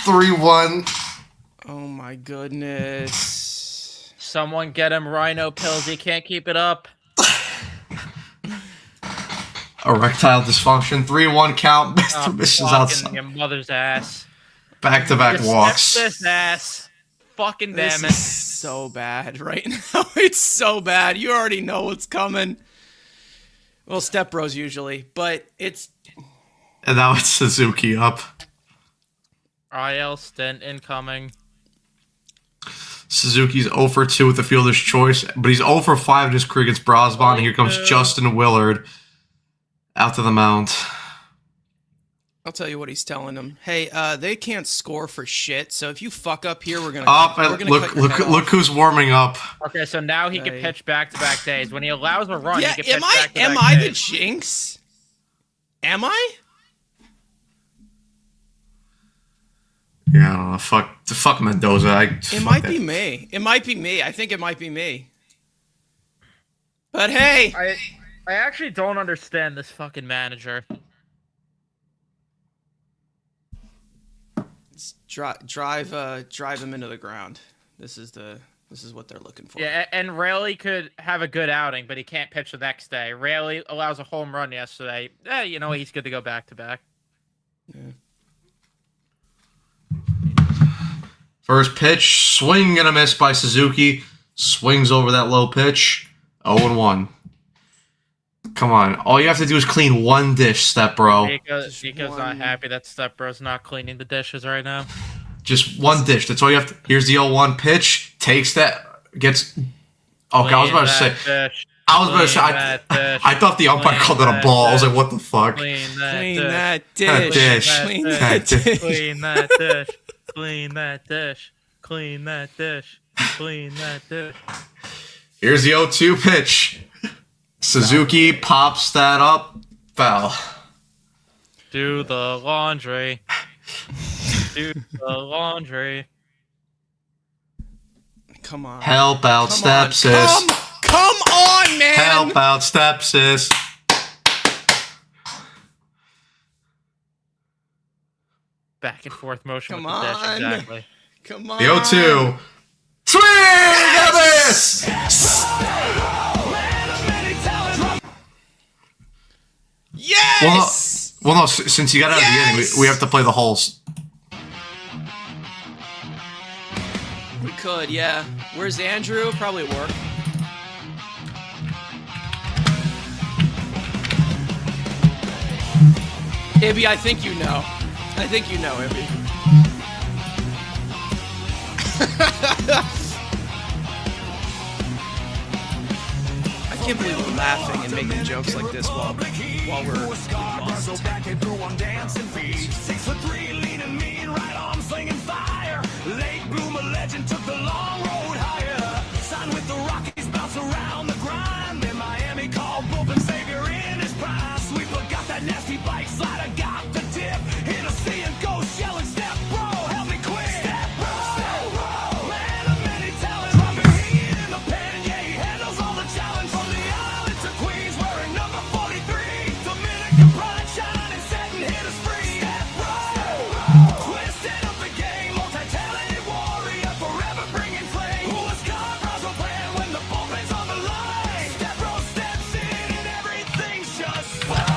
3-1. Oh my goodness. Someone get him rhino pills. He can't keep it up. Erectile dysfunction. 3-1 count. Mr. Misses Fucking outside. your mother's ass. Back-to-back Just walks. step this ass. Fucking This damn is it. so bad right now. It's so bad. You already know what's coming. Well, Step Bros usually, but it's And now it's Suzuki up. IL stint incoming. Suzuki's 0 for 2 with the fielder's choice, but he's 0 for 5 in his career against Brosbon. And here comes Justin Willard out to the mound. I'll tell you what he's telling them. Hey, they can't score for shit. So if you fuck up here, we're gonna Up we're and gonna cut your head off. look who's warming up. Okay, so now he can Hey. pitch back-to-back days. When he allows a run, Yeah, he can pitch back-to-back am I the days. jinx? Am I? Yeah, I don't know. Fuck Mendoza. It might be me. It might be me. I think it might be me. But hey, I actually don't understand this fucking manager. drive him into the ground. This is what they're looking for. Yeah, and Rayleigh could have a good outing, but he can't pitch the next day. Rayleigh allows a home run yesterday. You know, he's good to go back-to-back. Yeah. First pitch, swing and a miss by Suzuki. Swings over that low pitch. 0-1. Come on. All you have to do is clean one dish, Step Bro. Nico's not one. happy that Step Bro's not cleaning the dishes right now. Just one dish. That's all you have to. Here's the 0-1 pitch. Takes that. Gets. Okay, I was about to say. Dish. I was about to say. Clean that dish. I thought the umpire Clean called it a that ball. I was like, dish. what the fuck? Clean that Clean dish. that That dish. dish. Clean That that dish. dish. Clean that dish. Clean that dish. Clean that dish. Clean that dish. Here's the 0-2 pitch. Suzuki pops that up. Foul. Do the laundry. Do the laundry. Come on. Help out, Come Step on. Sis. Come on, man. Help out, Step Sis. Back and forth motion Come with the dish. on. Exactly. Come on. The 0-2. Swing and a miss. Yes. Well, no. Since you got out of the inning, Yes! we have to play the holes. We could, yeah. Where's Andrew? Probably at work. Ibby, I think you know. I think you know, Ibby. I can't believe we're laughing and making jokes like this while we're lost. Back and through on dancing feet. 6'3", lean and mean, right arm slinging fire. Late bloomer legend took the long road higher. Signed with the Rockies, bounce around the grind. In Miami, called bullpen savior in his prime. Sweeper got that nasty bike, slider got the tip. Hit a C and go shelling. Step Bro, help me quit. Step Bro, man of many talents. Dropping heat in the pen, yeah, he handles all the challenge. From the island to Queens, wearing number 43. Dominican pride, shining, setting hitters free. Step Bro, twisting up the game, multi-talented warrior, forever bringing flame. Who was Conroe's plan when the bullpen's on the line? Step Bro steps in and everything's just fine.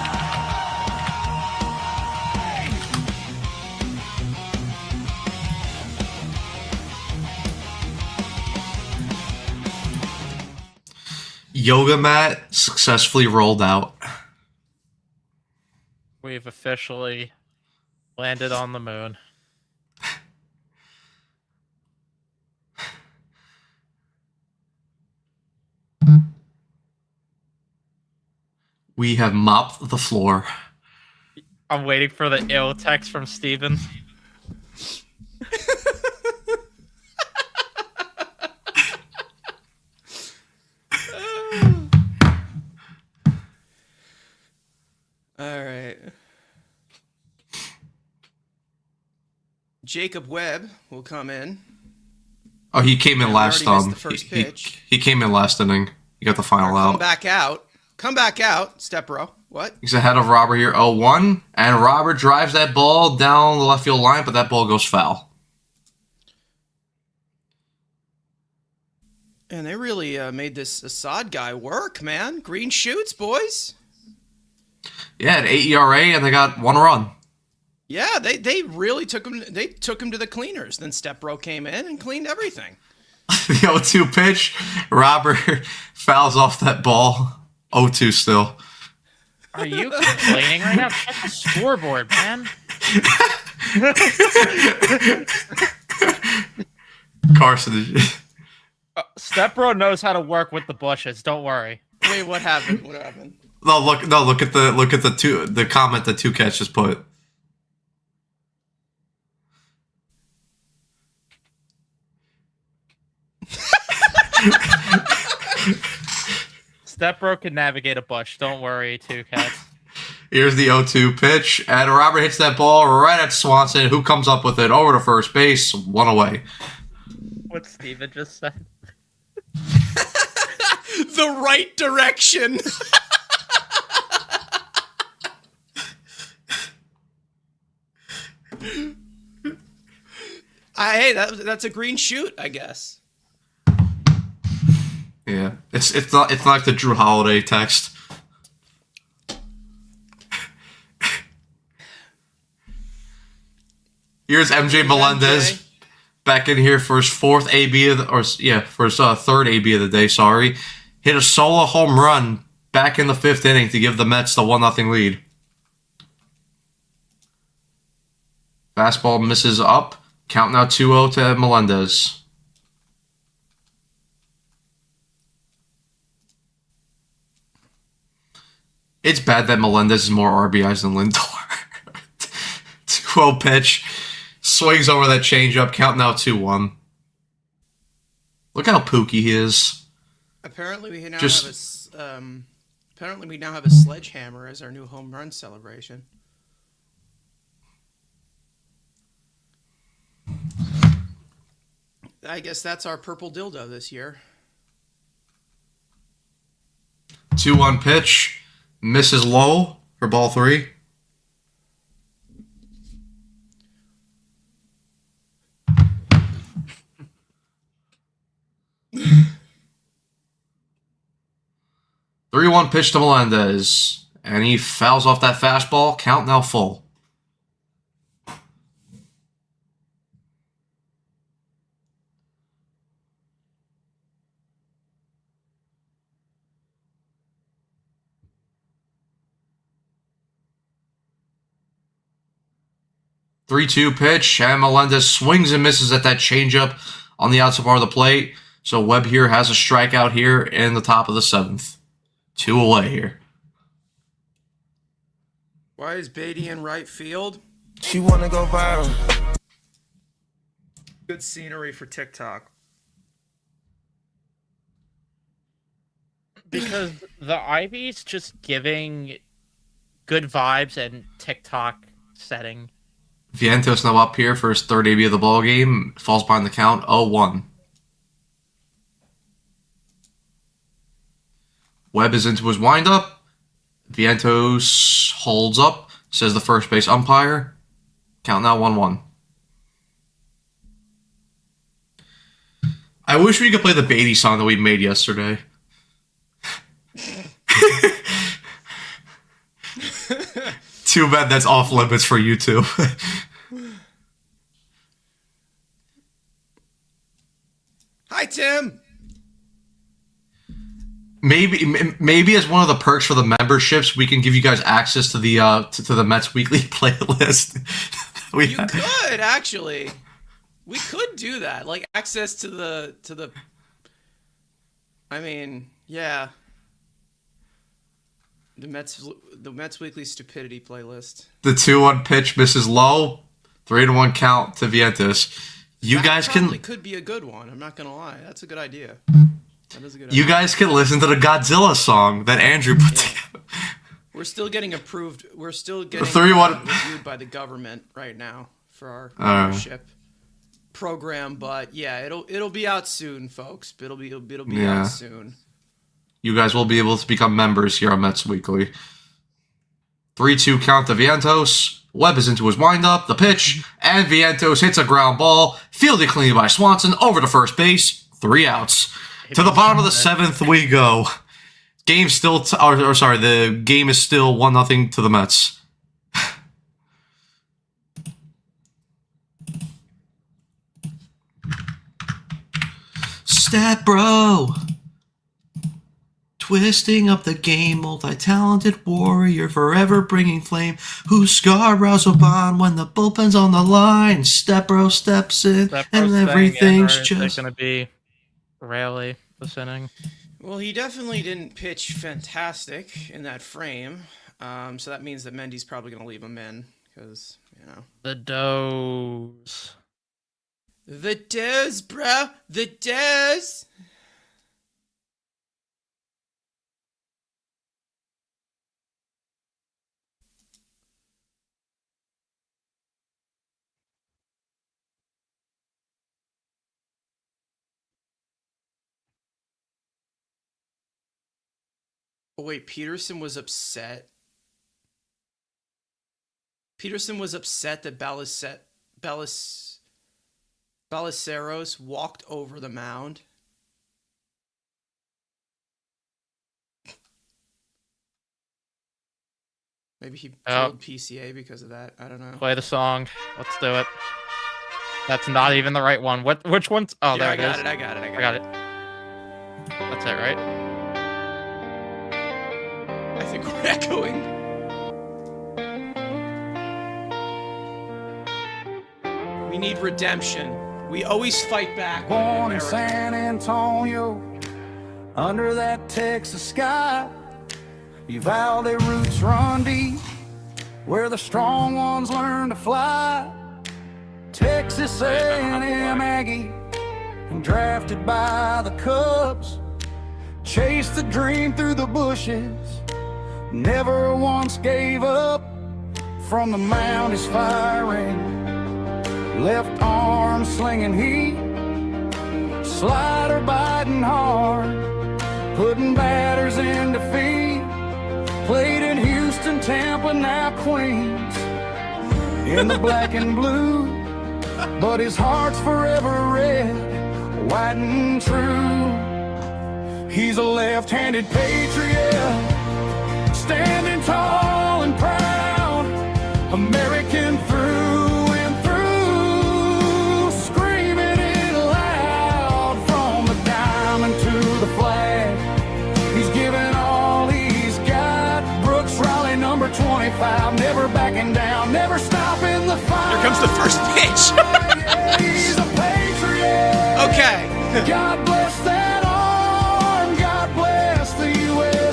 Yoga mat successfully rolled out. We've officially landed on the moon. We have mopped the floor. I'm waiting for the ill text from Steven. All right. Jacob Webb will come in. Oh, he came in Yeah, we last. already missed the first pitch. He came in last inning. He got the final Come out. back out. Come back out, Step Bro. What? He's ahead of Robert here, 0-1, and Robert drives that ball down the left field line, but that ball goes foul. And they really made this Assad guy work, man. Green shoots, boys. Yeah, an 8 ERA, and they got 1 run. Yeah, they really took him. They took him to the cleaners. Then Stepbro came in and cleaned everything. The 0-2 pitch. Robert fouls off that ball. 0-2 still. Are you complaining right now? Check the scoreboard, man. Carson. Stepbro knows how to work with the bushes. Don't worry. Wait, what happened? What happened? No, look at the comment that 2Catch just put. Stepbro can navigate a bush. Don't worry, 2Cats. Here's the 0-2 pitch, and Robert hits that ball right at Swanson, who comes up with it over to first base, 1 away. What Steven just said. The right direction. Hey, that's a green shoot, I guess. Yeah, it's not like the Drew Holiday text. Here's MJ Melendez back in here for his fourth AB of the, for his third AB of the day. Sorry, hit a solo home run back in the 5th inning to give the Mets the 1-0 lead. Fastball misses up. Count now 2-0 to Melendez. It's bad that Melendez is more RBIs than Lindor. 2-0 pitch. Swings over that changeup. Count now 2-1. Look how pooky he is. Apparently we now have a sledgehammer as our new home run celebration. I guess that's our purple dildo this year. 2-1 pitch. Misses low for ball 3. Three-one pitch to Melendez, and he fouls off that fastball. Count now full. Three-two pitch, and Melendez swings and misses at that changeup on the outside part of the plate. So Webb here has a strikeout here in the top of the 7th. 2 away here. Why is Beatty in right field? She wanna go viral. Good scenery for TikTok. Because the Ivy's just giving good vibes and TikTok setting. Vientos now up here for his third AB of the ball game. Falls behind the count, 0-1. Webb is into his windup. Vientos holds up, says the first base umpire. Count now 1-1. I wish we could play the Beatty song that we made yesterday. Too bad that's off limits for YouTube. Hi, Tim. Maybe as one of the perks for the memberships, we can give you guys access to the to the Mets Weekly playlist. You could actually. We could do that. Like access to the. I mean, yeah. The Mets Weekly Stupidity playlist. The 2-1 pitch misses low. 3-1 count to Vientos. You guys could be a good one. I'm not gonna lie. That's a good idea. That is a good You idea. guys can listen to the Godzilla song that Andrew put together. We're still getting approved. We're still getting 3-1 reviewed by the government right now for our membership program. But yeah, it'll be out soon, folks. It'll be out soon. You guys will be able to become members here on Mets Weekly. 3-2 count to Vientos. Webb is into his windup, the pitch, and Vientos hits a ground ball, fielded cleanly by Swanson, over to first base, 3 outs. To the bottom of the 7th we go. Game's still, the game is still 1-0 to the Mets. Step bro. Twisting up the game, multi-talented warrior, forever bringing flame. Who's Scarborough's Oban when the bullpen's on the line? Step bro steps in, and everything's just. It's going to be Rayleigh this inning. Well, he definitely didn't pitch fantastic in that frame, so that means that Mendy's probably going to leave him in, because, you know. The Does. The Does, bro. The Does. Oh, wait, Peterson was upset. Peterson was upset that Ballesteros walked over the mound. Maybe he killed PCA because of that. I don't know. Play the song. Let's do it. That's not even the right one. Which one's? Oh, there I it got is. it. I got it. I got it. That's it, right? I think we're echoing. We need redemption. We always fight back. Born in San Antonio, under that Texas sky, Uvalde roots run deep, where the strong ones learn to fly. Texas A&M Aggie, and drafted by the Cubs, chased the dream through the bushes, never once gave up. From the mound is firing, left arm slinging heat, slider biting hard, putting batters in defeat. Played in Houston, Tampa, now Queens, in the black and blue, but his heart's forever red, white and true. He's a left-handed patriot, standing tall and proud, American through and through, screaming it loud, from the diamond to the flag. He's giving all he's got. Brooks Riley, number 25, never backing down, never stopping the fight. Here comes the first pitch. Yeah, he's a patriot. Okay. God bless that arm, God bless the USA.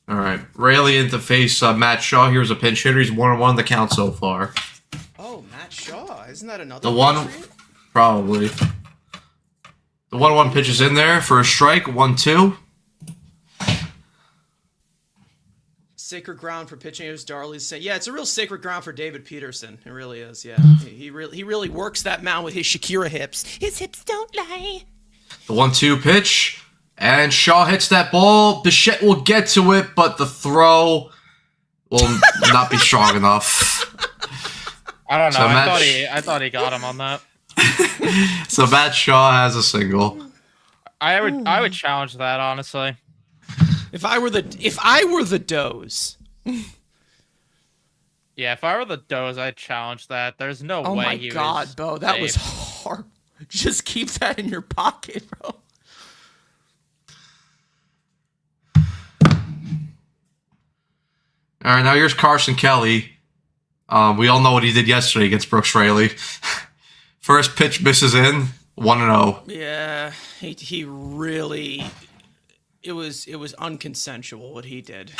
All right, Rayleigh in to face Matt Shaw. Here's a pinch hitter. He's 1-1 the count so far. Oh, Matt Shaw. Isn't that another The one, Patriot? probably. The 1-1 pitch is in there for a strike. 1-2. Sacred ground for pitching. It was Darley's saying, yeah, it's a real sacred ground for David Peterson. It really is. Yeah, he really works that mound with his Shakira hips. His hips don't lie. The 1-2 pitch. And Shaw hits that ball. Bichette will get to it, but the throw will not be strong enough. I don't know. So I thought he got him on that. So Matt Shaw has a single. I would challenge that, honestly. If I were the Does. Yeah, if I were the Does, I'd challenge that. There's no Oh way my he God, was Bo, that safe. was hard. Just keep that in your pocket, bro. All right, now here's Carson Kelly. We all know what he did yesterday against Brooks Raley. First pitch misses in, 1-0. Yeah, he really. It was unconsensual what he did.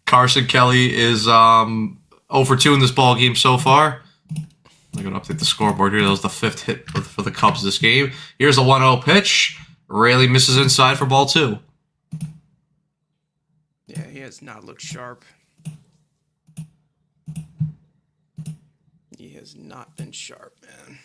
Carson Kelly is 0 for 2 in this ball game so far. I'm going to update the scoreboard here. That was the 5th hit for the Cubs this game. Here's a 1-0 pitch. Raley misses inside for ball 2. Yeah, he has not looked sharp. He has not been sharp, man.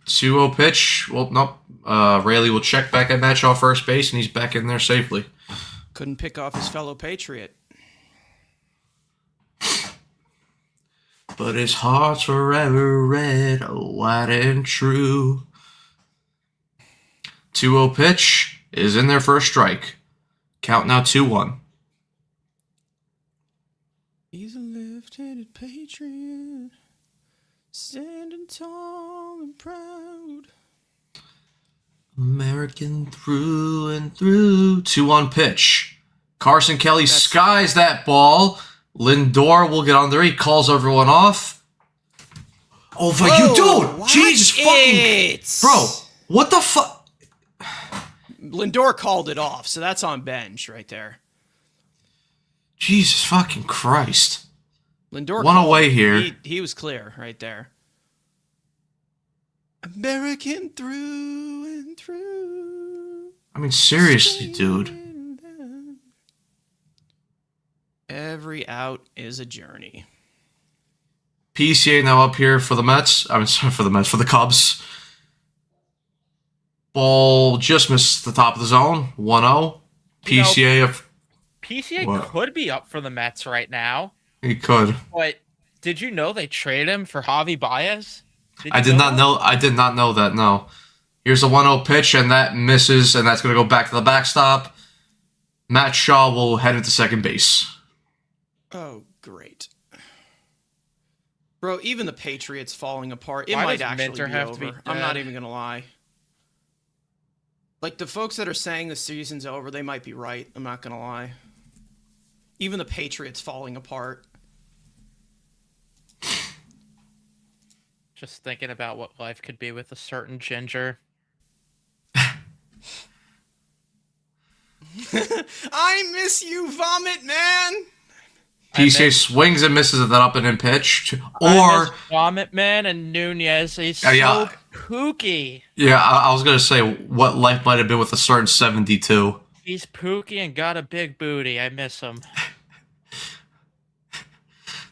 2-0 pitch. Well, nope. Rayleigh will check back at Matshaw first base, and he's back in there safely. Couldn't pick off his fellow Patriot. But his heart's forever red, white and true. 2-0 pitch is in there for a strike. Count now 2-1. He's a left-handed Patriot, standing tall and proud. American through and through. 2-1 pitch. Carson Kelly skies that ball. Lindor will get on there. He calls everyone off. Oh, but you don't! Jesus fucking... Bro, what the fuck? Lindor called it off, so that's on bench right there. Jesus fucking Christ. Lindor One away here. He was clear right there. American through and through. I mean, seriously, dude. Every out is a journey. PCA now up here for the Mets. I mean, sorry, for the Cubs. Ball just missed the top of the zone. 1-0. PCA. PCA What? could be up for the Mets right now. He could. But did you know they traded him for Javi Baez? I did not know. I did not know that. No. Here's a 1-0 pitch, and that misses, and that's going to go back to the backstop. Matt Shaw will head into second base. Oh, great. Bro, even the Patriots falling apart. It Why might does actually Minter be have over. to be I'm not dead? even going to lie. Like, the folks that are saying the season's over, they might be right. I'm not going to lie. Even the Patriots falling apart. Just thinking about what life could be with a certain ginger. I miss you, Vomit Man! PCA swings and misses at that up and in pitch. I miss Or, Vomit Man and Nunez. He's yeah. so pooky. yeah, I was going to say what life might have been with a certain 72. He's pooky and got a big booty. I miss him.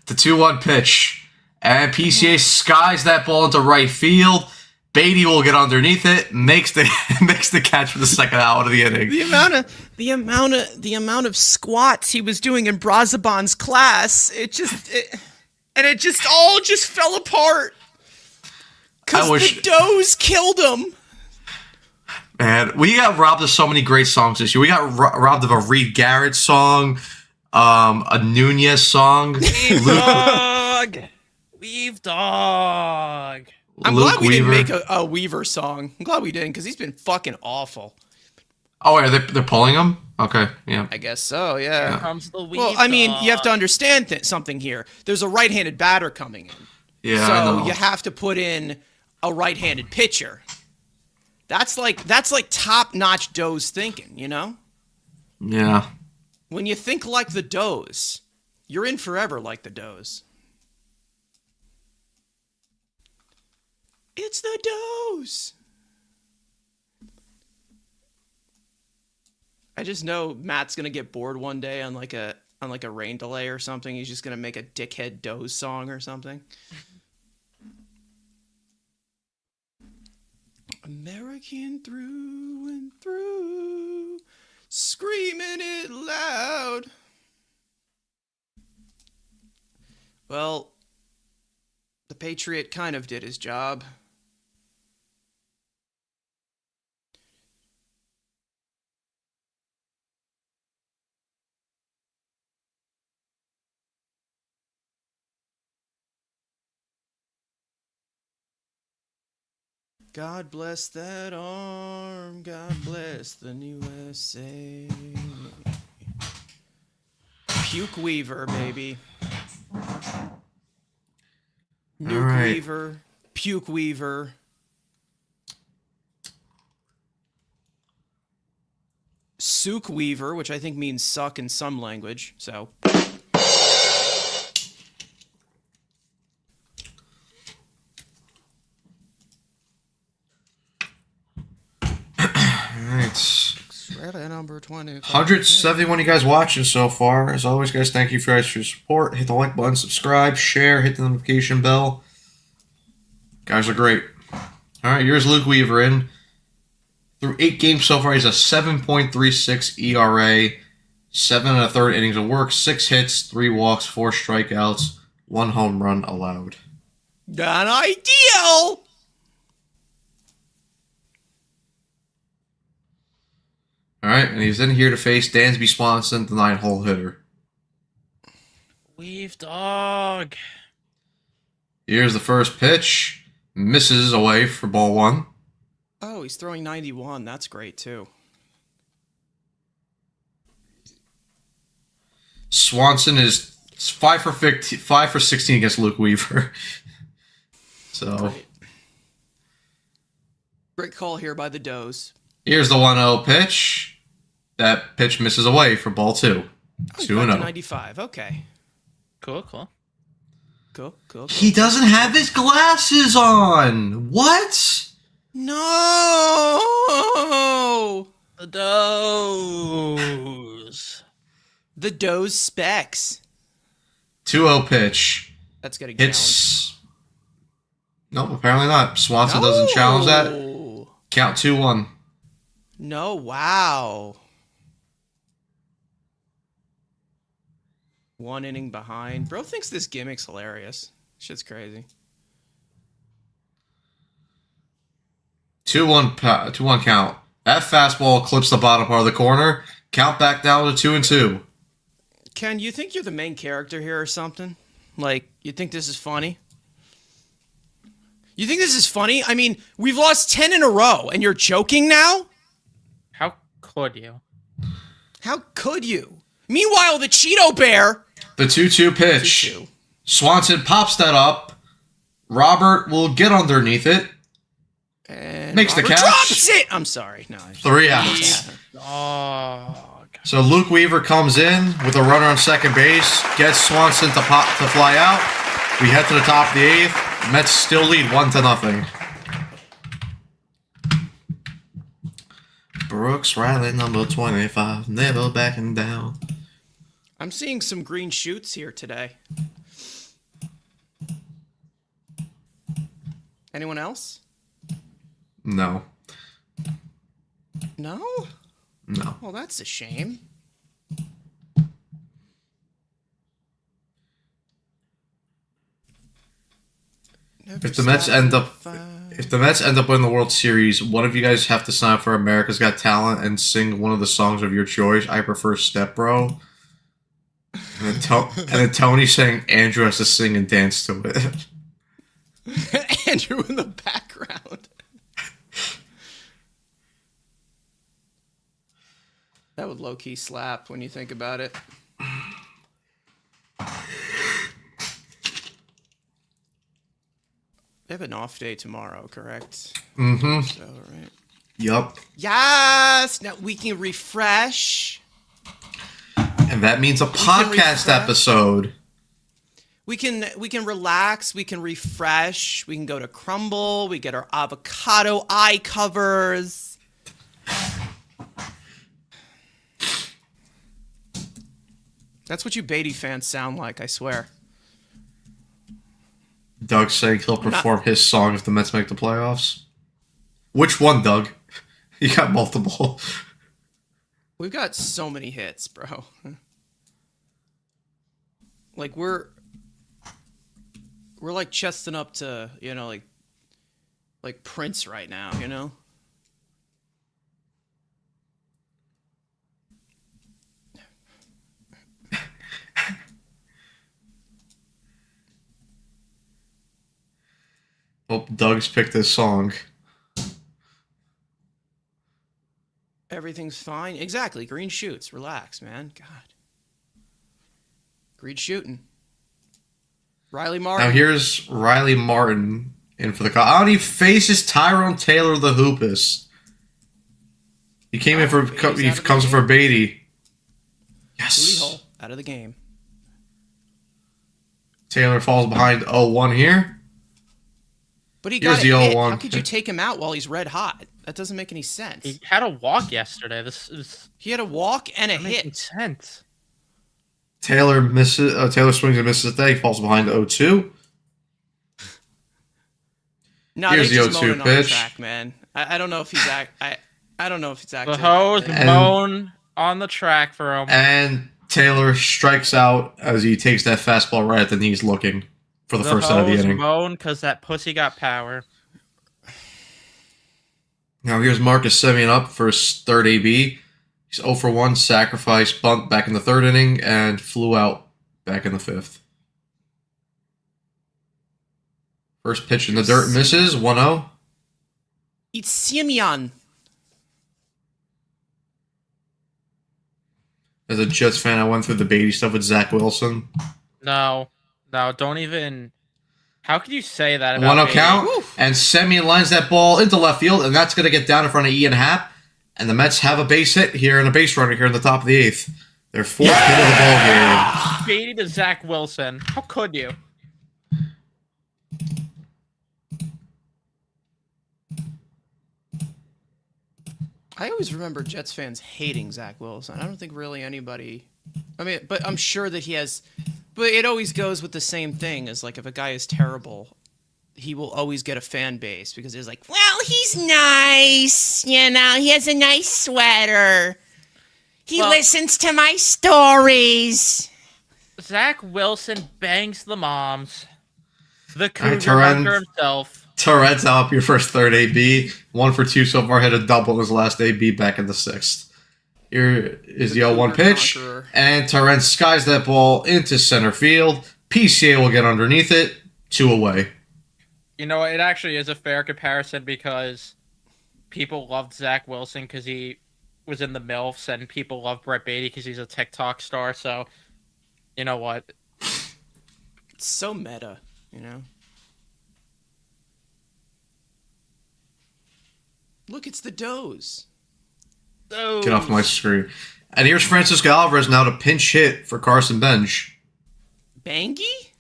The 2-1 pitch. And PCA skies that ball into right field. Beatty will get underneath it, makes the catch for the second out of the inning. The amount of squats he was doing in Brazaban's class, it all just fell apart. Cause the Does killed him. Man, we got robbed of so many great songs this year. We got robbed of a Reed Garrett song, a Nunez song. Weave dog. I'm Luke glad we Weaver. didn't make a Weaver song. I'm glad we didn't, because he's been fucking awful. Oh, yeah, they're pulling him? Okay, yeah. I guess so, yeah. Comes the weave Well, I mean, dog. you have to understand something here. There's a right-handed batter coming in. Yeah, So I know. you have to put in a right-handed pitcher. That's like top-notch Does thinking, you know? Yeah. When you think like the Does, you're in forever like the Does. It's the Does. I just know Matt's gonna get bored one day on like a rain delay or something. He's just gonna make a dickhead Does song or something. American through and through, screaming it loud. Well, the Patriot kind of did his job. God bless that arm, God bless the USA. Puke Weaver, baby. Nuke All right. Weaver, Puke Weaver. Sook Weaver, which I think means suck in some language, so. Alright. Australia number 20. 171 of you guys watching so far. As always, guys, thank you for your support. Hit the like button, subscribe, share, hit the notification bell. Guys are great. Alright, here's Luke Weaver in. Through 8 games so far, he's a 7.36 ERA, 7 1/3 innings of work, 6 hits, 3 walks, 4 strikeouts, 1 home run allowed. Not ideal. All right, and he's in here to face Dansby Swanson, the 9-hole hitter. Weave dog. Here's the first pitch. Misses away for ball 1. Oh, he's throwing 91. That's great, too. Swanson is 5 for 16 against Luke Weaver. So Great call here by the Does. here's the 1-0 pitch. That pitch misses away for ball 2. Oh, 2-0. 95. Okay. Cool, cool. Cool. He doesn't have his glasses on. What? No! The Does. The Does specs. 2-0 pitch. That's getting challenged. Hits. Nope, apparently not. Swanson doesn't challenge that. Count 2-1. No, wow. 1 inning behind. Bro thinks this gimmick's hilarious. Shit's crazy. 2-1 count. That fastball clips the bottom part of the corner. Count back down to 2-2. Ken, you think you're the main character here or something? Like, you think this is funny? You think this is funny? I mean, we've lost 10 in a row, and you're joking now? How could you? How could you? Meanwhile, the Cheeto Bear... The 2-2 pitch. 2-2. Swanson pops that up. Robert will get underneath it. And Makes the Robert catch. drops it! I'm sorry. No. 3 outs. Oh, God. So Luke Weaver comes in with a runner on second base, gets Swanson to fly out. We head to the top of the 8th. Mets still lead 1-0. Brooks Riley, number 25, never backing down. I'm seeing some green shoots here today. Anyone else? No. No? No. Well, that's a shame. If the Mets end up winning the World Series, one of you guys have to sign up for America's Got Talent and sing one of the songs of your choice. I prefer Step Bro. And then Tony saying Andrew has to sing and dance to it. Andrew in the background. That would low-key slap when you think about it. They have an off day tomorrow, correct? Mm-hmm. So, right. Yup. Yes! Now we can refresh. And that means a podcast refresh. episode. We can relax, we can refresh, we can go to Crumble, we get our avocado eye covers. That's what you Beatty fans sound like, I swear. Doug saying he'll perform his song if the Mets make the playoffs. Which one, Doug? You got multiple. We've got so many hits, bro. Like we're like chesting up to, you know, like Prince right now, you know? Oh, Doug's picked this song. Everything's fine. Exactly. Green shoots. Relax, man. God. Green shooting. Riley Martin. Now here's Riley Martin in for the call. Out he faces Tyrone Taylor, the hoopist. He came in for he comes in for Beatty. Booty Yes. hole. Out of the game. Taylor falls behind 0-1 here. But he Here's got the a hit. 0-1. How could you take him out while he's red hot? That doesn't make any sense. He had a walk yesterday. This is He had a walk and a making hit. sense. Taylor misses. Taylor swings and misses the day. He falls behind 0-2. No, Here's they the just 0-2 moaning on the pitch. track, man. I don't know if he's I I don't know if it's The actually. hose moan on the track for him. And Taylor strikes out as he takes that fastball right at the knees, looking for the first out of the inning. Moan because that pussy got power. Now here's Marcus Semien up for his third AB. He's 0 for 1, sacrifice, bunt back in the third inning, and flew out back in the fifth. First pitch in the dirt misses, 1-0. It's Simeon. As a Jets fan, I went through the Beatty stuff with Zach Wilson. No, don't even. How could you say that about 1-0 Beatty? count, and Semien lines that ball into left field, and that's going to get down in front of Ian Happ. And the Mets have a base hit here and a base runner here in the top of the eighth. Their fourth hit of the ball game. Beatty to Zach Wilson. How could you? I always remember Jets fans hating Zach Wilson. I don't think really anybody. I mean, but I'm sure that he has. But it always goes with the same thing as like if a guy is terrible, he will always get a fan base because it's like, well, he's nice. You know, he has a nice sweater. He listens to my stories. Zach Wilson bangs the moms. The cougar hunter himself. Torrent's up your first third AB. 1 for 2 so far, hit a double in his last AB back in the sixth. Here is the 0-1 pitch. Conqueror. And Torrent skies that ball into center field. PCA will get underneath it. 2 away. You know, it actually is a fair comparison because people loved Zach Wilson because he was in the MILFs, and people love Brett Beatty because he's a TikTok star. So, you know what? It's so meta, you know? Look, it's the Does. Get off my screen. And here's Francisco Alvarez now to pinch hit for Carson Bench. Bangy?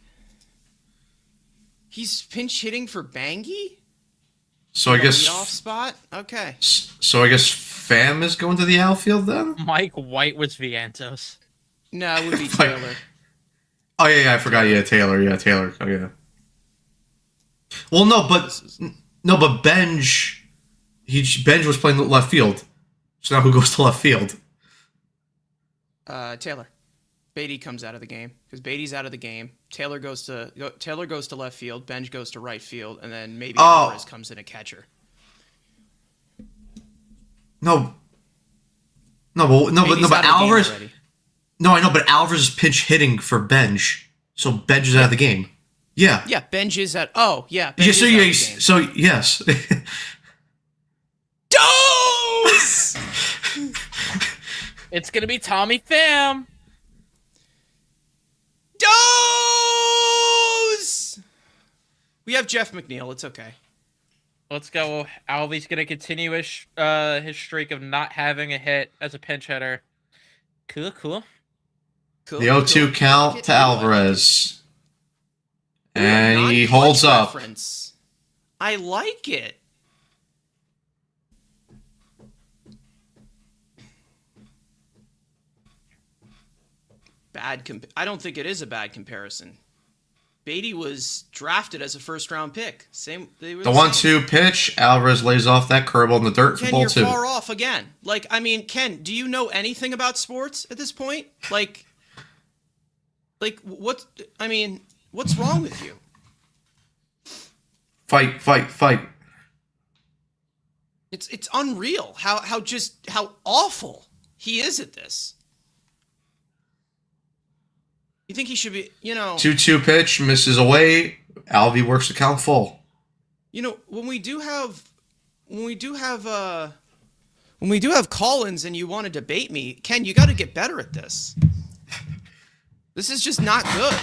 He's pinch hitting for Bangy? So I guess Leadoff spot? Okay. So I guess Pham is going to the outfield then? Mike White was Vientos. No, it would be Taylor. Oh yeah, I forgot. Yeah, Taylor. Yeah, Taylor. Oh yeah. Well, no, but Benj. Benj was playing left field. So now who goes to left field? Taylor. Beatty comes out of the game because Beatty's out of the game. Taylor goes to left field. Benj goes to right field, and then maybe Alvarez comes in a catcher. But Alvarez. No, I know, but Alvarez is pinch hitting for Benj, so Benj is out of the game. Yeah. Yeah, Benj is at. Oh, yeah. Yeah. So yes. Dose! It's gonna be Tommy Pham. Dose! We have Jeff McNeil. It's okay. Let's go. Alvy's gonna continue his streak of not having a hit as a pinch hitter. Cool. The 0-2 count to Alvarez. And he holds up. I like it. I don't think it is a bad comparison. Beatty was drafted as a first-round pick. The 1-2 pitch. Alvarez lays off that curveball in the dirt for Ken, ball you're 2. far off again. Like, I mean, Ken, do you know anything about sports at this point? Like what? I mean, what's wrong with you? Fight. It's unreal how awful he is at this. You think he should be, 2-2 pitch misses away. Alvy works the count full. When we do have call-ins and you want to debate me, Ken, you got to get better at this. This is just not good.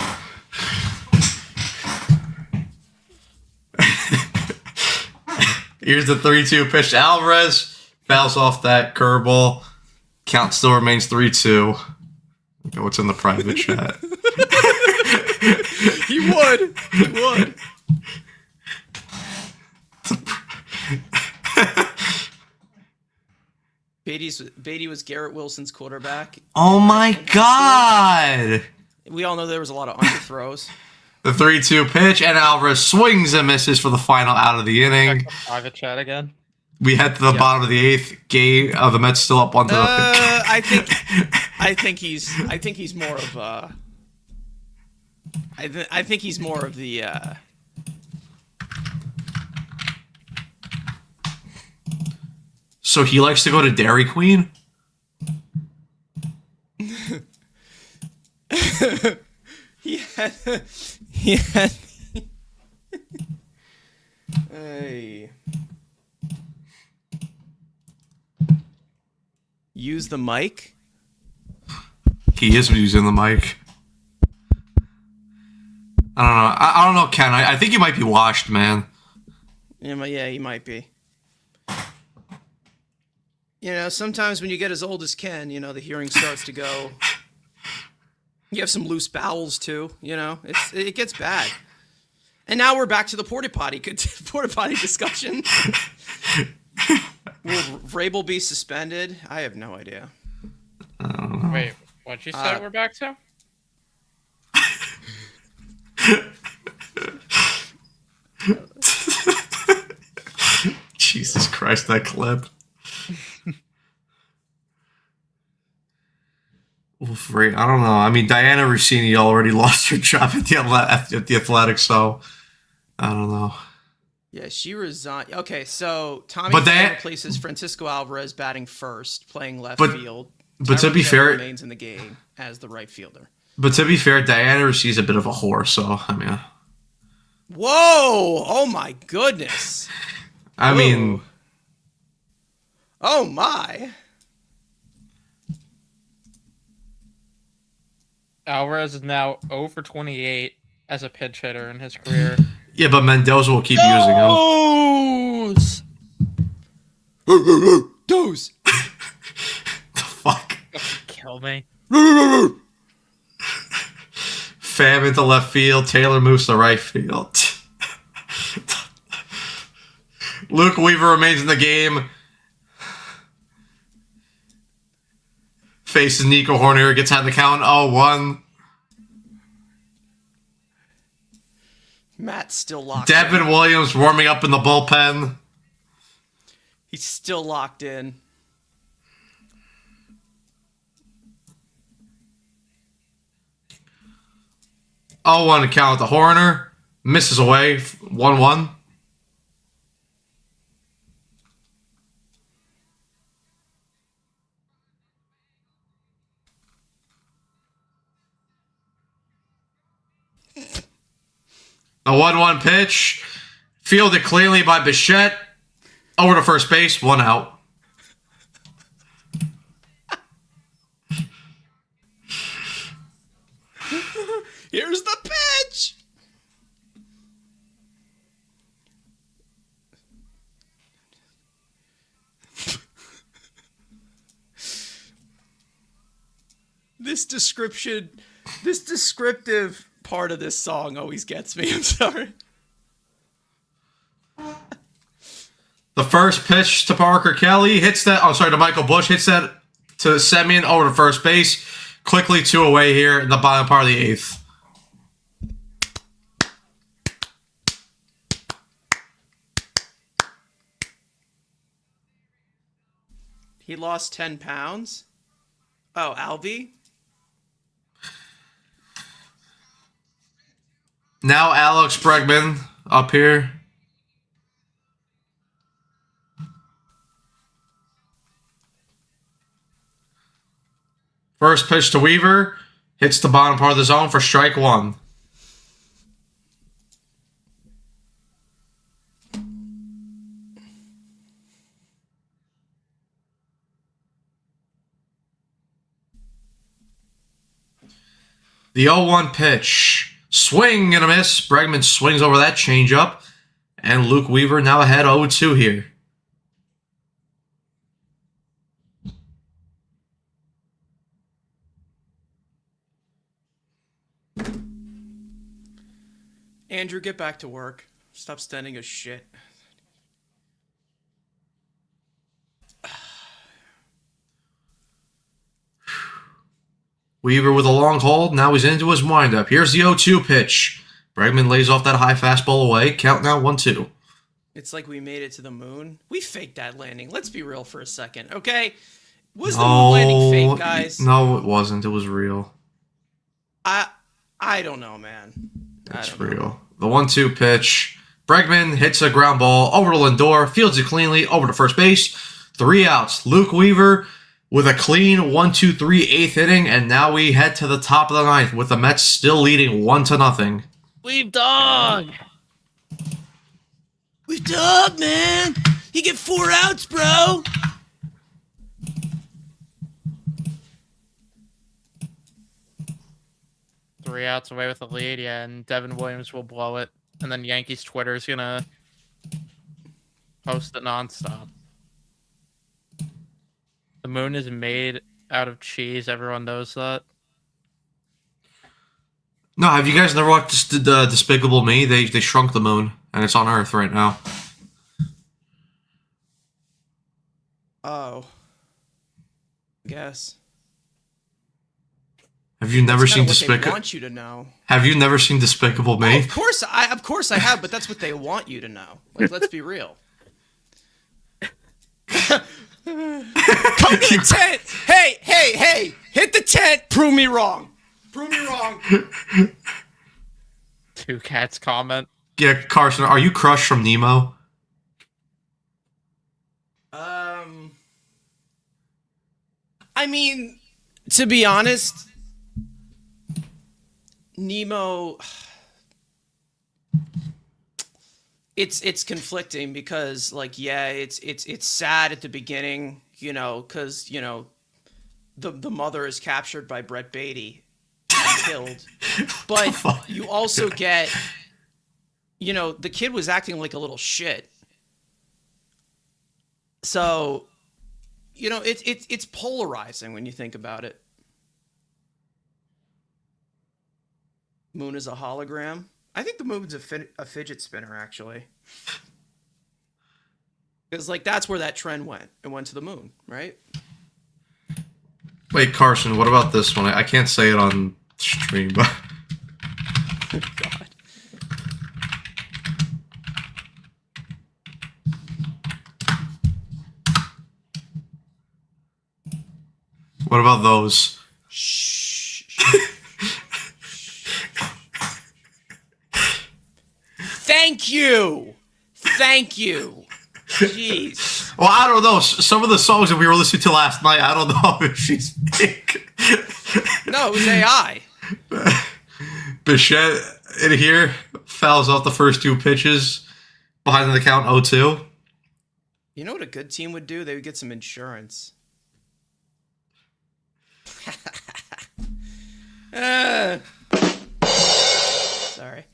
Here's the 3-2 pitch to Alvarez. Fouls off that curveball. Count still remains 3-2. Okay, what's in the private chat? He would. Beatty was Garrett Wilson's quarterback. Oh my God! We all know there was a lot of underthrows. The 3-2 pitch, and Alvarez swings and misses for the final out of the inning. Check the private chat again. We head to the bottom of the 8th. Game of the Mets still up onto the. I think he's more of a. I think he's more of the. So he likes to go to Dairy Queen. Yeah. Hey. Use the mic. He is using the mic. I don't know. I don't know, Ken. I think he might be washed, man. Yeah, he might be. You know, sometimes when you get as old as Ken, you know, the hearing starts to go. You have some loose bowels too. You know, it gets bad. And now we're back to the porta potty discussion. Will Vrabel be suspended? I have no idea. Wait, what'd you say we're back to? Jesus Christ, that clip. I don't know. I mean, Diana Rossini already lost her job at the Athletics, so I don't know. Yeah, she resigned. Okay, so Tommy Pham replaces Francisco Alvarez batting first, playing left field. But to be fair, remains in the game as the right fielder. But to be fair, Diana Rossini's a bit of a whore, so I mean. Whoa! Oh my goodness! I mean. Oh my! Alvarez is now 0 for 28 as a pinch hitter in his career. Yeah, but Mendoza will keep using him. Dose. The fuck? Kill me. Pham into left field. Taylor moves to right field. Luke Weaver remains in the game. Faces Nico Horner, gets out of the count. 0-1. Matt's still locked Devin Williams warming up in the bullpen. He's still locked in. Oh, 1 to count the Horner. Misses away. 1-1. A 1-1 pitch. Fielded cleanly by Bichette. Over to first base. 1 out. Here's the pitch. This descriptive part of this song always gets me. I'm sorry. The first pitch to Parker Kelly hits that. Oh, sorry, to Michael Bush hits that to Semien over to first base. Quickly 2 away here in the bottom part of the 8th. He lost 10 pounds. Oh, Alvy. Now Alex Bregman up here. First pitch to Weaver. Hits the bottom part of the zone for strike 1. The 0-1 pitch. Swing and a miss. Bregman swings over that changeup. And Luke Weaver now ahead 0-2 here. Andrew, get back to work. Stop standing a shit. Weaver with a long hold. Now he's into his windup. Here's the 0-2 pitch. Bregman lays off that high fastball away. Count now 1-2. It's like we made it to the moon. We faked that landing. Let's be real for a second, okay? Was the No, moon landing fake, guys? No, it wasn't. It was real. I don't know, man. It's real. The 1-2 pitch. Bregman hits a ground ball over to Lindor, fields it cleanly over to first base. 3 outs. Luke Weaver with a clean 1-2-3 8th inning, and now we head to the top of the 9th with the Mets still leading 1-0. Leave dog. We dog, man. You get 4 outs, bro. Three outs away with the lead, yeah, and Devin Williams will blow it. And then Yankees Twitter's gonna post it nonstop. The moon is made out of cheese. Everyone knows that. No, have you guys never watched Despicable Me? They shrunk the moon, and it's on Earth right now. Oh. I guess. Have you never seen They Despicable? want you to know. Have you never seen Despicable Me? Oh, of course I have, but that's what they want you to know. Like, let's be real. Come to the tent. Hey, hit the tent. Prove me wrong. Two Cats comment. Yeah, Carson, are you Crush from Nemo? I mean, to be honest, Nemo, it's conflicting because, like, yeah, it's sad at the beginning, you know, because, you know, the mother is captured by Brett Beatty and killed, but you also get, you know, the kid was acting like a little shit, so, you know, it's polarizing when you think about it. Moon is a hologram. I think the moon's a fidget spinner, actually. Because, like, that's where that trend went. It went to the moon, right? Wait, Carson, what about this one? I can't say it on stream, but... God. What about those? Shh. Thank you. Jeez. Well, I don't know. Some of the songs that we were listening to last night, I don't know if she's big. No, it was AI. Bichette in here fouls off the first 2 pitches behind the count 0-2. You know what a good team would do? They would get some insurance. Sorry.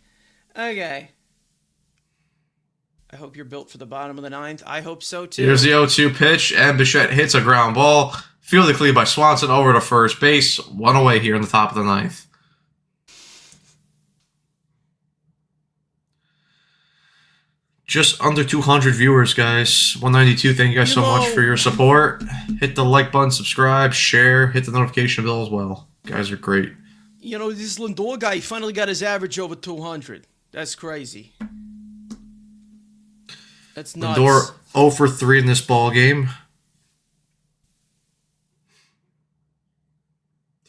Okay. I hope you're built for the bottom of the 9th. I hope so, too. Here's the 0-2 pitch, and Bichette hits a ground ball. Fielded clean by Swanson over to first base. 1 away here in the top of the 9th. Just under 200 viewers, guys. 192. Thank you guys so much for your support. Hit the like button, subscribe, share, hit the notification bell as well. You guys are great. You know, this Lindor guy finally got his average over 200. That's crazy. That's nuts. Lindor 0 for 3 in this ball game.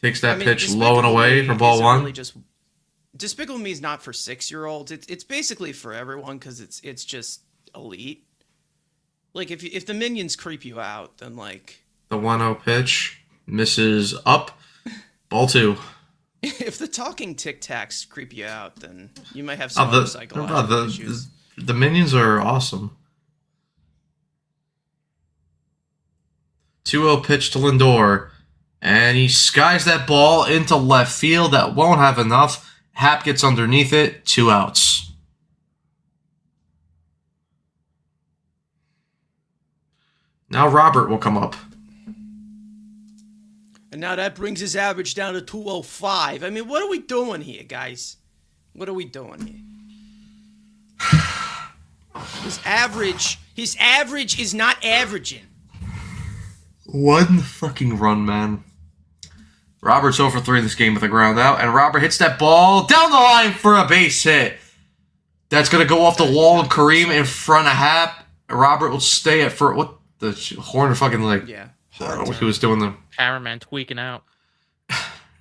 Takes that pitch low and away for ball 1. Really Despicable Me is not for 6-year-olds. It's basically for everyone because it's just elite. Like, if the minions creep you out, then, like... The 1-0 pitch misses up. Ball 2. If the talking Tic Tacs creep you out, then you might have some psychological issues. The minions are awesome. 2-0 pitch to Lindor. And he skies that ball into left field. That won't have enough. Hap gets underneath it. 2 outs. Now Robert will come up. And now that brings his average down to 205. I mean, what are we doing here, guys? What are we doing here? His average is not averaging. 1 fucking run, man. Robert's 0 for 3 in this game with a ground out, and Robert hits that ball down the line for a base hit. That's going to go off the wall. Kareem in front of Hap. Robert will stay at first. What? The horn fucking like. Yeah. What he was doing there. Cameraman tweaking out.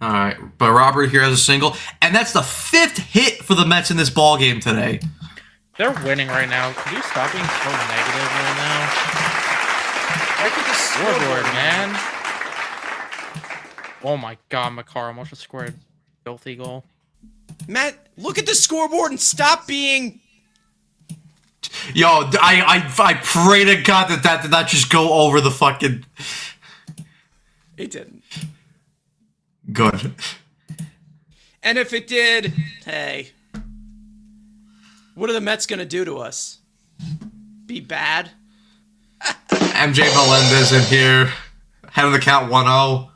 All right. But Robert here has a single. And that's the 5th hit for the Mets in this ball game today. They're winning right now. Could you stop being so negative right now? Look at the Scoreboard, man. Oh my god, Makar almost just scored a filthy goal. Matt, look at the scoreboard and stop being... Yo, I pray to God that did not just go over the fucking... It didn't. Good. And if it did, hey... What are the Mets going to do to us? Be bad? MJ Melendez in here. Head of the count 1-0.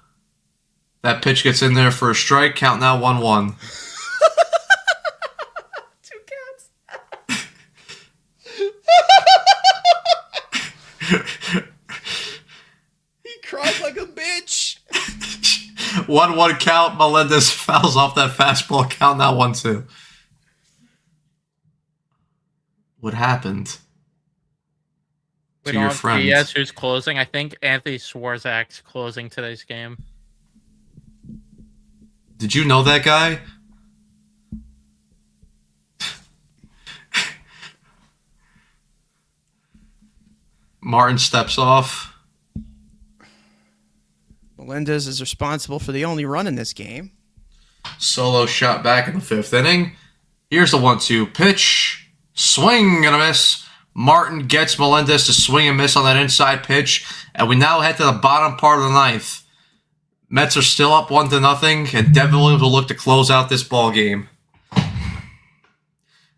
That pitch gets in there for a strike. Count now 1-1. 2 counts. He cried like a bitch. 1-1 count. Melendez fouls off that fastball. Count now 1-2. What happened to your friend? Yes, who's closing? I think Anthony Swarzak's closing today's game. Did you know that guy? Martin steps off. Melendez is responsible for the only run in this game. Solo shot back in the 5th inning. Here's the 1-2 pitch. Swing and a miss. Martin gets Melendez to swing and miss on that inside pitch. And we now head to the bottom part of the 9th. Mets are still up 1-0, and Devin Williams will look to close out this ball game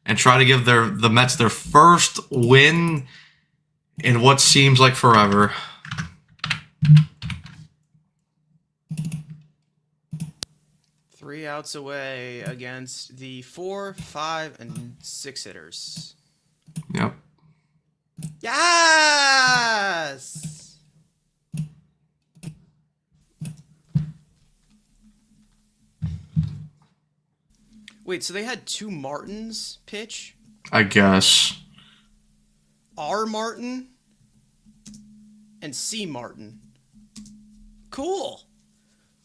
and try to give the Mets their first win in what seems like forever. Three outs away against the 4, 5, and 6 hitters. Yep. Yes! Wait, so they had 2 Martins pitch? I guess. R. Martin and C. Martin. Cool.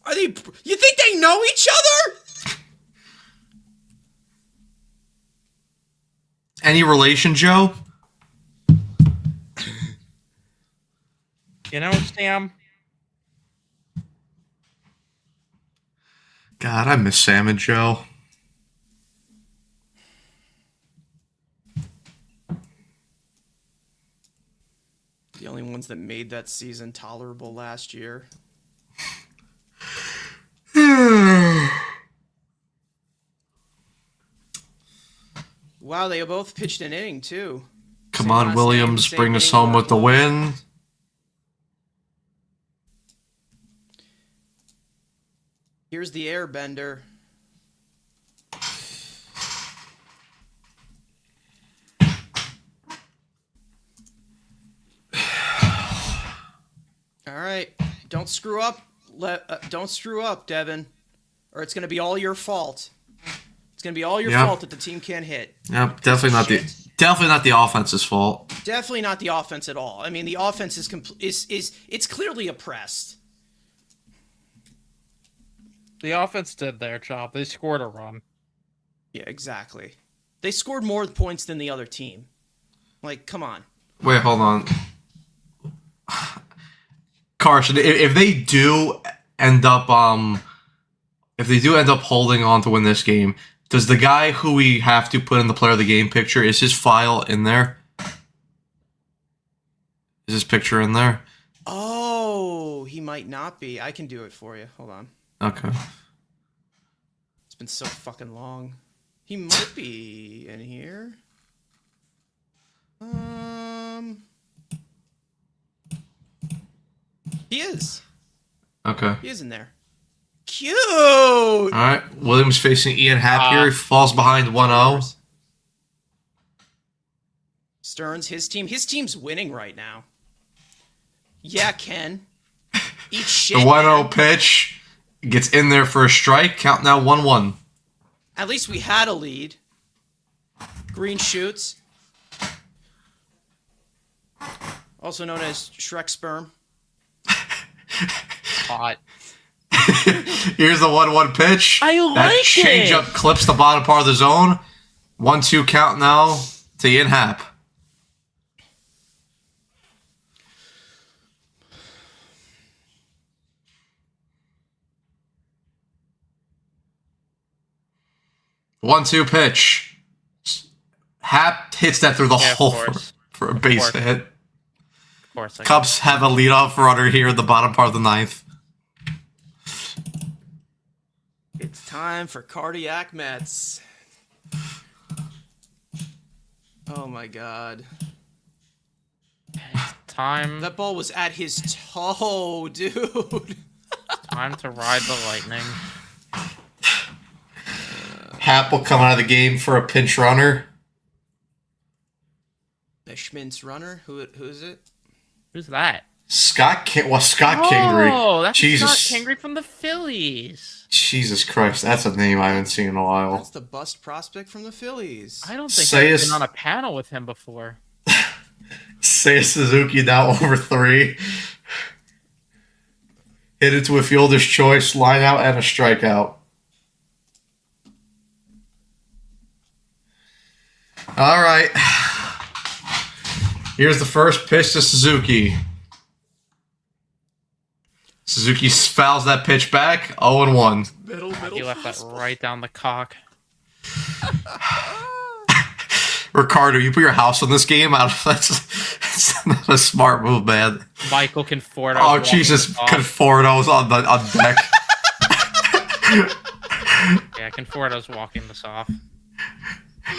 Are they? You think they know each other? Any relation, Joe? You know, Sam? God, I miss Sam and Joe. The only ones that made that season tolerable last year. Wow, they both pitched an inning, too. Come Same on, last Williams, name, same bring us inning, home with the win. Here's the airbender. All right, don't screw up. Don't screw up, Devin, or it's gonna be all your fault. It's gonna be all your fault that the team can't hit. Yep, definitely not the offense's fault. Definitely not the offense at all. I mean, the offense is it's clearly oppressed. The offense did their job. They scored a run. Yeah, exactly. They scored more points than the other team. Like, come on. Wait, hold on. Carson, if they do end up holding on to win this game, does the guy who we have to put in the player of the game picture, is his file in there? Is his picture in there? Oh, he might not be. I can do it for you. Hold on. Okay. It's been so fucking long. He might be in here. He is. Okay. He is in there. Cute! All right. Williams facing Ian Happ here. He falls behind 1-0. Stearns, his team's winning right now. Yeah, Ken. Eat shit. The 1-0 pitch gets in there for a strike. Count now 1-1. At least we had a lead. Green shoots. Also known as Shrek sperm. Hot. Here's the 1-1 pitch. I That like changeup clips the bottom part of the zone. 1-2 count now to Ian Happ. One-two pitch. Happ hits that through the hole for a base hit. Of course. Cubs have a leadoff runner here in the bottom part of the ninth. It's time for cardiac Mets. Oh my god. Time. That ball was at his toe, dude. Time to ride the lightning. Happ will come out of the game for a pinch runner. The Schmintz runner? Who is it? Who's that? Scott Kingery. Oh, that's Jesus. Scott Kingery from the Phillies. Jesus Christ, that's a name I haven't seen in a while. That's the bust prospect from the Phillies. I don't think Seiya I've been on a panel with him before. Seiya Suzuki now over 3. Hit it to a fielder's choice, line out, and a strikeout. All right. Here's the first pitch to Suzuki. Suzuki fouls that pitch back, 0-1. Middle. He left that right down the cock. Ricardo, you put your house on this game? That's not a smart move, man. Michael Conforto. Oh, Jesus. Conforto's on deck. Yeah, Conforto's walking this off.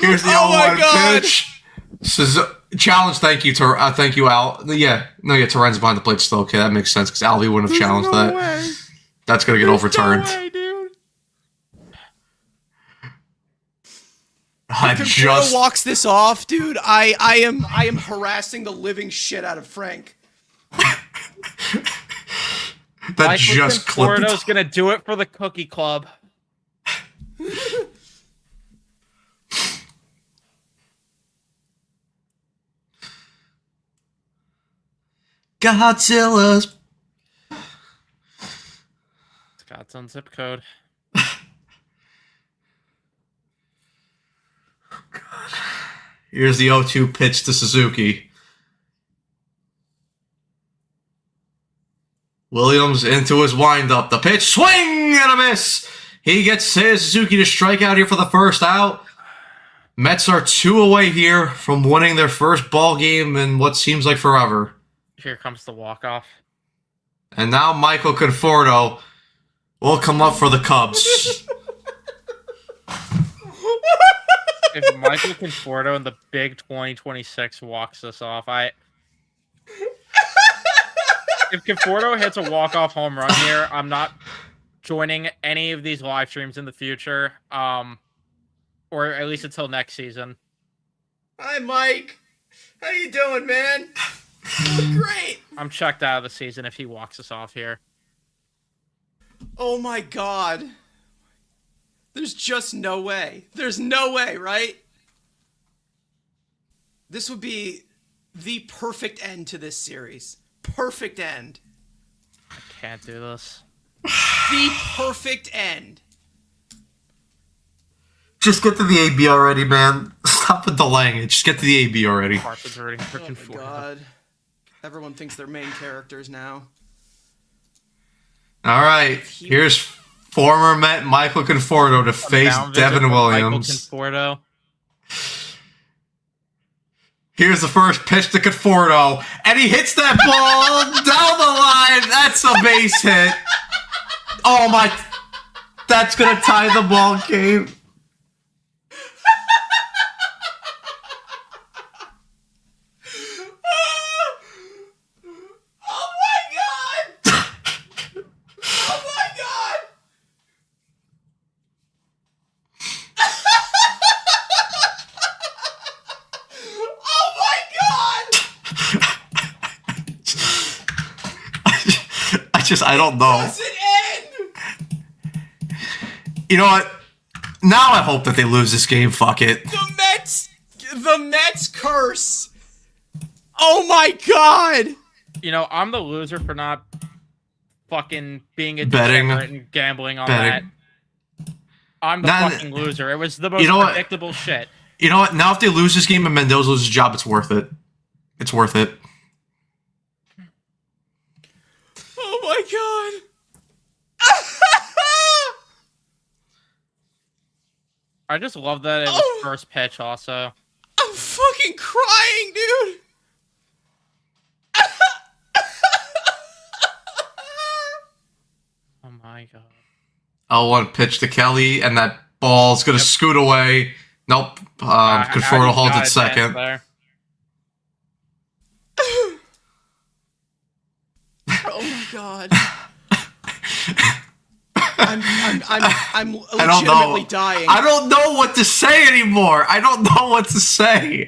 Here's the 0-1 pitch. Challenge, thank you, Al. Terren's behind the plate still. Okay, that makes sense, because Alvy wouldn't have challenged that. Way. That's going to get overturned. No way, dude. Just walks this off, dude. I am harassing the living shit out of Frank. that just clipped. Conforto's gonna do it for the Cookie Club. Godzilla's. Scott's on zip code. Here's the 0-2 pitch to Suzuki. Williams into his windup. The pitch, swing and a miss. He gets Suzuki to strike out here for the first out. Mets are 2 away here from winning their first ball game in what seems like forever. Here comes the walk-off. And now Michael Conforto will come up for the Cubs. If Michael Conforto in the big 2026 walks this off, if Conforto hits a walk-off home run here, I'm not joining any of these live streams in the future, or at least until next season. Hi, Mike. How you doing, man? Great. I'm checked out of the season if he walks us off here. Oh my god. There's just no way. There's no way, right? This would be the perfect end to this series. Perfect end. I can't do this. The perfect end. Just get to the AB already, man. Stop delaying it. Just get to the AB already. Carpet's rooting for Oh my Conforto. god. Everyone thinks they're main characters now. All right. Here's former Met Michael Conforto to face Down visit Devin from Williams. Michael Conforto. Here's the first pitch to Conforto, and he hits that ball down the line. That's a base hit. Oh my! That's gonna tie the ball game. Oh my god! Oh my god! Oh my god! I don't know. Does it end? You know what? Now I hope that they lose this game. Fuck it. The Mets curse. Oh my god. You know, I'm the loser for not fucking being a Betting. degenerate and gambling on Betting. that. I'm the Nah, fucking loser. It was the most You know what? predictable shit. You know what? Now if they lose this game and Mendoza loses his job, it's worth it. It's worth it. Oh my god. I just love that it was first pitch also. I'm fucking crying, dude. Oh my god. 0-1 pitch to Kelly, and that ball's gonna scoot away. Nope. Conforto holds it second. There. Oh my god. I'm I don't know. legitimately dying. I don't know what to say anymore. I don't know what to say.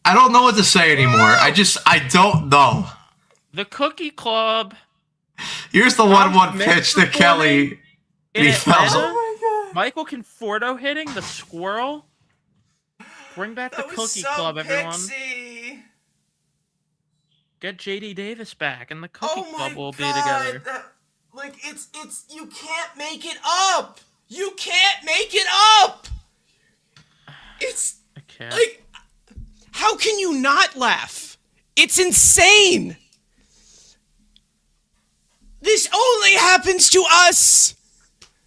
I don't know what to say anymore. I don't know. The Cookie Club. Here's the 1-1 pitch to Kelly. In He fouls. Atlanta, Michael Conforto hitting the squirrel. Bring back the Cookie Club, everyone. Get JD Davis back, and the Cookie Club will be together. It's you can't make it up. You can't make it up. It's Okay. like, how can you not laugh? It's insane. This only happens to us.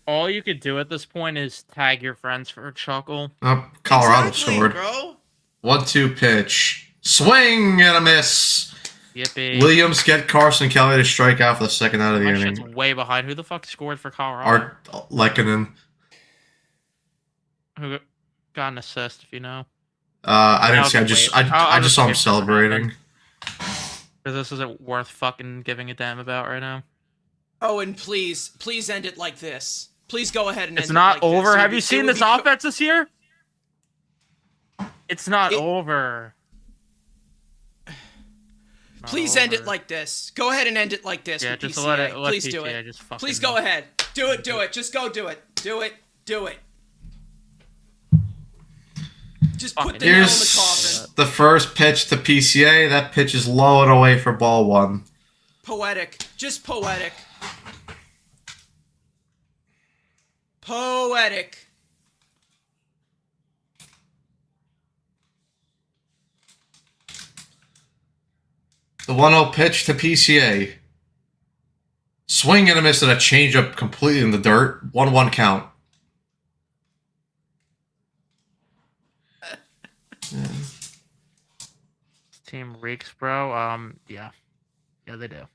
All you could do at this point is tag your friends for a chuckle. Oh, Colorado Exactly, scored. bro. 1-2 pitch. Swing and a miss. Yippee. Williams get Carson Kelly to strike out for the second out of the My inning. shit's way behind. Who the fuck scored for Colorado? Art Lekanen. Who got an assist, if you know? I didn't see. I'll I just saw him wait for it to celebrating. Because this isn't worth fucking giving a damn about right now. Oh, and please end it like this. Please go ahead and It's end not it like over. this. Have you seen this offense this year? It's not It- over. Please end it like this. Go ahead and end it like this. Yeah, with just PCA. let Please do PCA it. just fucking Please go ahead. Do it. Just go do it. Do it. Just put Fucking the nail in the Here's coffin. the first pitch to PCA. That pitch is low and away for ball one. Poetic. Just poetic. Poetic. The 1-0 pitch to PCA. Swing and a miss and a changeup completely in the dirt. 1-1 count. Team reeks, bro. Yeah, they do.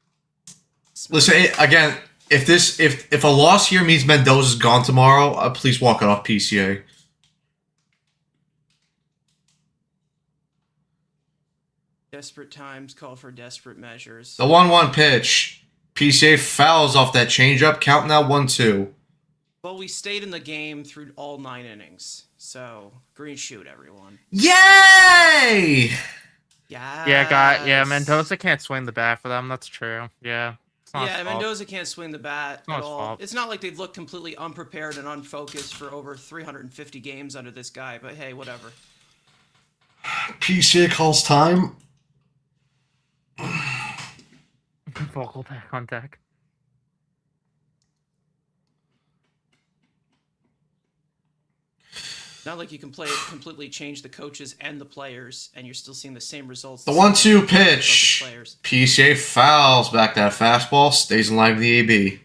Listen, again, if a loss here means Mendoza's gone tomorrow, please walk it off PCA. Desperate times call for desperate measures. The 1-1 pitch. PCA fouls off that changeup. Count now 1-2. Well, we stayed in the game through all 9 innings. So, green shoot, everyone. Yay! Yeah. Mendoza can't swing the bat for them. That's true. Yeah. It's not his fault. Mendoza can't swing the bat not at his all. fault. It's not like they've looked completely unprepared and unfocused for over 350 games under this guy, but hey, whatever. PCA calls time. Vocal back on deck. Not like you can completely change the coaches and the players, and you're still seeing the same results. The 1-2 pitch. Players. PCA fouls back that fastball. Stays in line with the AB.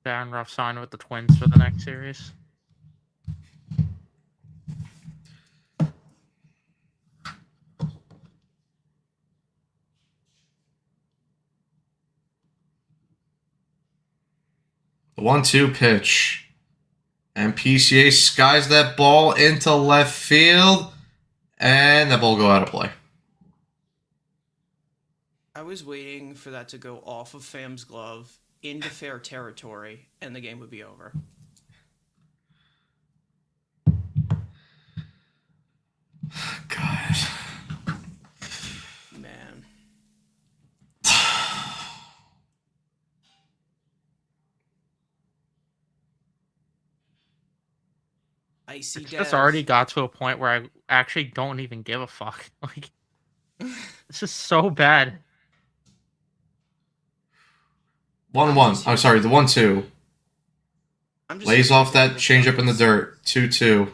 Darren Ruff signed with the Twins for the next series. The 1-2 pitch. And PCA skies that ball into left field. And that ball will go out of play. I was waiting for that to go off of Fam's glove into fair territory, and the game would be over. God. Man. Icy It's Dev. just already got to a point where I actually don't even give a fuck. Like, this is so bad. 1-1. I'm sorry, the 1-2. Lays off that changeup in the dirt. 2-2.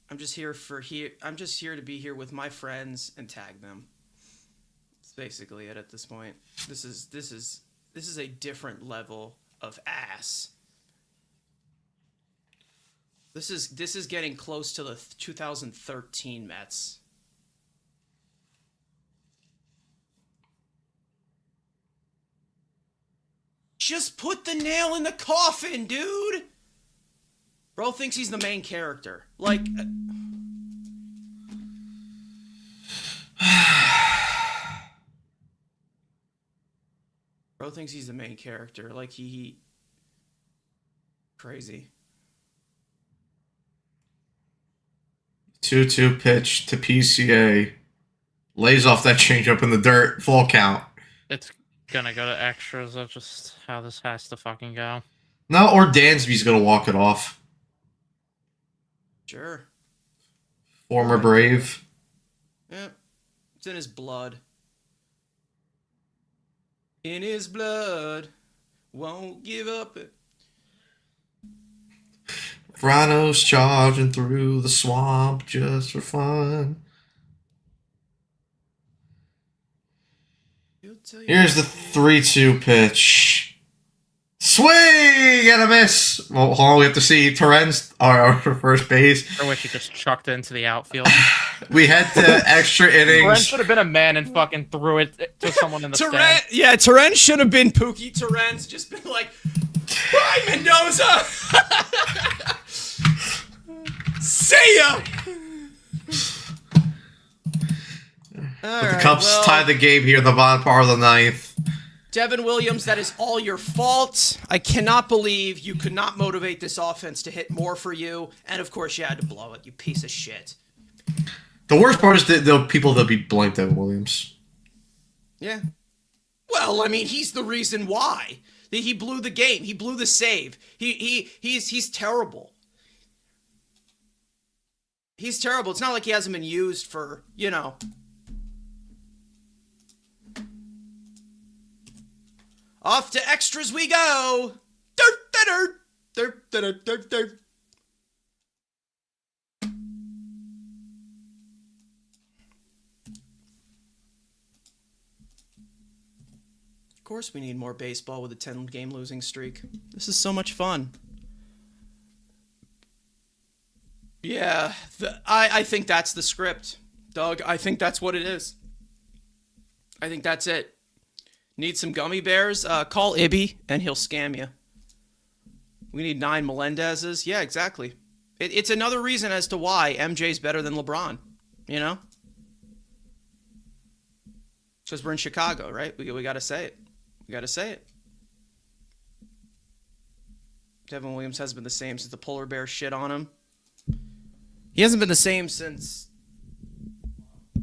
I'm just here to be here with my friends and tag them. That's basically it at this point. This is a different level of ass. This is getting close to the 2013 Mets. Just put the nail in the coffin, dude. Bro thinks he's the main character. Like, bro thinks he's the main character. Like, he crazy. 2-2 pitch to PCA. Lays off that changeup in the dirt. Full count. It's gonna go to extras. That's just how this has to fucking go. No, or Dansby's gonna walk it off. Sure. Former Brave. Yeah. It's in his blood. In his blood. Won't give up it. Rhinos charging through the swamp just for fun. Here's the 3-2 pitch. Swing and a miss. Well, hold on, we have to see Terrence, our first base. I wish he just chucked it into the outfield. We had the extra Terrence innings. should have been a man and fucking threw it to someone in the stand. Yeah, Terrence should have been Pookie. Terrence just been like, bye, Mendoza. See ya. The Cubs tie the game here in the bottom part of the ninth. Devin Williams, that is all your fault. I cannot believe you could not motivate this offense to hit more for you. And of course, you had to blow it, you piece of shit. The worst part is the people that be blamed Devin Williams. Yeah. Well, I mean, he's the reason why. He blew the game. He blew the save. He's terrible. He's terrible. It's not like he hasn't been used for, you know. Off to extras we go. Of course we need more baseball with a 10-game losing streak. This is so much fun. Yeah, I think that's the script, Doug. I think that's what it is. I think that's it. Need some gummy bears? Call Ibby, and he'll scam you. We need 9 Melendezes. Yeah, exactly. It's another reason as to why MJ's better than LeBron. You know? Because we're in Chicago, right? We got to say it. We got to say it. Devin Williams hasn't been the same since the polar bear shit on him. He hasn't been the same since...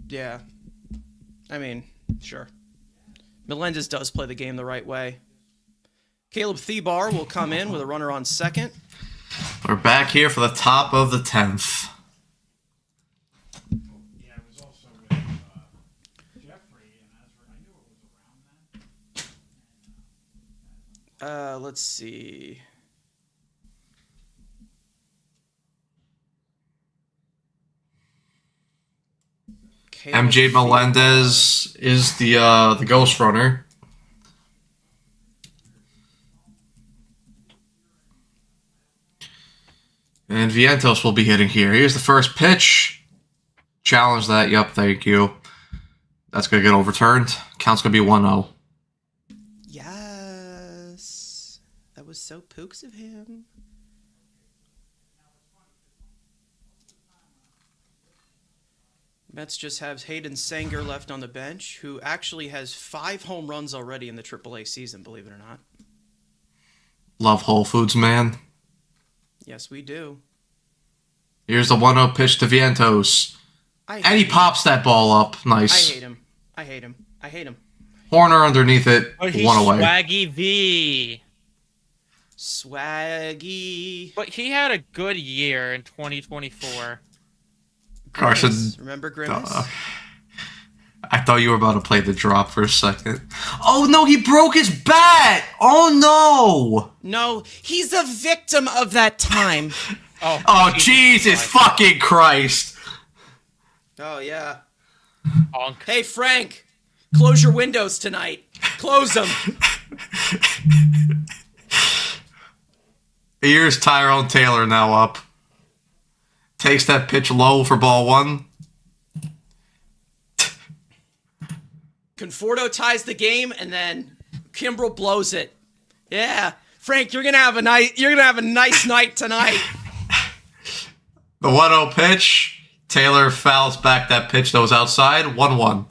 Yeah. I mean, sure. Melendez does play the game the right way. Caleb Thebar will come in with a runner on second. We're back here for the top of the 10th. Yeah, it was also with Jeffrey, and I knew it was around that. Let's see. MJ Melendez is the ghost runner. And Vientos will be hitting here. Here's the first pitch. Challenge that. Yep, thank you. That's going to get overturned. Count's going to be 1-0. Yes. That was so pooks of him. Mets just have Hayden Sanger left on the bench, who actually has 5 home runs already in the AAA season, believe it or not. Love Whole Foods, man. Yes, we do. Here's the 1-0 pitch to Vientos. And he pops that ball up. Nice. I hate him. I hate him. I hate him. Horner underneath it. Oh, he's One away. Swaggy V. Swaggy. But he had a good year in 2024. Carson. Grimace. Remember Grimace? I thought you were about to play the drop for a second. Oh no, he broke his bat! Oh no! No, he's a victim of that time. Oh Jesus fucking Christ! Oh yeah. Honk. Hey Frank, close your windows tonight. Close them. Here's Tyrone Taylor now up. Takes that pitch low for ball one. Conforto ties the game, and then Kimbrel blows it. Yeah, Frank, you're gonna have a nice night tonight. The 1-0 pitch. Taylor fouls back that pitch that was outside. 1-1.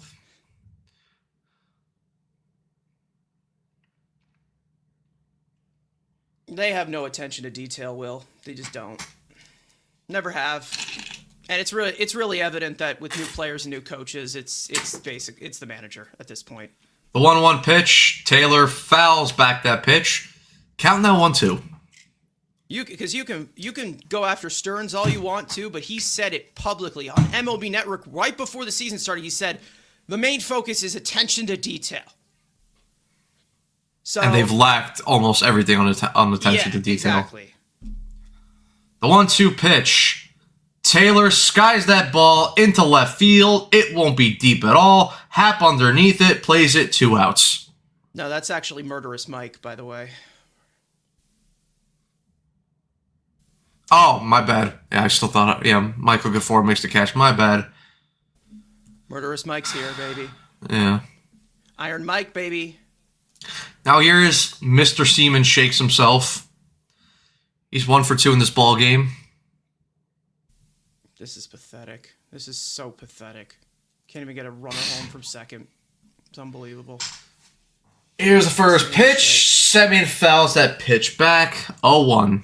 They have no attention to detail, Will. They just don't. Never have. And it's really evident that with new players and new coaches, it's the manager at this point. The 1-1 pitch. Taylor fouls back that pitch. Count now 1-2. Because you can go after Stearns all you want to, but he said it publicly on MLB Network right before the season started. He said the main focus is attention to detail. So, And they've lacked almost everything on attention to detail. Exactly. The 1-2 pitch. Taylor skies that ball into left field. It won't be deep at all. Hap underneath it, plays it, 2 outs. No, that's actually Murderous Mike, by the way. Oh, my bad. Yeah, I still thought, Michael Gafford makes the catch. My bad. Murderous Mike's here, baby. Yeah. Iron Mike, baby. Now here is Mr. Seaman shakes himself. He's 1 for 2 in this ball game. This is pathetic. This is so pathetic. Can't even get a runner home from second. It's unbelievable. Here's the first pitch. Semien fouls that pitch back. 0-1.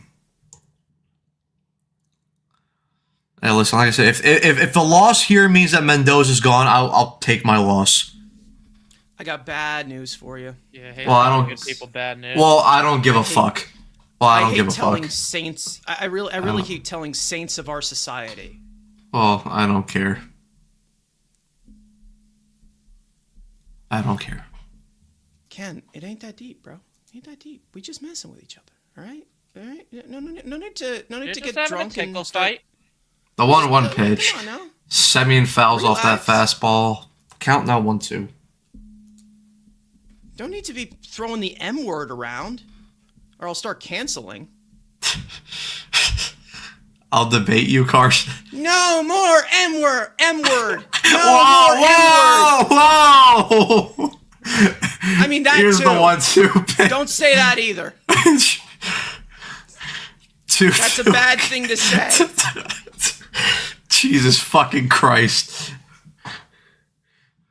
Hey, listen, like I said, if the loss here means that Mendoza's gone, I'll take my loss. I got bad news for you. Yeah, hey, Well, I don't- give people bad news. Well, I don't give a fuck. Well, I don't give a hate telling fuck. saints. I really hate telling saints of our society. Well, I don't care. I don't care. Ken, it ain't that deep, bro. It ain't that deep. We just messing with each other. All right. All right. No need to You're get just having drunk a tickle and start. fight. The 1-1 pitch. Come on now. Semien fouls off that Relax. fastball. Count now 1-2. Don't need to be throwing the M word around, or I'll start canceling. I'll debate you, Carson. No more M word. M word. No Whoa, more M word. whoa, whoa! I mean that Here's too. the 1-2 pitch. Don't say that either. Dude, That's a bad thing to say. Jesus fucking Christ.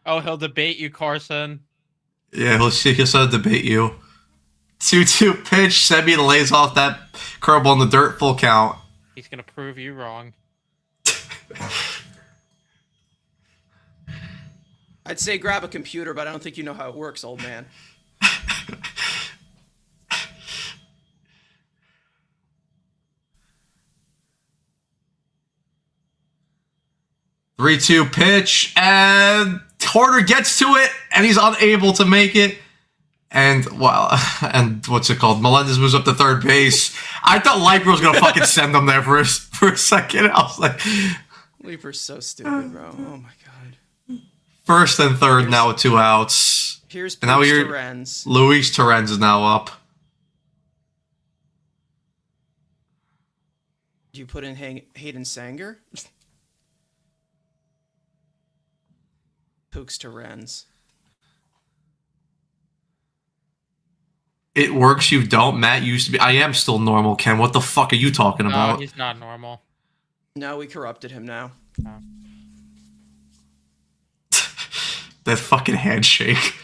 Oh, he'll debate you, Carson. Yeah, he'll still debate you. 2-2 pitch. Semien lays off that curveball in the dirt. Full count. He's gonna prove you wrong. I'd say grab a computer, but I don't think you know how it works, old man. 3-2 pitch, and Horner gets to it, and he's unable to make it. And what's it called? Melendez moves up to third base. I thought Lightbro was gonna fucking send him there for a second. I was like, Leaper's so stupid, bro. Oh my god. first and third now with 2 outs. Here's And now Pooch you're- Lorenz. Luis Torrens is now up. Do you put in Hayden Sanger? Pooks to Renz. It works, you don't. Matt used to be. I am still normal, Ken. What the fuck are you talking No, about? he's not normal. No, we corrupted him now. That fucking handshake.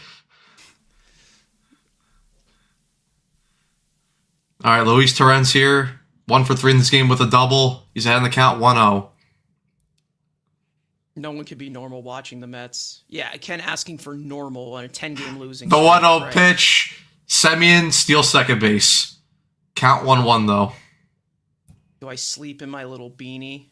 All right, Luis Torrens here. 1 for 3 in this game with a double. He's ahead in the count 1-0. No one could be normal watching the Mets. Yeah, Ken asking for normal on a 10-game losing The streak, 1-0 right? pitch. Semien steals second base. Count 1-1 though. Do I sleep in my little beanie?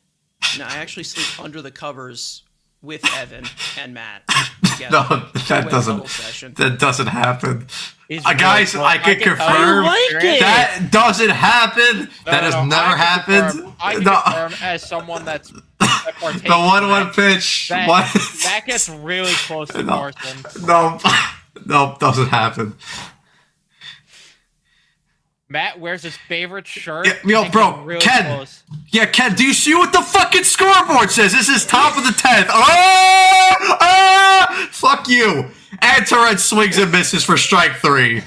No, I actually sleep under the covers with Evan and Matt together. No, that Huddle session. doesn't happen. He's Guys, really I can tell you confirm from experience. that doesn't happen. That has never I can happened. confirm- I can No. confirm as someone that partakes The 1-1 in that, pitch. that, What? that gets really close to No. Carson. No, doesn't happen. Matt wears his favorite shirt. Yeah, yo, and bro, gets really Ken. close. Yeah, Ken, do you see what the fucking scoreboard says? This is top of the 10th. Oh! Fuck you. And Torrent swings and misses for strike 3.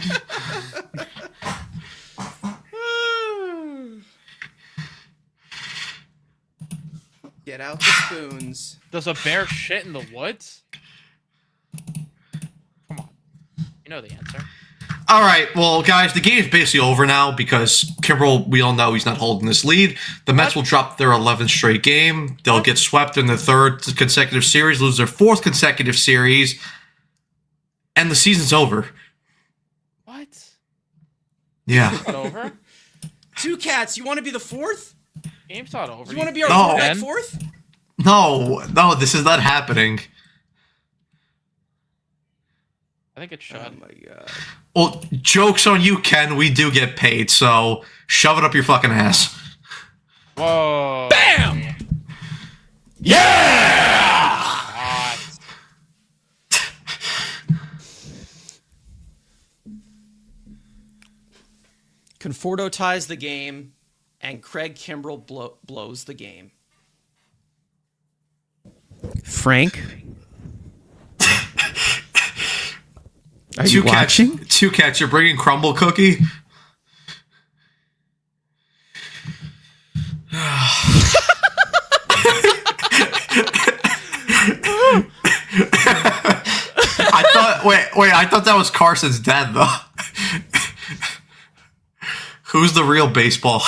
Get out the spoons. Does a bear shit in the woods? Come on. You know the answer. All right, well, guys, the game's basically over now because Kimbrel, we all know he's not holding this lead. The Mets will drop their 11th straight game. They'll get swept in the 3rd consecutive series, lose their 4th consecutive series, and the season's over. What? Yeah. It's not over? Two Cats, you want to be the 4th? Game's not over. You want to be our No. quarterback 4th? No, this is not happening. I think it should. Oh my god. Well, joke's on you, Ken. We do get paid, so shove it up your fucking ass. Whoa. Bam! God. Conforto ties the game, and Craig Kimbrel blows the game. Frank? Are you watching? Two Cats, you're bringing crumble cookie? I thought that was Carson's dad, though. Who's the real baseball?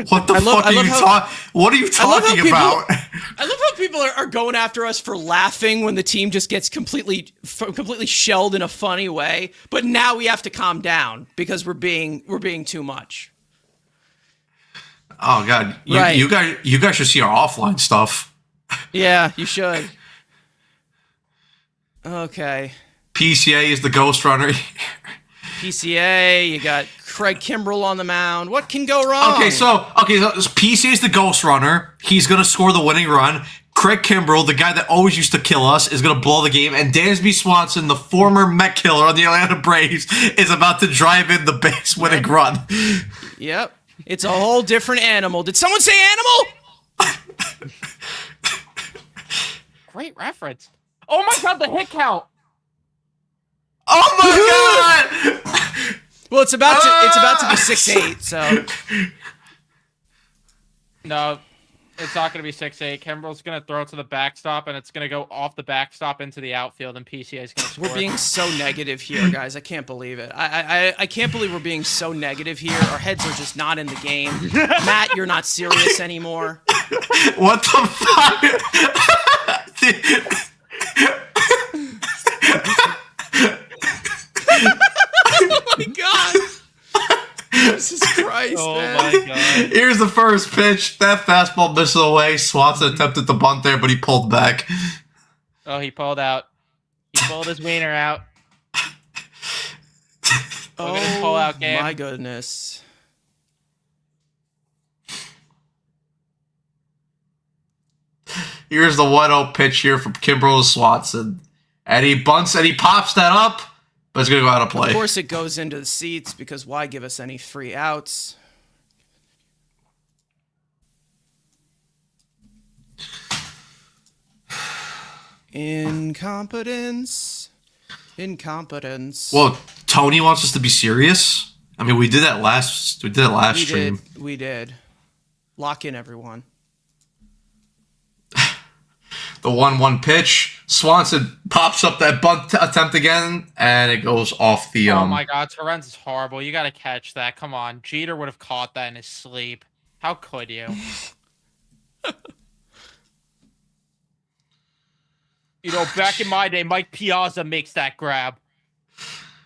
What the fuck are you talking? What are you talking about? I love how people are going after us for laughing when the team just gets completely shelled in a funny way. But now we have to calm down because we're being too much. Oh god, Right. you guys should see our offline stuff. Yeah, you should. Okay. PCA is the ghost runner. PCA, you got Craig Kimbrel on the mound. What can go wrong? Okay, so PCA is the ghost runner. He's gonna score the winning run. Craig Kimbrel, the guy that always used to kill us, is gonna blow the game. And Dansby Swanson, the former Met killer on the Atlanta Braves, is about to drive in the base winning run. Yep. It's a whole different animal. Did someone say animal? Great reference. Oh my god, the hit count. Oh my god! Well, it's about to be 6-8, so No, it's not going to be 6-8. Kimbrel's going to throw it to the backstop, and it's going to go off the backstop into the outfield, and PCA is going to score. we're being so negative here, guys. I can't believe it. I can't believe we're being so negative here. Our heads are just not in the game. Matt, you're not serious anymore. What the fuck? Oh my god! Jesus Christ, Oh man. my god. Here's the first pitch. That fastball misses away. Swanson attempted to bunt there, but he pulled back. Oh, he pulled out. He pulled his wiener out. Look at his pull-out game. My goodness. Here's the 1-0 pitch here from Kimbrel to Swanson. And he bunts and he pops that up, but it's going to go out of play. Of course it goes into the seats because why give us any free outs? Incompetence. Well, Tony wants us to be serious. I mean, we did that last stream. We did. Lock in, everyone. The 1-1 pitch. Swanson pops up that bunt attempt again, and it goes off the. Oh my god, Torrens is horrible. You got to catch that. Come on. Jeter would have caught that in his sleep. How could you? You know, back in my day, Mike Piazza makes that grab.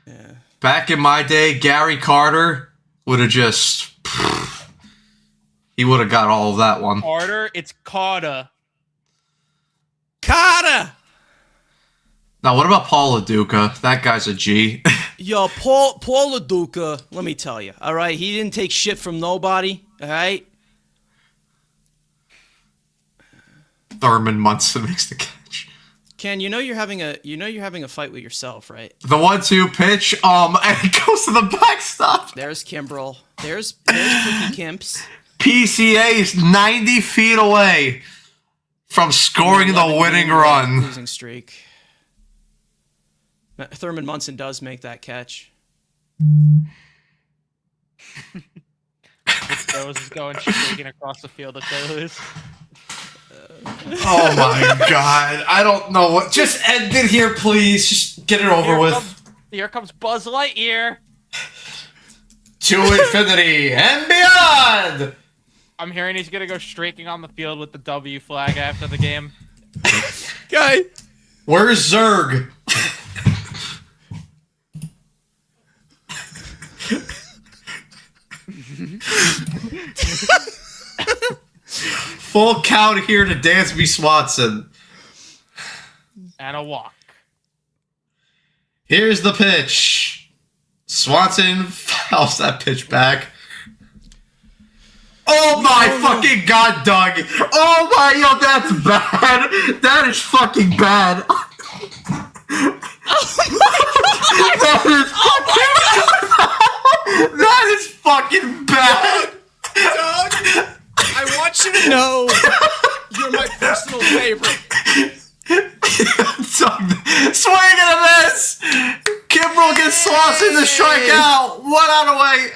Yeah. Back in my day, Gary Carter would have just... He would have got all of that one. Carter, it's Carter. Carter! Now, what about Paul LaDuca? That guy's a G. Yo, Paul LaDuca, let me tell you, all right? He didn't take shit from nobody, all right? Thurman Munson makes the catch. Ken, you know you're having a fight with yourself, right? The 1-2 pitch, and it goes to the backstop. There's Kimbrel. There's Cookie Kimps. PCA is 90 feet away from scoring the winning run. Losing streak. Thurman Munson does make that catch. Rose is going streaking across the field if they lose. Oh my god. I don't know what. Just end it here, please. Just get it over with. Here comes Buzz Lightyear. To infinity and beyond. I'm hearing he's gonna go streaking on the field with the W flag after the game. Guy. Where's Zerg? Full count here to Dansby Swanson. And a walk. Here's the pitch. Swanson fouls that pitch back. Oh my fucking god, Doug! Oh my, yo, that's bad! That is fucking bad! That is fucking bad! Doug, I want you to know you're my personal favorite. Swing at this! Kimbrel gets Swanson to strike out! 1 out away!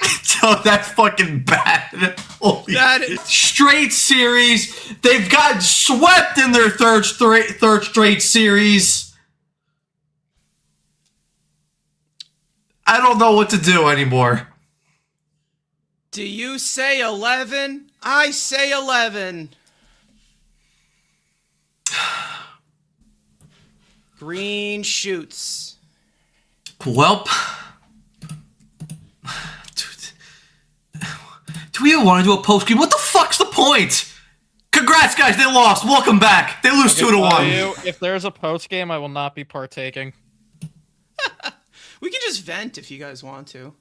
Oh, that's fucking bad. Holy That is- straight series. They've gotten swept in their third straight series. I don't know what to do anymore. Do you say 11? I say 11. Green shoots. Welp. Do we even want to do a post-game? What the fuck's the point? Congrats, guys. They lost. Welcome back. They lose 2-1. If there's a post game, I will not be partaking. We can just vent if you guys want to.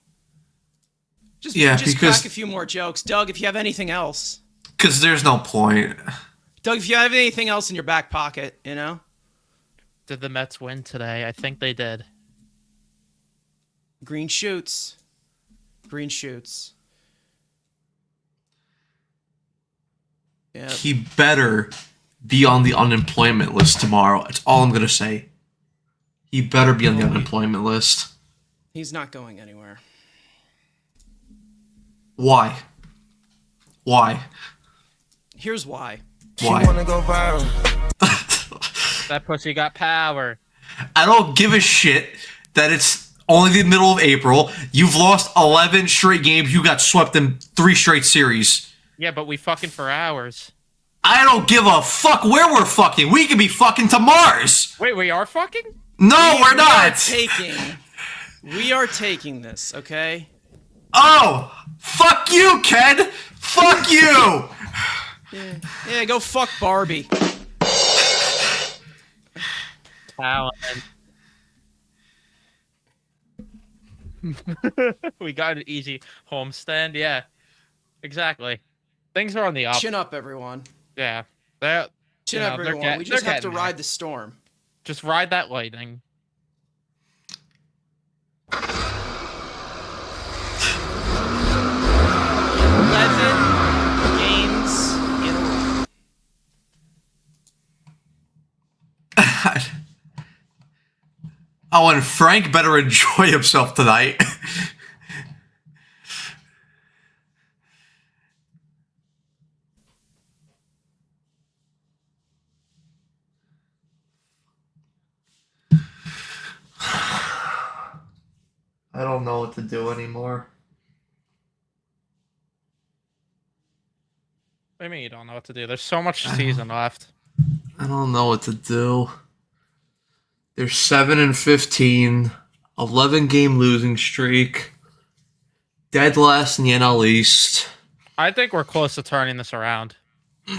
Just because crack a few more jokes. Doug, if you have anything else. Because there's no point. Doug, if you have anything else in your back pocket, you know? Did the Mets win today? I think they did. Green shoots. Green shoots. Yeah. He better be on the unemployment list tomorrow. That's all I'm going to say. He better be on the unemployment list. He's not going anywhere. Why? Why? Here's why. Why? She wanna go viral. That pussy got power. I don't give a shit that it's only the middle of April. You've lost 11 straight games. You got swept in 3 straight series. Yeah, but we fucking for hours. I don't give a fuck where we're fucking. We could be fucking to Mars. Wait, we are fucking? No, we're not. We are taking this, okay? Oh, fuck you, Ken. Fuck you. Yeah, go fuck Barbie. Talent. We got an easy homestand. Yeah, exactly. Things are on the up. Chin up, everyone. Yeah, Chin up, everyone. We just have to ride the storm. Just ride that lightning. 11 games in a row. Oh, and Frank better enjoy himself tonight. I don't know what to do anymore. I mean, you don't know what to do. There's so much season left. I don't know what to do. They're 7-15, 11-game losing streak, dead last in the NL East. I think we're close to turning this around.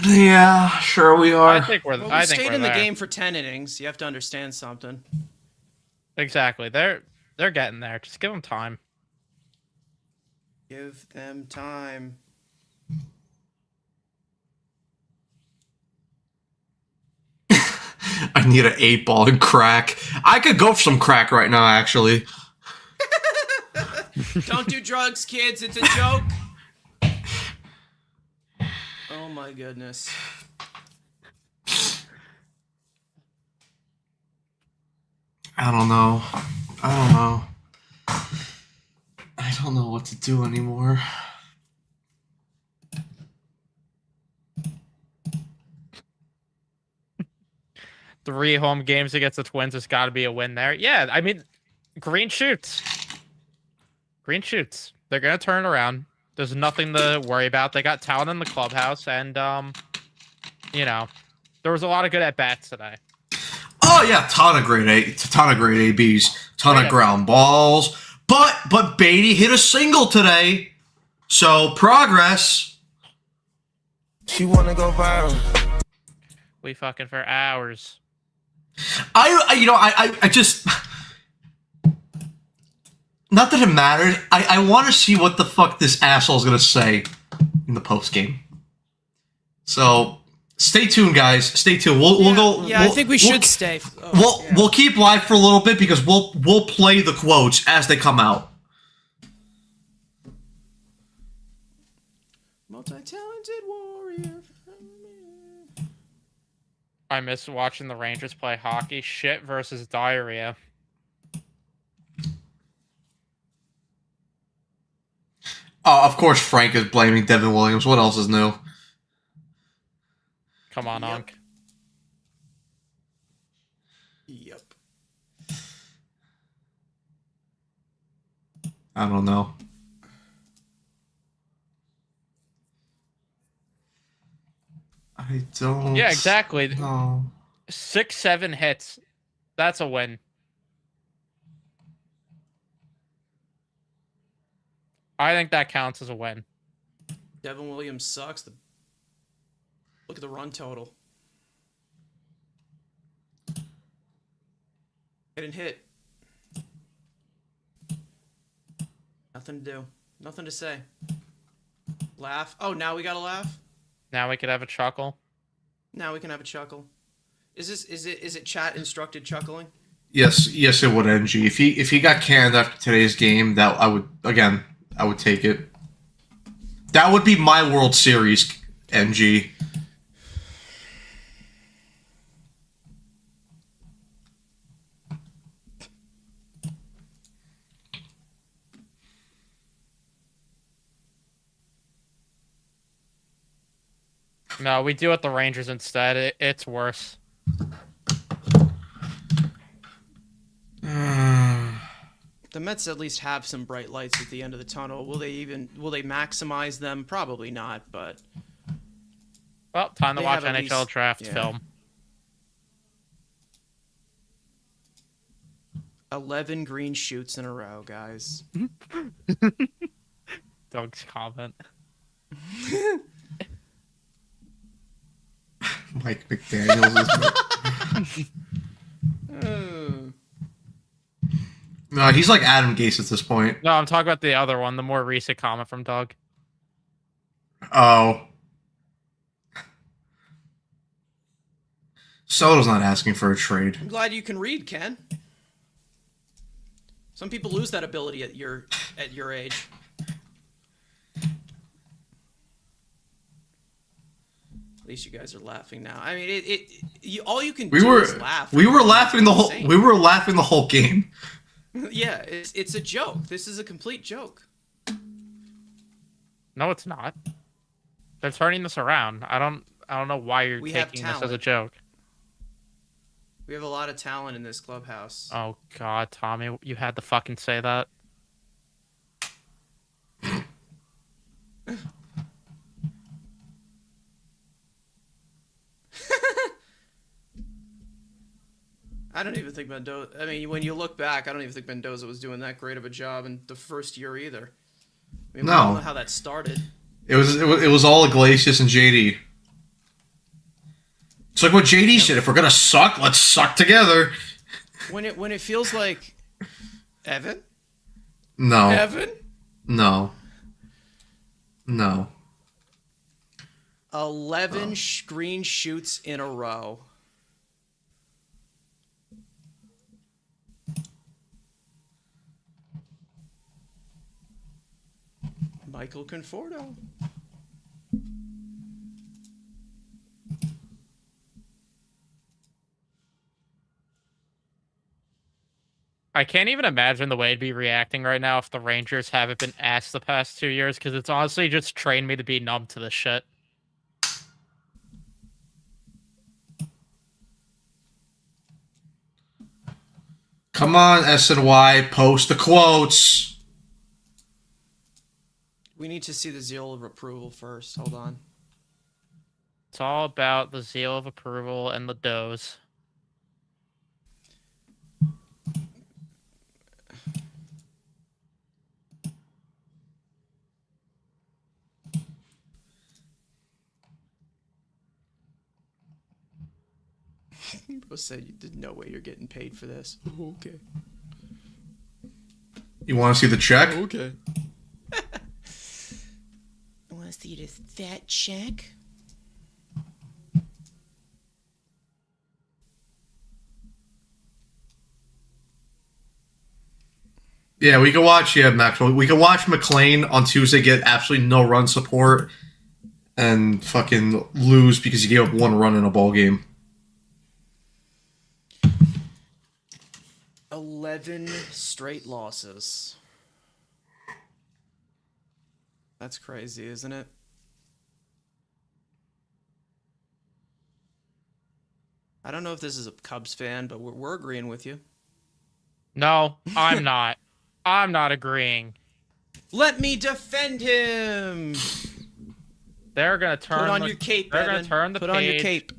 Yeah, sure we are. I think we're. Well, we I think stayed we're in the there. game for 10 innings. You have to understand something. Exactly. They're getting there. Just give them time. Give them time. I need an 8-ball and crack. I could go for some crack right now, actually. Don't do drugs, kids. It's a joke. Oh my goodness. I don't know. I don't know what to do anymore. Three home games against the Twins has got to be a win there. Yeah, I mean, green shoots. Green shoots. They're gonna turn it around. There's nothing to worry about. They got talent in the clubhouse, and you know, there was a lot of good at bats today. Oh yeah, ton of great ABs, ton Yeah. of ground balls. But Beatty hit a single today, so progress. She wanna go viral. We fucking for hours. I just, not that it mattered. I want to see what the fuck this asshole's gonna say in the post game. So stay tuned, guys. Stay tuned. We'll go. Yeah, I think we should stay. We'll keep live for a little bit because we'll play the quotes as they come out. Multi-talented warrior. I miss watching the Rangers play hockey. Shit versus diarrhea. Of course, Frank is blaming Devin Williams. What else is new? Come on, Onk. Yep. I don't know. I don't. Yeah, exactly. No. 6-7 hits. That's a win. I think that counts as a win. Devin Williams sucks. Look at the run total. Hit and hit. Nothing to do. Nothing to say. Laugh. Oh, now we gotta laugh? Now we could have a chuckle. Now we can have a chuckle. Is it chat instructed chuckling? Yes, it would. NG. If he got canned after today's game, that I would take it. That would be my World Series, NG. No, we do it the Rangers instead. It's worse. The Mets at least have some bright lights at the end of the tunnel. Will they maximize them? Probably not, but Well, time to They watch have at NHL least- draft yeah. film. 11 green shoots in a row, guys. Doug's comment. Mike McDaniels is. No, he's like Adam Gase at this point. No, I'm talking about the other one, the more recent comment from Doug. Oh. Soto's not asking for a trade. I'm glad you can read, Ken. Some people lose that ability at your age. At least you guys are laughing now. I mean, all you can do is laugh. We were laughing the whole. Insane. We were laughing the whole game. Yeah, it's a joke. This is a complete joke. No, it's not. They're turning this around. I don't know why you're We have taking this as a talent. joke. We have a lot of talent in this clubhouse. Oh God, Tommy, you had to fucking say that. don't even think Mendoza. I mean, when you look back, I don't even think Mendoza was doing that great of a job in the first year either. I mean, No. we don't know how that started. It was all Iglesias and JD. It's like what JD said. If we're gonna suck, let's suck together. When it feels like Evan. No. Evan. No. No. 11 green shoots in a row. Michael Conforto. I can't even imagine the way I'd be reacting right now if the Rangers haven't been asked the past 2 years, because it's honestly just trained me to be numb to this shit. Come on, SNY, post the quotes. We need to see the zeal of approval first. Hold on. It's all about the zeal of approval and the does. Bro said, "There's no way you're getting paid for this." Okay. You want to see the check? Okay. I want to see this fat check. Yeah, we can watch. Yeah, Maxwell. We can watch McLean on Tuesday get absolutely no run support and fucking lose because he gave up 1 run in a ball game. 11 straight losses. That's crazy, isn't it? I don't know if this is a Cubs fan, but we're agreeing with you. No, I'm not. I'm not agreeing. Let me defend him. They're gonna turn. Put on your cape, They're Evan. gonna turn the Put page. on your cape.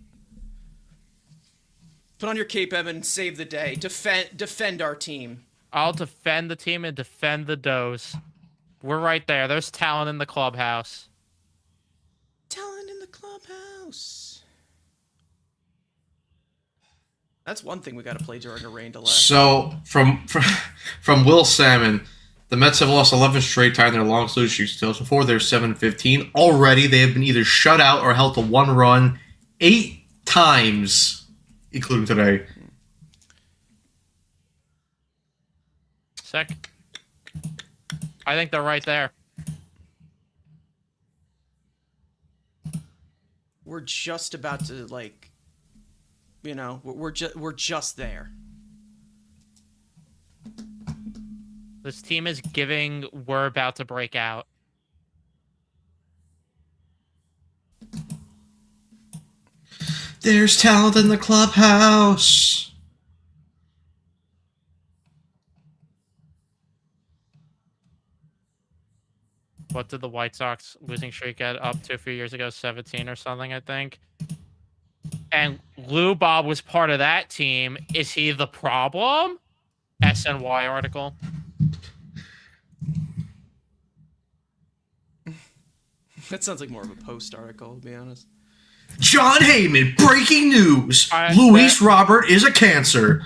Put on your cape, Evan. Save the day. Defend our team. I'll defend the team and defend the does. We're right there. There's talent in the clubhouse. Talent in the clubhouse. That's one thing we got to play during a rain delay. So from Will Salmon, the Mets have lost 11 straight time their longest losing streak. So before they're 7-15 already. They have been either shut out or held to 1 run 8 times, including today. Sick. I think they're right there. We're just about to, like, you know, we're just there. This team is giving we're about to break out. There's talent in the clubhouse. What did the White Sox losing streak get up to a few years ago? 17 or something, I think. And Lou Bob was part of that team. Is he the problem? SNY article. That sounds like more of a Post article, to be honest. John Heyman, breaking news. Luis Robert is a cancer.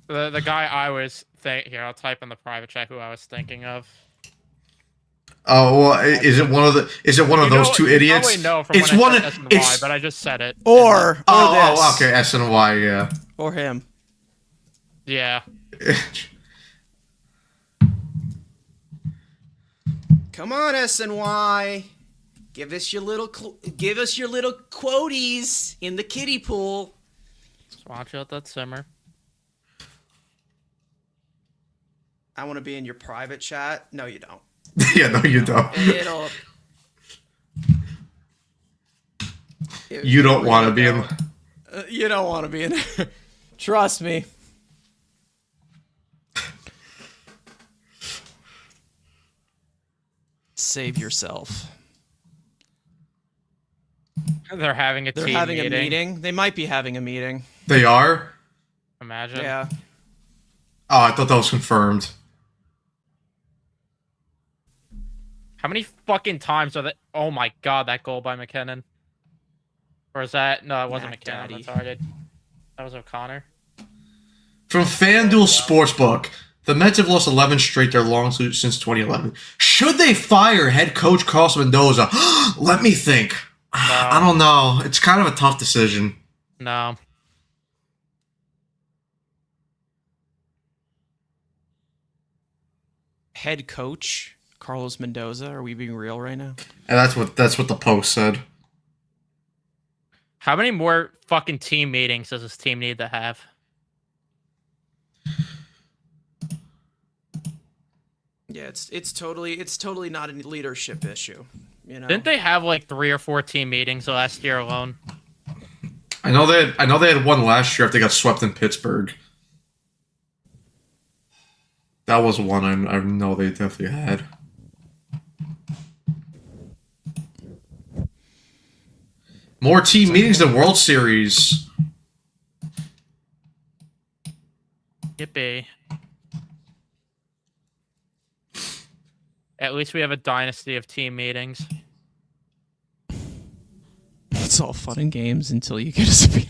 The guy I was here, I'll type in the private chat who I was thinking of. Oh, well, is it one of those two idiots? You know from it's when one I of said SNY, it's but I just said it. Or this. Oh, okay, SNY, yeah. Or him. Yeah. Come on, SNY. Give us your little quoties in the kiddie pool. Just watch out that simmer. I want to be in your private chat. No, you don't. Yeah, no, you don't. You don't want to be in. You don't want to be in there. Trust me. Save yourself. They're having a They're team having meeting. a meeting. They might be having a meeting. They are. Imagine. Yeah. Oh, I thought that was confirmed. How many fucking times are that? Oh my god, that goal by McKinnon. Or is that? No, it wasn't Mac McKinnon. Daddy. That's already. That was O'Connor. From FanDuel Sportsbook, the Mets have lost 11 straight their longest since 2011. Should they fire head coach Carlos Mendoza? Let me think. I don't know. It's kind of a tough decision. No. Head coach Carlos Mendoza. Are we being real right now? And that's what the post said. How many more fucking team meetings does this team need to have? Yeah, it's totally not a leadership issue. You know. Didn't they have like 3 or 4 team meetings last year alone? I know they had one last year after they got swept in Pittsburgh. That was one I know they definitely had. More team meetings than World Series. Yippee. At least we have a dynasty of team meetings. It's all fun and games until you get a speed.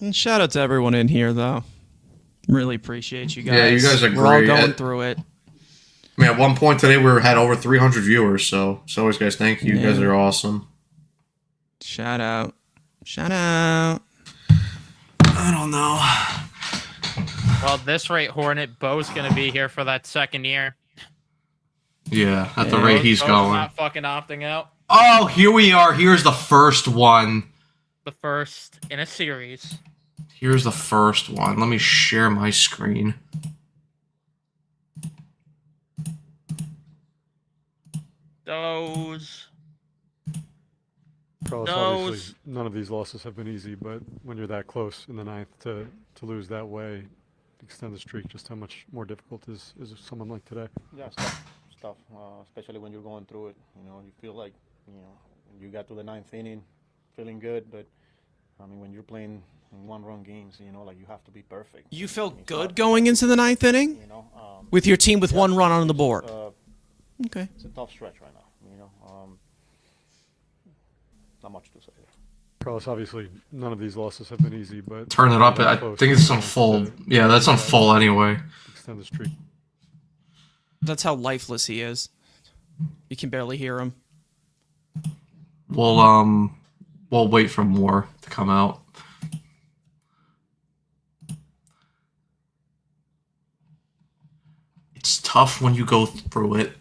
And shout out to everyone in here, though. Really appreciate you guys. Yeah, you guys are We're all great. going through it. I mean, at one point today we had over 300 viewers, so as always, guys, thank you. You guys are awesome. Shout out. Shout out. I don't know. Well, at this rate, Hornet, Bo's gonna be here for that second year. Yeah, at the rate he's Bo's going. not fucking opting out. Oh, here we are. Here's the first one. The first in a series. Here's the first one. Let me share my screen. Those. Carlos, Those- obviously, none of these losses have been easy, but when you're that close in the ninth to lose that way, extend the streak, just how much more difficult is someone like today? Yeah, it's tough, especially when you're going through it. You know, you feel like, you know, you got to the ninth inning, feeling good, but I mean, when you're playing in one-run games, you know, like you have to be perfect. You felt It's good tough, going into the ninth inning You know, with your team with one run on the board. uh, Okay. it's a tough stretch right now. You know, not much to say there. Carlos, obviously, none of these losses have been easy, but Turn it when up. you're I that close think it's to- on full. Yeah, that's on full anyway. Extend the streak. That's how lifeless he is. You can barely hear him. We'll wait for more to come out. It's tough when you go through it.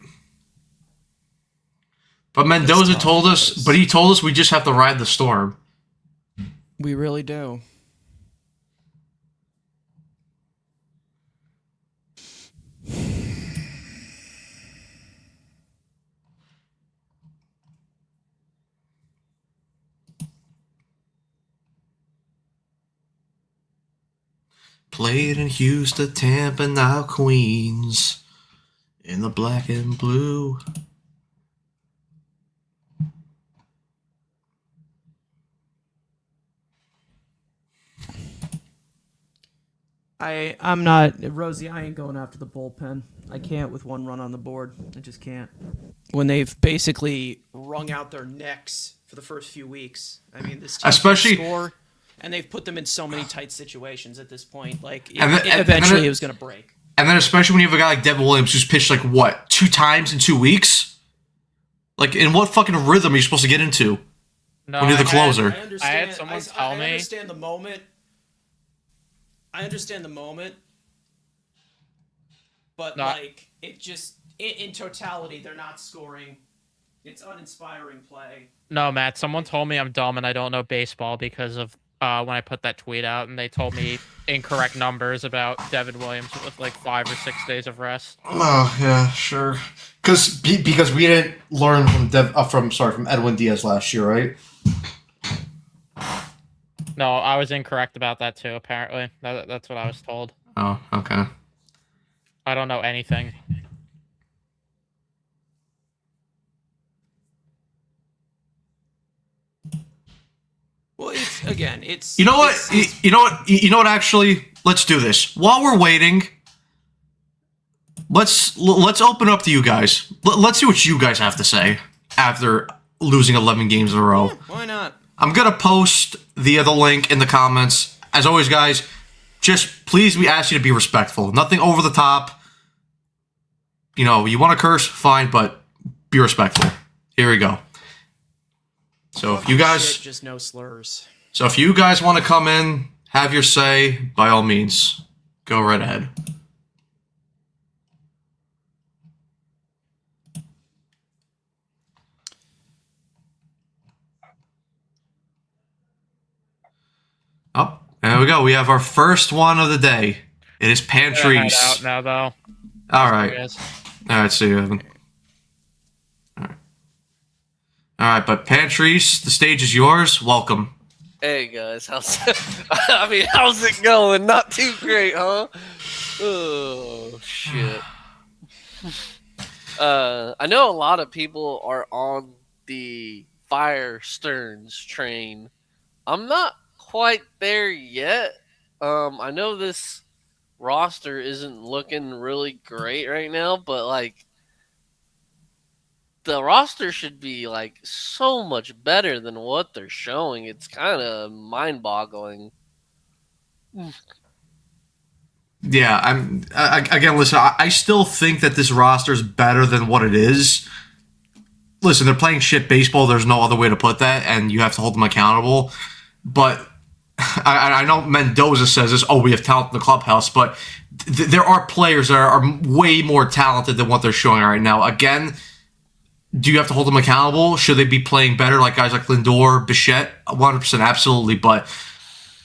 But Mendoza tough, told us, but he told us we just have to ride the storm. We really do. Played in Houston, Tampa, now Queens. In the black and blue. I'm not Rosie. I ain't going after the bullpen. I can't with one run on the board. I just can't. When they've basically wrung out their necks for the first few weeks. I mean, this team Especially- can score, and they've put them in so many tight situations at this point. Like And then- and eventually, then- it was going to break. And then especially when you have a guy like Devin Williams who's pitched like what, 2 times in 2 weeks? Like in what fucking rhythm are you supposed to get into No, when you're the I had- closer? I understand. I had someone tell me- I understand the moment. I understand the moment, but No, like it just in totality, they're not scoring. It's uninspiring play. No, Matt, someone told me I'm dumb and I don't know baseball because of when I put that tweet out, and they told me incorrect numbers about Devin Williams with like 5 or 6 days of rest. Oh yeah, sure. Because we didn't learn from Edwin Diaz last year, right? No, I was incorrect about that too, apparently. That's what I was told. Oh, okay. I don't know anything. again, it's You know what? it's- You know what? You know what? Actually, let's do this. While we're waiting, let's open up to you guys. Let's see what you guys have to say after losing 11 games in a row. Why not? I'm gonna post the other link in the comments. As always, guys, just please, we ask you to be respectful. Nothing over the top. You know, you want to curse, fine, but be respectful. Here we go. So if you guys, Shit, just no slurs. so if you guys want to come in, have your say, by all means, go right ahead. Oh, there we go. We have our first one of the day. It is Head Pantries. out now, though. All right. Yes. All right, see you, Evan. All right, but Pantries, the stage is yours. Welcome. Hey guys, how's how's it going? Not too great, huh? Oh shit. I know a lot of people are on the Fire Stearns train. I'm not quite there yet. I know this roster isn't looking really great right now, but like the roster should be like so much better than what they're showing. It's kind of mind-boggling. Yeah, again, listen, I still think that this roster is better than what it is. Listen, they're playing shit baseball. There's no other way to put that, and you have to hold them accountable. But I know Mendoza says this, we have talent in the clubhouse, but there are players that are way more talented than what they're showing right now. Again, do you have to hold them accountable? Should they be playing better like guys like Lindor, Bichette? 100%, absolutely. But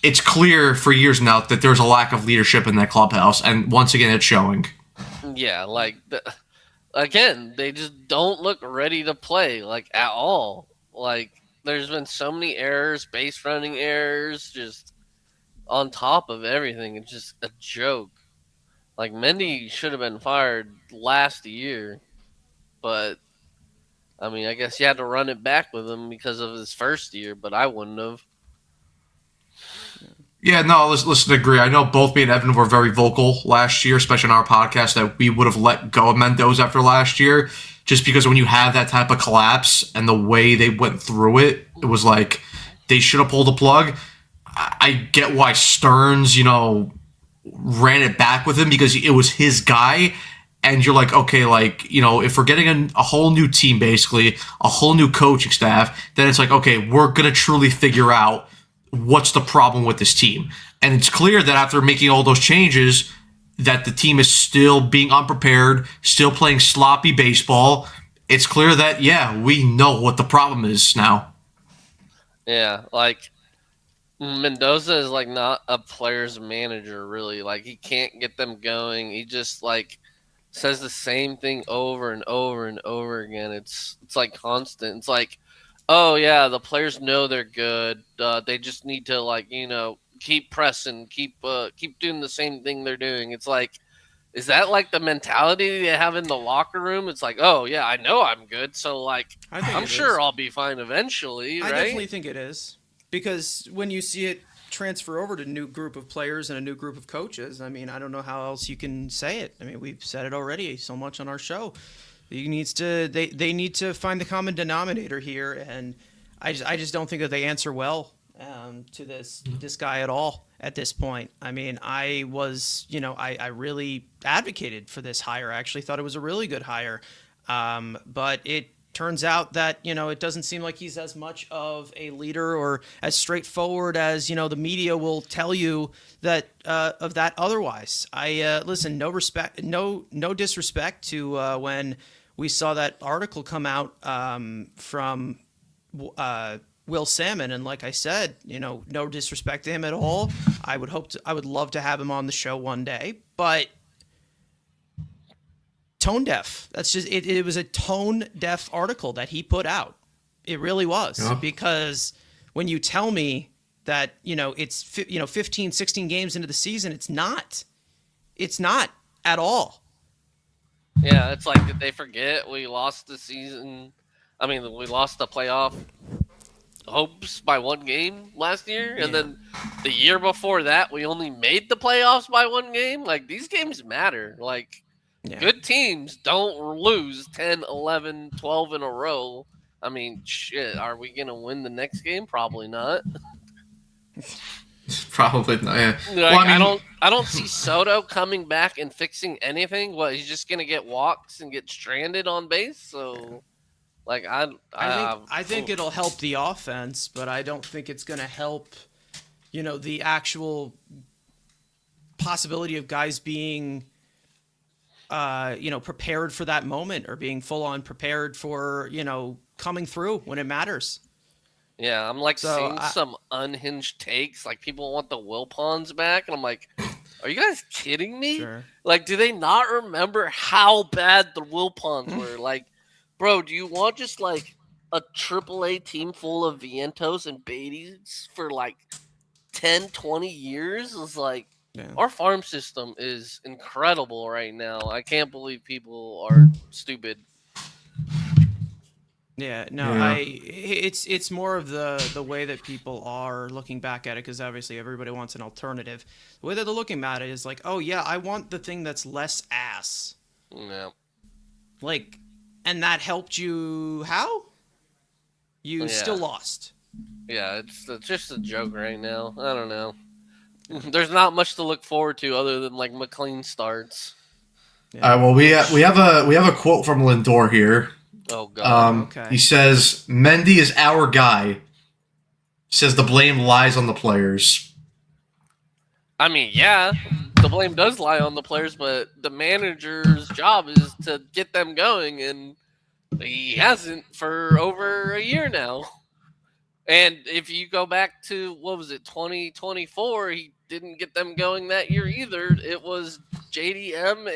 it's clear for years now that there's a lack of leadership in that clubhouse. And once again, it's showing. Yeah, like, again, they just don't look ready to play, like, at all. Like, there's been so many errors, base running errors, just on top of everything. It's just a joke. Like, Mendy should have been fired last year, but I mean, I guess you had to run it back with him because of his first year, but I wouldn't have. Yeah, no, listen, agree. I know both me and Evan were very vocal last year, especially on our podcast, that we would have let go of Mendoza after last year, just because when you have that type of collapse and the way they went through it, it was like they should have pulled the plug. I get why Stearns, ran it back with him because it was his guy. And you're like, okay, if we're getting a whole new team, basically, a whole new coaching staff, then it's like, okay, we're going to truly figure out what's the problem with this team. And it's clear that after making all those changes, that the team is still being unprepared, still playing sloppy baseball. It's clear that, yeah, we know what the problem is now. Yeah, like, Mendoza is, like, not a player's manager, really. Like, he can't get them going. He just, like, says the same thing over and over and over again. It's like constant. It's like, oh yeah, the players know they're good. They just need to keep pressing, keep doing the same thing they're doing. It's like, is that like the mentality they have in the locker room? It's like, oh yeah, I know I'm good, so like I'm sure I'll be fine eventually. I right? definitely think it is, because when you see it transfer over to a new group of players and a new group of coaches, I mean, I don't know how else you can say it. I mean, we've said it already so much on our show. They need to find the common denominator here, and I just don't think that they answer well to this guy at all at this point. I mean, I really advocated for this hire. I actually thought it was a really good hire, but it turns out that it doesn't seem like he's as much of a leader or as straightforward as the media will tell you that of that otherwise. Listen, no disrespect to when we saw that article come out from Will Salmon, and like I said, no disrespect to him at all. I would love to have him on the show one day, but tone deaf. That's just it. It was a tone deaf article that he put out. It really was. Yeah. Because when you tell me that it's 15, 16 games into the season, it's not at all. Yeah, it's like, did they forget we lost the season? I mean, we lost the playoff hopes by one game last year, and Yeah. then the year before that, we only made the playoffs by one game. Like, these games matter. Like, Yeah. good teams don't lose 10, 11, 12 in a row. I mean, shit, are we going to win the next game? Probably not. Probably not. Yeah. Like, Well, I mean, I don't see Soto coming back and fixing anything. What, he's just going to get walks and get stranded on base? So, like, I think it'll help the offense, but I don't think it's going to help, the actual possibility of guys being, prepared for that moment or being full on prepared for, coming through when it matters. Yeah, I'm like So, seeing some unhinged takes. Like, people want the Wilpons back, and I'm like, are you guys kidding me? Sure. Like, do they not remember how bad the Wilpons were? Like, bro, do you want just like a AAA team full of Vientos and Beatties for like 10, 20 years? It's like, Yeah. our farm system is incredible right now. I can't believe people are stupid. Yeah, no, Yeah. it's more of the way that people are looking back at it, because obviously everybody wants an alternative. The way that they're looking at it is like, oh yeah, I want the thing that's less ass. Yeah. Like, and that helped you how? You Yeah. still lost. Yeah, it's just a joke right now. I don't know. There's not much to look forward to other than like McLean starts. Yeah. well, we have a quote from Lindor here. Oh god. Okay. He says, "Mendy is our guy." He says the blame lies on the players. I mean, yeah, the blame does lie on the players, but the manager's job is to get them going, and he hasn't for over a year now. And if you go back to, what was it, 2024, he didn't get them going that year either. It was JDM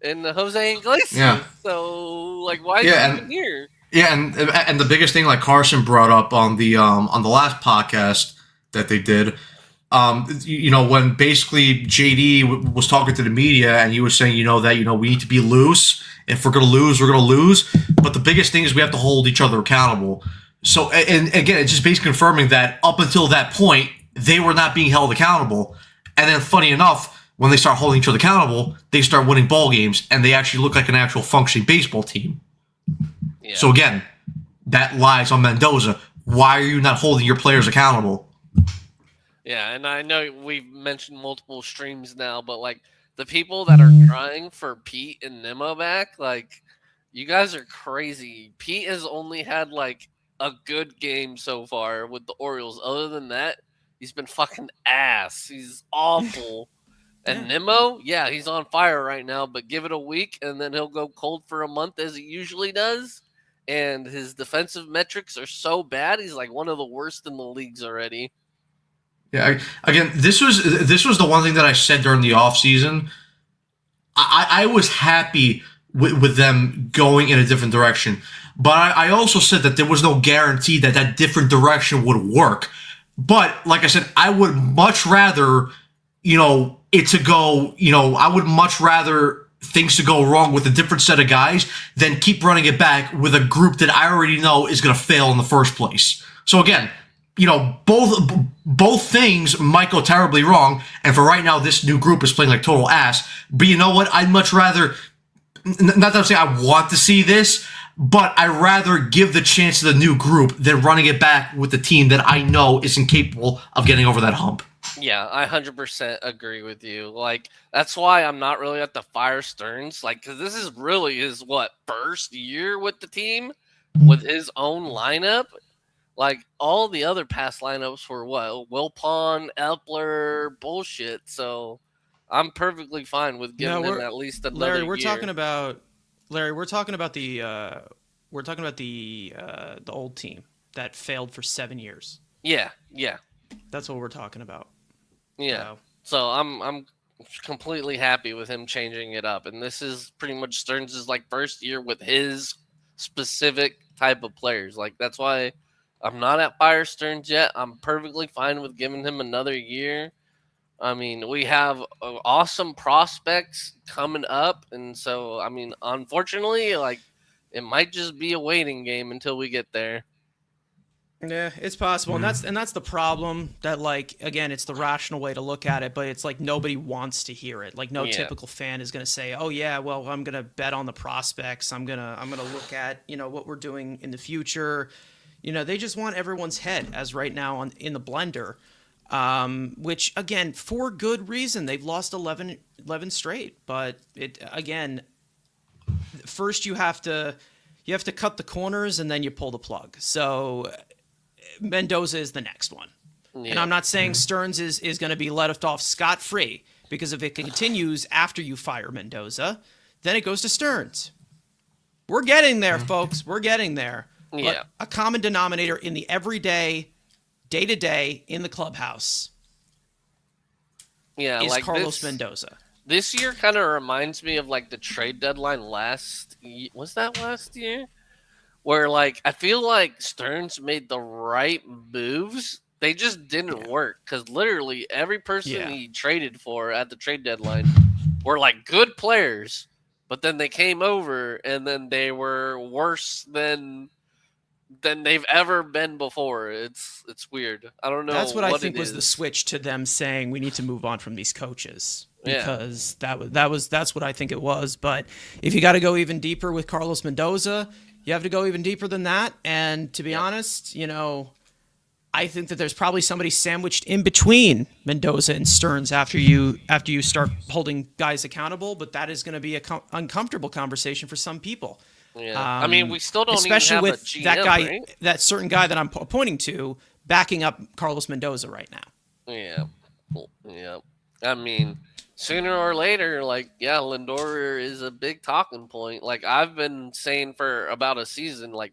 and Jose Iglesias. Yeah. So, like, why is Yeah, he even here? Yeah, and the biggest thing, like Carson brought up on the last podcast that they did, when basically JD was talking to the media and he was saying, that we need to be loose. If we're gonna lose, we're gonna lose. But the biggest thing is we have to hold each other accountable. So, and again, it's just basically confirming that up until that point, they were not being held accountable. And then, funny enough, when they start holding each other accountable, they start winning ball games, and they actually look like an actual functioning baseball team. Yeah. So again, that lies on Mendoza. Why are you not holding your players accountable? Yeah, and I know we've mentioned multiple streams now, but like the people that are crying for Pete and Nemo back, like, you guys are crazy. Pete has only had like a good game so far with the Orioles. Other than that, he's been fucking ass. He's awful. And Nemo, yeah, he's on fire right now, but give it a week and then he'll go cold for a month as he usually does. And his defensive metrics are so bad, he's like one of the worst in the leagues already. Yeah, again, this was the one thing that I said during the offseason. I was happy with them going in a different direction. But I also said that there was no guarantee that that different direction would work. But like I said, I would much rather, it to go, I would much rather things to go wrong with a different set of guys than keep running it back with a group that I already know is going to fail in the first place. So again, both things might go terribly wrong. And for right now, this new group is playing like total ass. But you know what? I'd much rather, not that I'm saying I want to see this, but I'd rather give the chance to the new group than running it back with the team that I know is incapable of getting over that hump. Yeah, I 100% agree with you. Like, that's why I'm not really at the fire Stearns. Like, because this is really his, first year with the team with his own lineup. Like, all the other past lineups were Wilpon, Epler, bullshit. So I'm perfectly fine with giving him at least another Larry, year. we're talking about the old team that failed for 7 years. Yeah. That's what we're talking about. Yeah. So I'm completely happy with him changing it up. And this is pretty much Stearns' first year with his specific type of players. Like, that's why I'm not at fire Stearns yet. I'm perfectly fine with giving him another year. I mean, we have awesome prospects coming up. And so, I mean, unfortunately, it might just be a waiting game until we get there. Yeah, it's possible, and that's the problem. That like again, it's the rational way to look at it, but it's like nobody wants to hear it. Like no typical fan is gonna say, "Oh yeah, well I'm gonna bet on the prospects. I'm gonna look at what we're doing in the future." They just want everyone's head as right now in the blender, which again for good reason. They've lost 11 straight, but it again. First, you have to cut the corners, and then you pull the plug. So Mendoza is the next one. Yeah. And I'm not saying Stearns is going to be let off scot-free, because if it continues after you fire Mendoza, then it goes to Stearns. We're getting there, folks. We're getting there. Yeah. But a common denominator in the everyday, day-to-day in the clubhouse is like Carlos Mendoza. This year kind of reminds me of like the trade deadline last year? Where like I feel like Stearns made the right moves. They just didn't work, because literally every person he traded for at the trade deadline were like good players, but then they came over and then they were worse than they've ever been before. It's weird. I don't know. That's what I think was the switch to them saying we need to move on from these coaches, because that's what I think it was. But if you got to go even deeper with Carlos Mendoza, you have to go even deeper than that. And to be honest, I think that there's probably somebody sandwiched in between Mendoza and Stearns after you start holding guys accountable. But that is going to be an uncomfortable conversation for some people. Yeah, I mean, we still don't especially even have with a GM, that guy, right? that certain guy that I'm pointing to, backing up Carlos Mendoza right now. Yeah. I mean, sooner or later, Lindor is a big talking point. Like I've been saying for about a season, like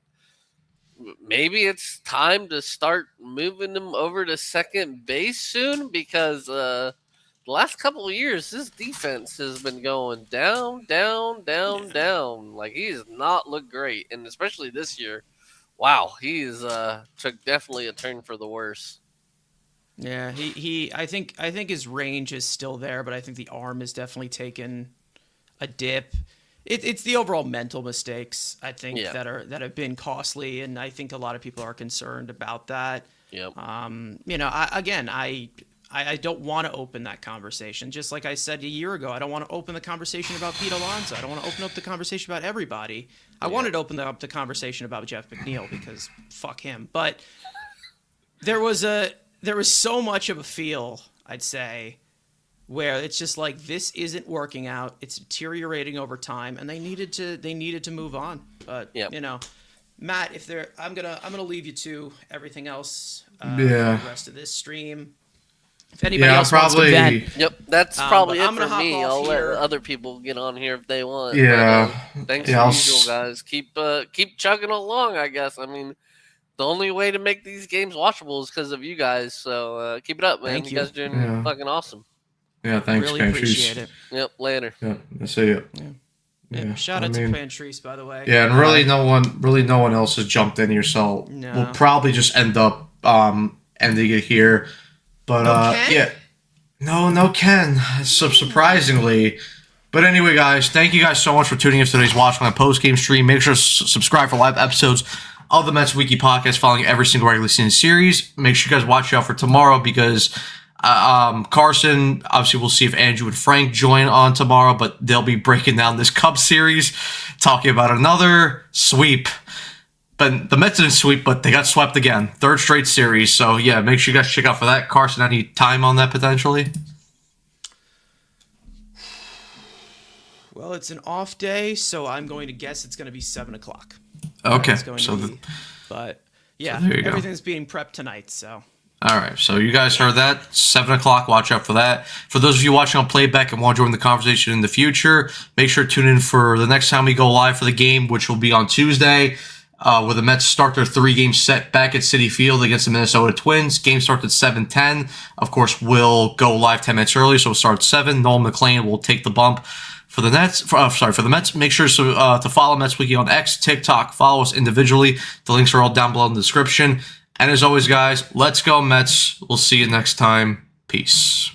maybe it's time to start moving him over to second base soon, because the last couple of years, his defense has been going down. Like he has not looked great, and especially this year, wow, he's took definitely a turn for the worse. Yeah, I think his range is still there, but I think the arm has definitely taken a dip. It's the overall mental mistakes, I think, that have been costly, and I think a lot of people are concerned about that. Yep. I don't want to open that conversation. Just like I said a year ago, I don't want to open the conversation about Pete Alonso. I don't want to open up the conversation about everybody. I wanted to open up the conversation about Jeff McNeil, because fuck him. But there was so much of a feel, I'd say, where it's just like, this isn't working out. It's deteriorating over time, and they needed to move on. But Matt, I'm gonna leave you to everything else for the rest of this stream. If anybody else wants to vent. Yep, that's probably it I'm for gonna me. hop off I'll here. let other people get on here if they want. Yeah. But, thanks as usual, guys. Keep chugging along, I guess. I mean, the only way to make these games watchable is because of you guys. So keep it up, man. Thank you. Guys are doing fucking awesome. Yeah, thanks, Really Patrice. appreciate it. Yep, later. Yeah, I see you. Yeah. Shout out to Patrice, by the way. Yeah, and really no one else has jumped in here, so we'll probably just end up ending it here. But no Ken. So surprisingly. But anyway, guys, thank you guys so much for tuning in to today's Watch on Postgame stream. Make sure to subscribe for live episodes of the Mets Wiki podcast following every single regular season series. Make sure you guys watch out for tomorrow, because Carson, obviously we'll see if Andrew and Frank join on tomorrow, but they'll be breaking down this Cubs series, talking about another sweep. But the Mets didn't sweep, but they got swept again. Third straight series. So, yeah, make sure you guys check out for that. Carson, any time on that potentially? Well, it's an off day, so I'm going to guess it's going to be 7 o'clock. Okay. But, yeah, so everything's being prepped tonight, so. All right, so you guys heard that. 7 o'clock, watch out for that. For those of you watching on playback and want to join the conversation in the future, make sure to tune in for the next time we go live for the game, which will be on Tuesday, where the Mets start their 3-game set back at Citi Field against the Minnesota Twins. Game starts at 7:10. Of course, we'll go live 10 minutes early, so we'll start at 7. Noel McLean will take the bump for the Nets. For the Mets. Make sure to follow Mets Wiki on X, TikTok. Follow us individually. The links are all down below in the description. And as always, guys, let's go Mets. We'll see you next time. Peace.